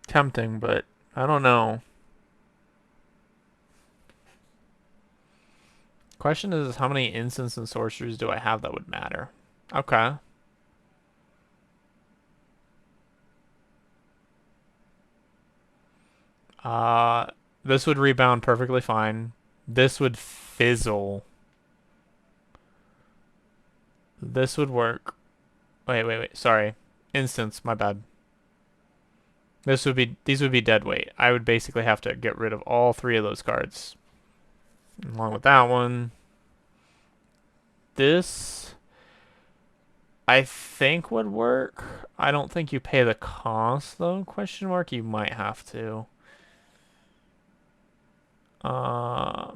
Tempting, but I don't know. Question is how many instants and sorceries do I have that would matter? Okay. Uh, this would rebound perfectly fine. This would fizzle. This would work. Wait. Sorry. Instants, my bad. These would be dead weight. I would basically have to get rid of all three of those cards. Along with that one. This I think would work. I don't think you pay the cost though, question mark. You might have to. Uh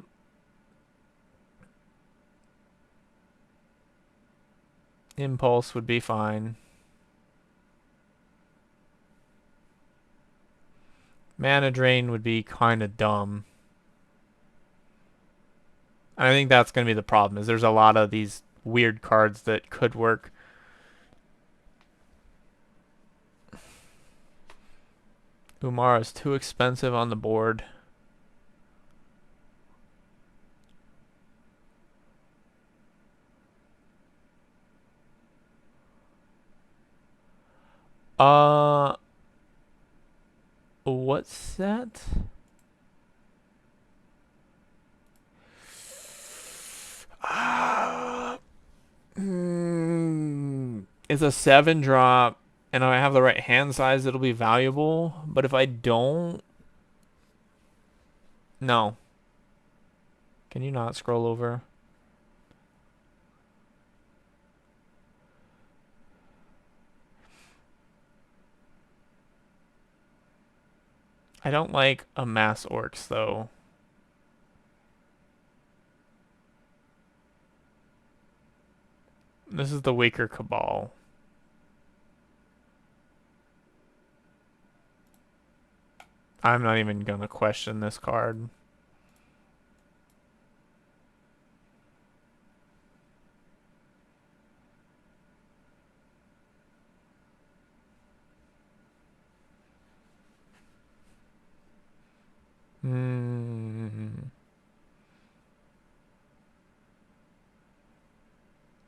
Impulse would be fine. Mana Drain would be kind of dumb. I think that's going to be the problem, is there's a lot of these weird cards that could work. Umara's too expensive on the board. What's that? It's a 7-drop, and if I have the right hand size, it'll be valuable. But if I don't, no. Can you not scroll over? I don't like Amass Orcs, though. This is the weaker Cabal. I'm not even going to question this card.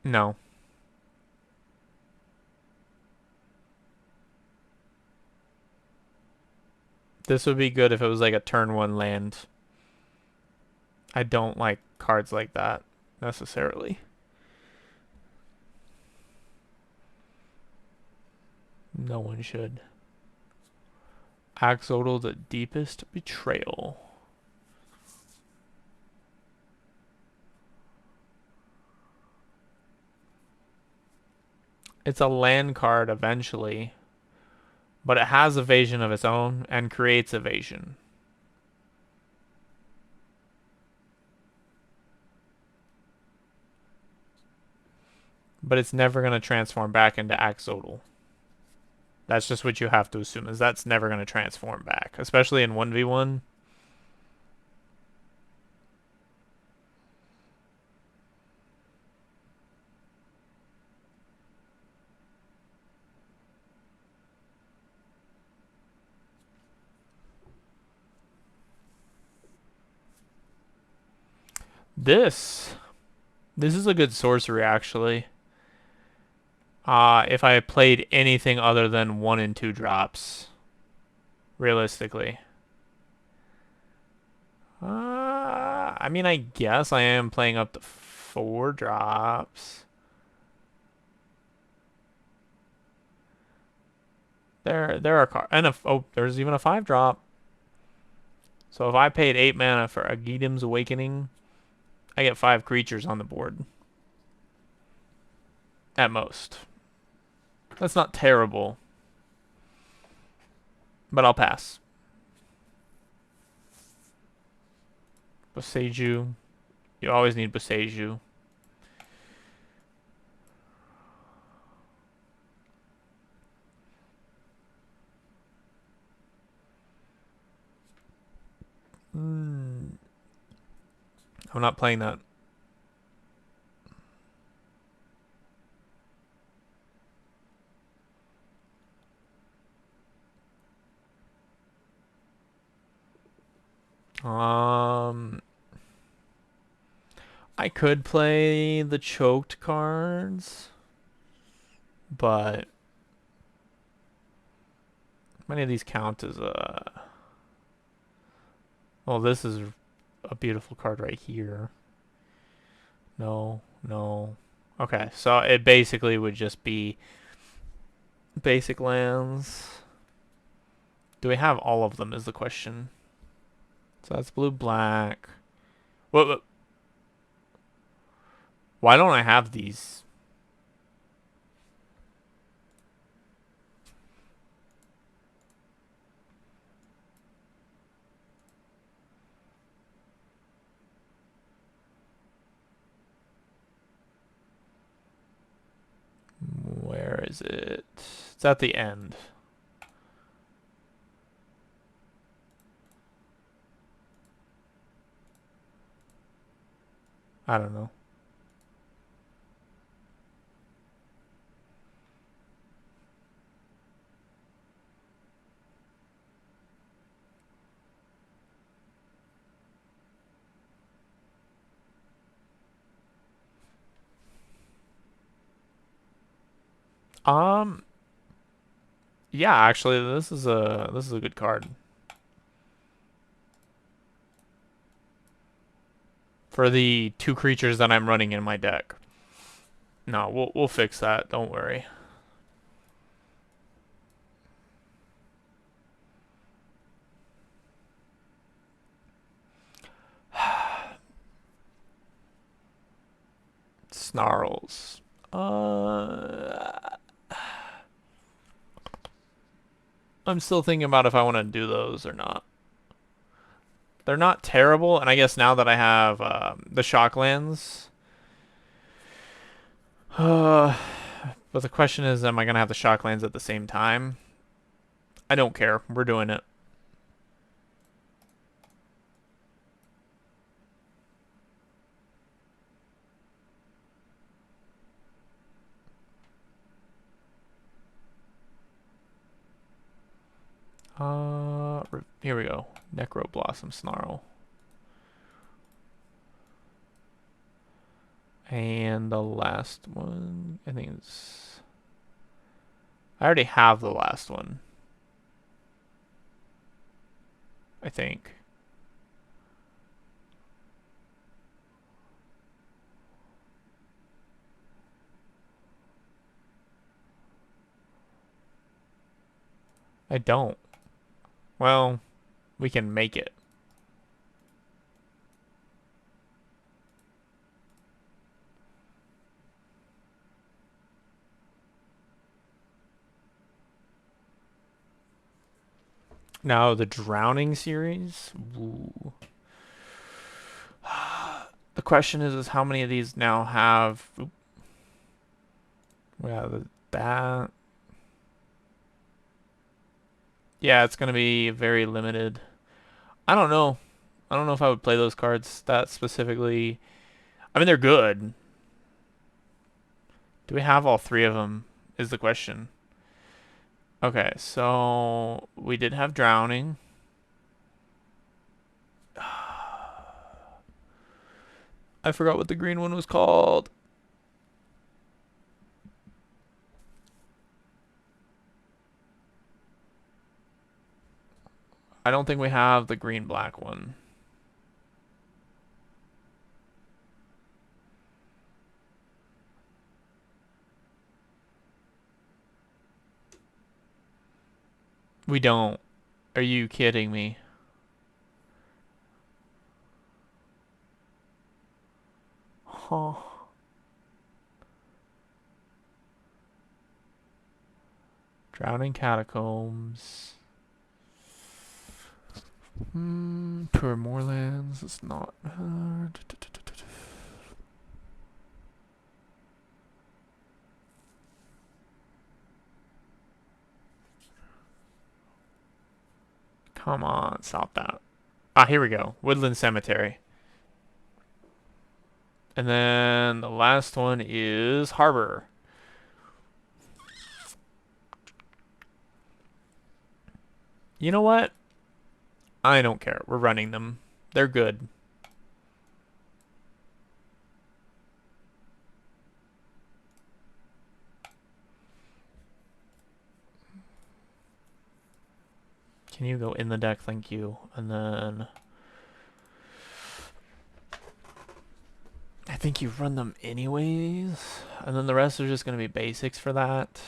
No. This would be good if it was like a turn 1 land. I don't like cards like that, necessarily. No one should. Axodal, the deepest betrayal. It's a land card eventually, but it has evasion of its own and creates evasion. But it's never going to transform back into Axodal. That's just what you have to assume, is that's never going to transform back, especially in 1v1. This is a good sorcery, actually. If I played anything other than 1 and 2 drops, realistically. I mean, I guess I am playing up to 4 drops. There are cards, and there's even a 5-drop. So if I paid 8 mana for Agidim's Awakening, I get 5 creatures on the board. At most. That's not terrible. But I'll pass. Boseiju. You always need Boseiju. I'm not playing that. I could play the choked cards, but how many of these count as a... Well, this is a beautiful card right here. No, no. Okay, so it basically would just be basic lands. Do we have all of them is the question. So that's blue, black. What? Why don't I have these? Where is it? It's at the end. I don't know. Um, yeah, actually, this is a good card for the two creatures that I'm running in my deck. No, we'll fix that. Don't worry. Snarls. I'm still thinking about if I want to do those or not. They're not terrible, and I guess now that I have the Shocklands, but the question is, am I gonna have the Shocklands at the same time? I don't care. We're doing it. Here we go. Necro Blossom Snarl. And the last one, I think it's... I already have the last one. I think. I don't. Well, we can make it. Now, the Drowning series. Ooh. The question is how many of these now have... Oop. Yeah, that... Yeah, it's going to be very limited. I don't know. I don't know if I would play those cards that specifically. I mean, they're good. Do we have all three of them is the question. Okay, so we did have Drowning. I forgot what the green one was called. I don't think we have the green-black one. We don't. Are you kidding me? Huh. Drowning Catacombs. Tour more lands. It's not. Come on, stop that. Ah, here we go. Woodland Cemetery. And then the last one is Harbor. You know what? I don't care. We're running them. They're good. Can you go in the deck? Thank you. And then I think you run them anyways. And then the rest are just going to be basics for that.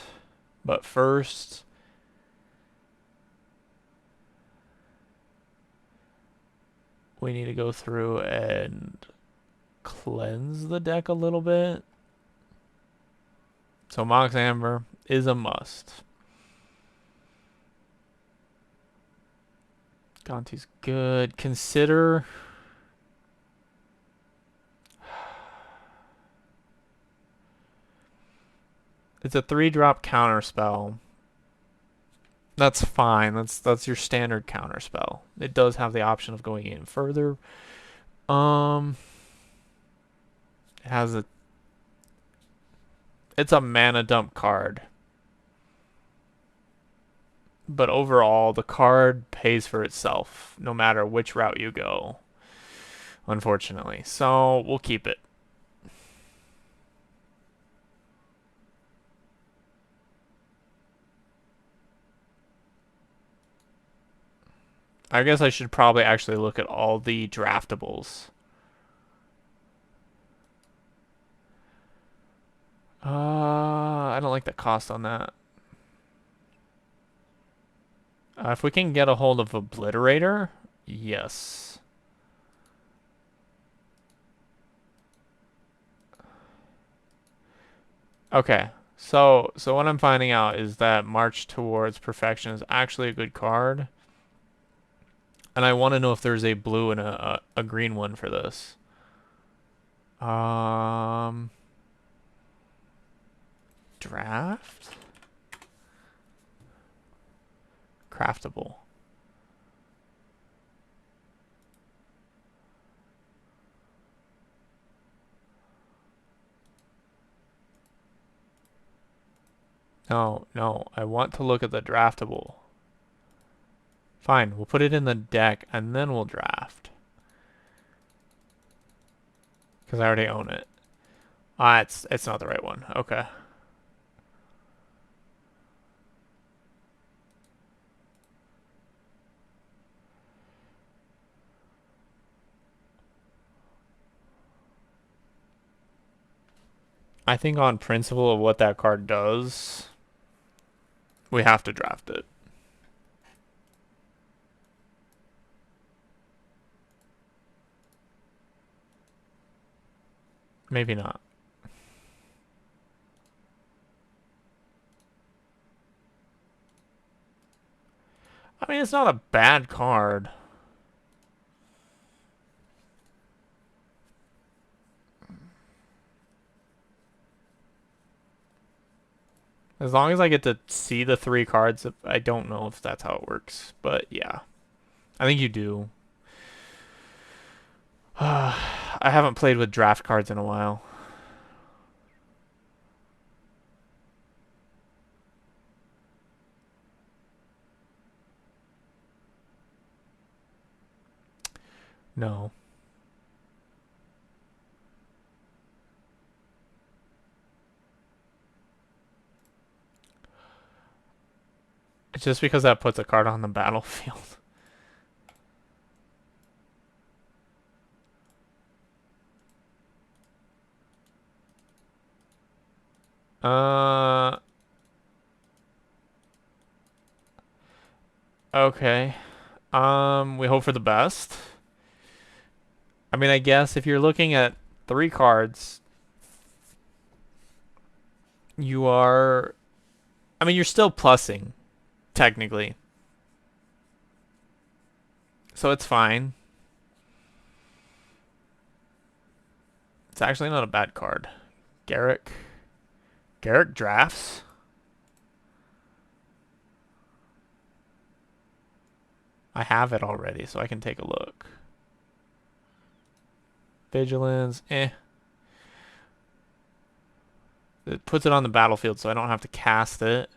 But first, we need to go through and cleanse the deck a little bit. So Mox Amber is a must. Gonti's good. Consider... It's a 3-drop counter spell. That's fine. That's your standard counter spell. It does have the option of going in further. It has a... It's a mana dump card. But overall, the card pays for itself, no matter which route you go. Unfortunately. So, we'll keep it. I guess I should probably actually look at all the draftables. I don't like the cost on that. If we can get a hold of Obliterator, yes. Okay, so what I'm finding out is that March Towards Perfection is actually a good card. And I want to know if there's a blue and a green one for this. Draft? Craftable. No, I want to look at the draftable. Fine, we'll put it in the deck and then we'll draft. Because I already own it. It's not the right one. Okay. I think on principle of what that card does, we have to draft it. Maybe not. I mean, it's not a bad card. As long as I get to see the 3 cards, I don't know if that's how it works. But yeah, I think you do. I haven't played with draft cards in a while. No. It's just because that puts a card on the battlefield. Okay. We hope for the best. I mean, I guess if you're looking at 3 cards, you are... I mean, you're still plussing, technically. So it's fine. It's actually not a bad card. Garrick drafts? I have it already, so I can take a look. Vigilance, eh. It puts it on the battlefield, so I don't have to cast it.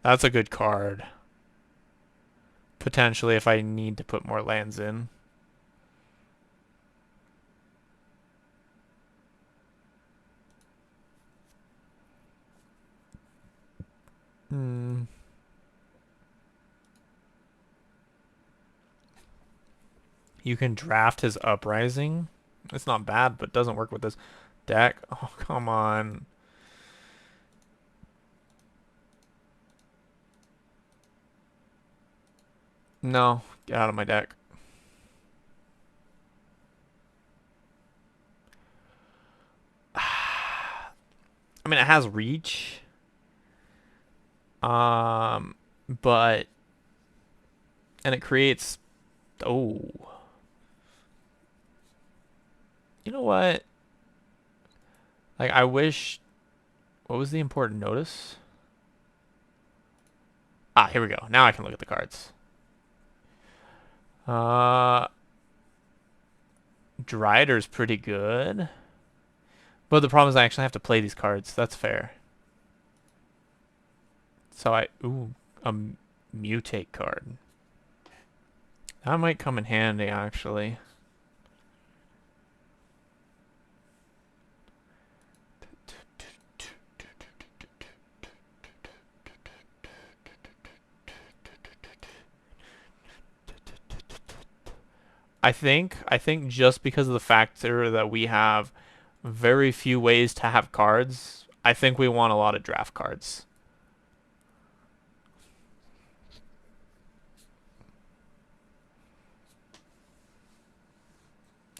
That's a good card. Potentially if I need to put more lands in. Hmm. You can draft his Uprising. It's not bad, but doesn't work with this deck. Oh, come on. No, get out of my deck. I mean, it has reach. Um, but and it creates. Oh, you know what? Like, I wish. What was the important notice? Ah, here we go. Now I can look at the cards. Uh, Drider's pretty good. But the problem is I actually have to play these cards. That's fair. So ooh, a mutate card. That might come in handy, actually. I think just because of the factor that we have very few ways to have cards, I think we want a lot of draft cards.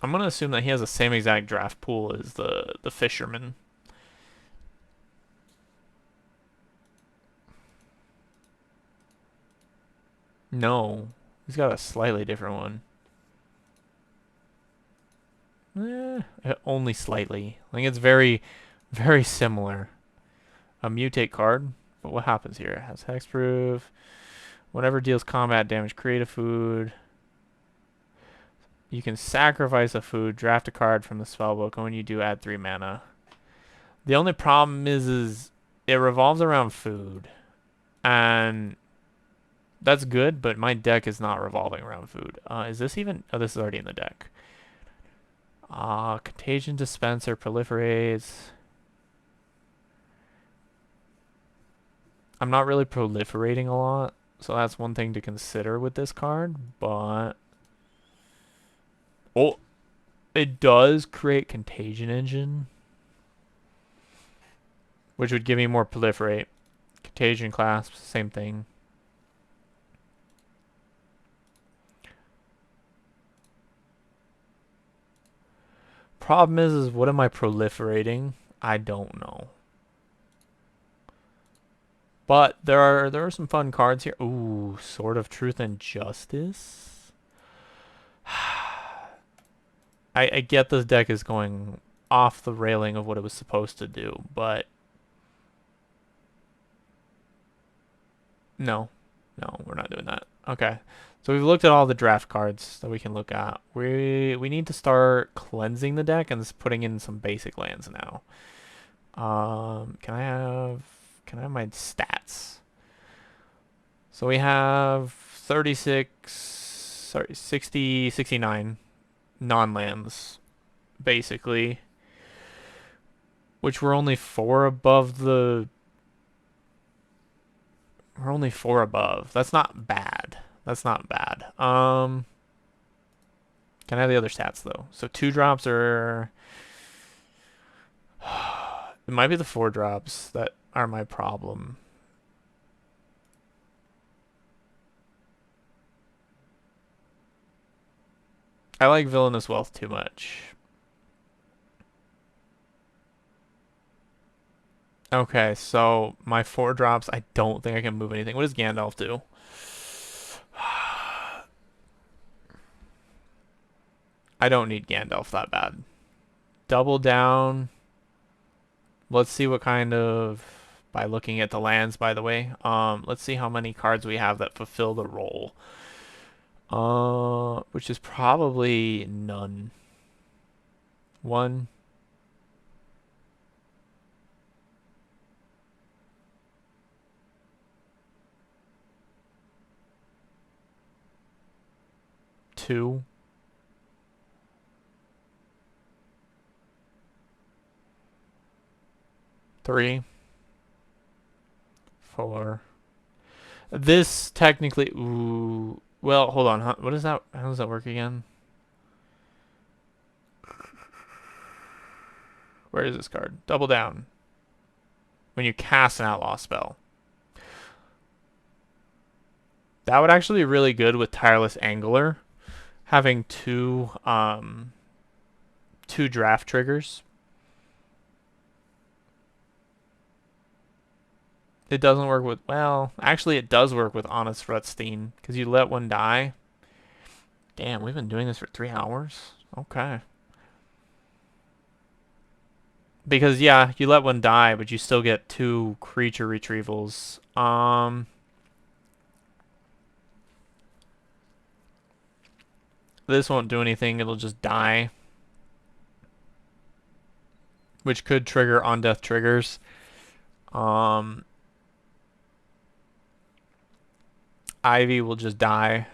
I'm gonna assume that he has the same exact draft pool as the fisherman. No, he's got a slightly different one. Only slightly. I think it's very, very similar. A mutate card, but what happens here? It has hexproof. Whenever deals combat damage, create a food. You can sacrifice a food, draft a card from the spellbook, and when you do, add 3 mana. The only problem is it revolves around food, and that's good, but my deck is not revolving around food. Is this even? Oh, this is already in the deck. Contagion Dispenser proliferates. I'm not really proliferating a lot, so that's one thing to consider with this card, but... Oh, it does create Contagion Engine, which would give me more proliferate. Contagion Clasp, same thing. Problem is what am I proliferating? I don't know. But there are some fun cards here. Ooh, Sword of Truth and Justice. I get this deck is going off the railing of what it was supposed to do, but no, we're not doing that. Okay, so we've looked at all the draft cards that we can look at. We need to start cleansing the deck and putting in some basic lands now. Can I have my stats? So we have 36, sorry, 60, 69 non-lands, basically. Which we're only 4 above the... We're only 4 above. That's not bad. That's not bad. Can I have the other stats, though? So 2 drops are... It might be the 4 drops that are my problem. I like Villainous Wealth too much. Okay, so my 4 drops, I don't think I can move anything. What does Gandalf do? I don't need Gandalf that bad. Double down. Let's see what kind of... By looking at the lands, by the way. Let's see how many cards we have that fulfill the role. Which is probably none. 1. 2. Three. 4. This technically, ooh, well, hold on. What is that? How does that work again? Where is this card? Double down. When you cast an outlaw spell. That would actually be really good with Tireless Angler. Having two draft triggers. It doesn't work with, well, actually it does work with Honest Rutstein, because you let one die. Damn, we've been doing this for 3 hours? Okay. Because, yeah, you let one die, but you still get 2 creature retrievals. This won't do anything, it'll just die. Which could trigger on-death triggers. Ivy will just die.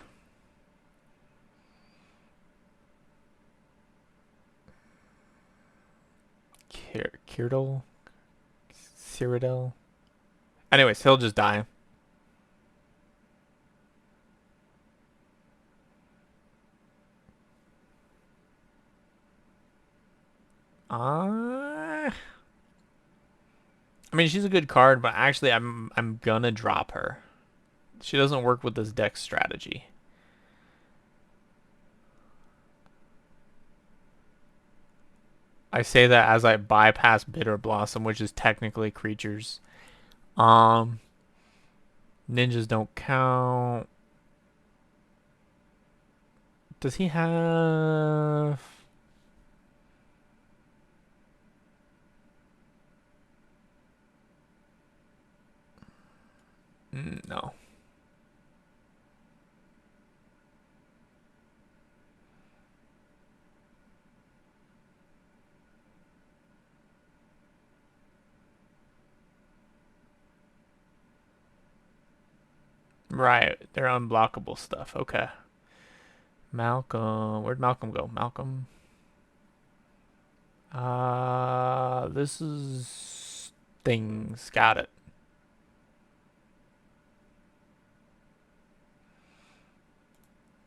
Cyrodiil? Anyways, he'll just die. I mean, she's a good card, but actually I'm gonna drop her. She doesn't work with this deck strategy. I say that as I bypass Bitter Blossom, which is technically creatures. Ninjas don't count. Does he have... No. Right, they're unblockable stuff. Okay. Malcolm. Where'd Malcolm go? Malcolm. This is things. Got it.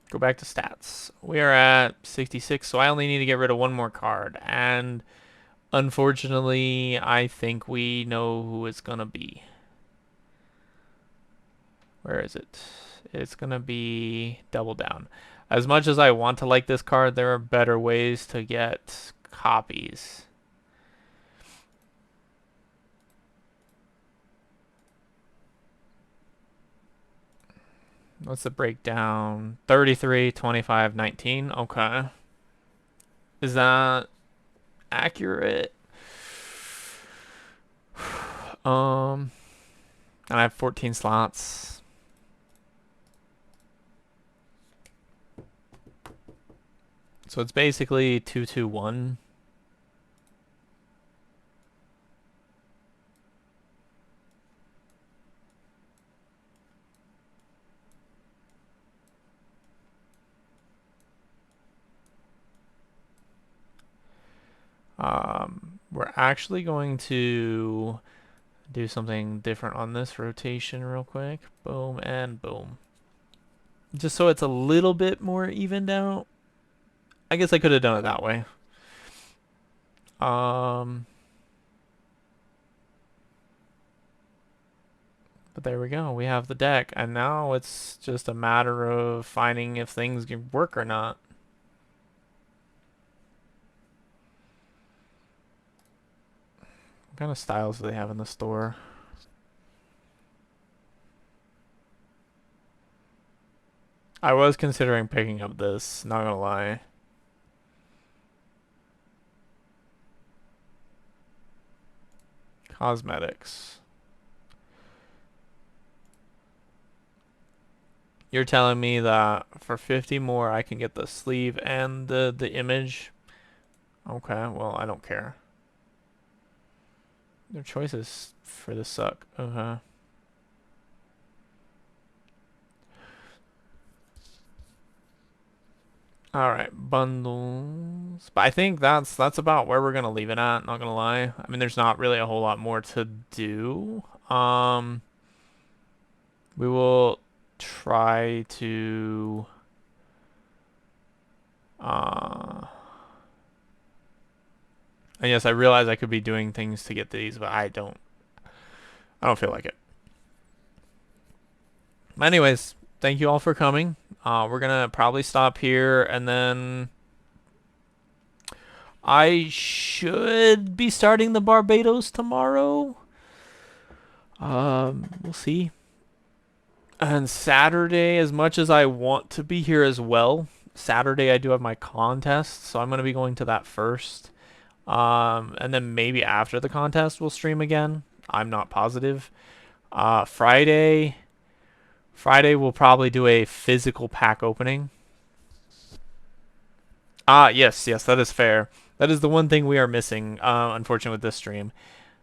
Go back to stats. We are at 66, so I only need to get rid of one more card. And unfortunately, I think we know who it's going to be. Where is it? It's going to be Double Down. As much as I want to like this card, there are better ways to get copies. What's the breakdown? 33, 25, 19. Okay. Is that accurate? And I have 14 slots. So it's basically 2-2-1. We're actually going to do something different on this rotation real quick. Boom and boom. Just so it's a little bit more evened out. I guess I could have done it that way. But there we go. We have the deck. And now it's just a matter of finding if things can work or not. What kind of styles do they have in the store? I was considering picking up this, not gonna lie. Cosmetics. You're telling me that for 50 more I can get the sleeve and the image? Okay, well, I don't care. Their choices for this suck. Okay. All right, bundles. But I think that's about where we're gonna leave it at. Not gonna lie. I mean, there's not really a whole lot more to do. We will try to. And yes, I realize I could be doing things to get these, but I don't. I don't feel like it. Anyways, thank you all for coming. We're gonna probably stop here, and then I should be starting the Barbados tomorrow. We'll see. And Saturday, as much as I want to be here as well, Saturday I do have my contest, so I'm gonna be going to that first. And then maybe after the contest we'll stream again. I'm not positive. Friday we'll probably do a physical pack opening. Yes, that is fair. That is the one thing we are missing, unfortunately, with this stream.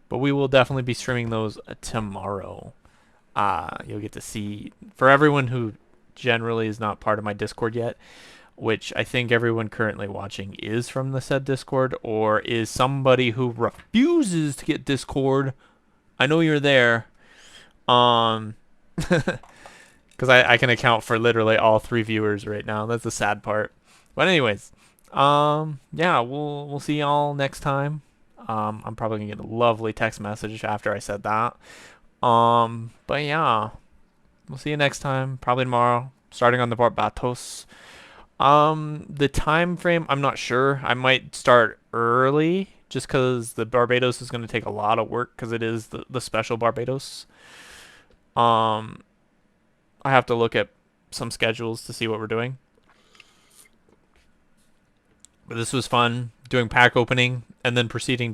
But we will definitely be streaming those tomorrow. You'll get to see, for everyone who generally is not part of my Discord yet, which I think everyone currently watching is from the said Discord, or is somebody who refuses to get Discord. I know you're there. Because I can account for literally all 3 viewers right now. That's the sad part. But anyways, yeah, we'll see y'all next time. I'm probably gonna get a lovely text message after I said that. But yeah, we'll see you next time. Probably tomorrow, starting on the Barbados. The time frame, I'm not sure. I might start early just because the Barbados is going to take a lot of work because it is the special Barbados. I have to look at some schedules to see what we're doing. But this was fun, doing pack opening and then proceeding to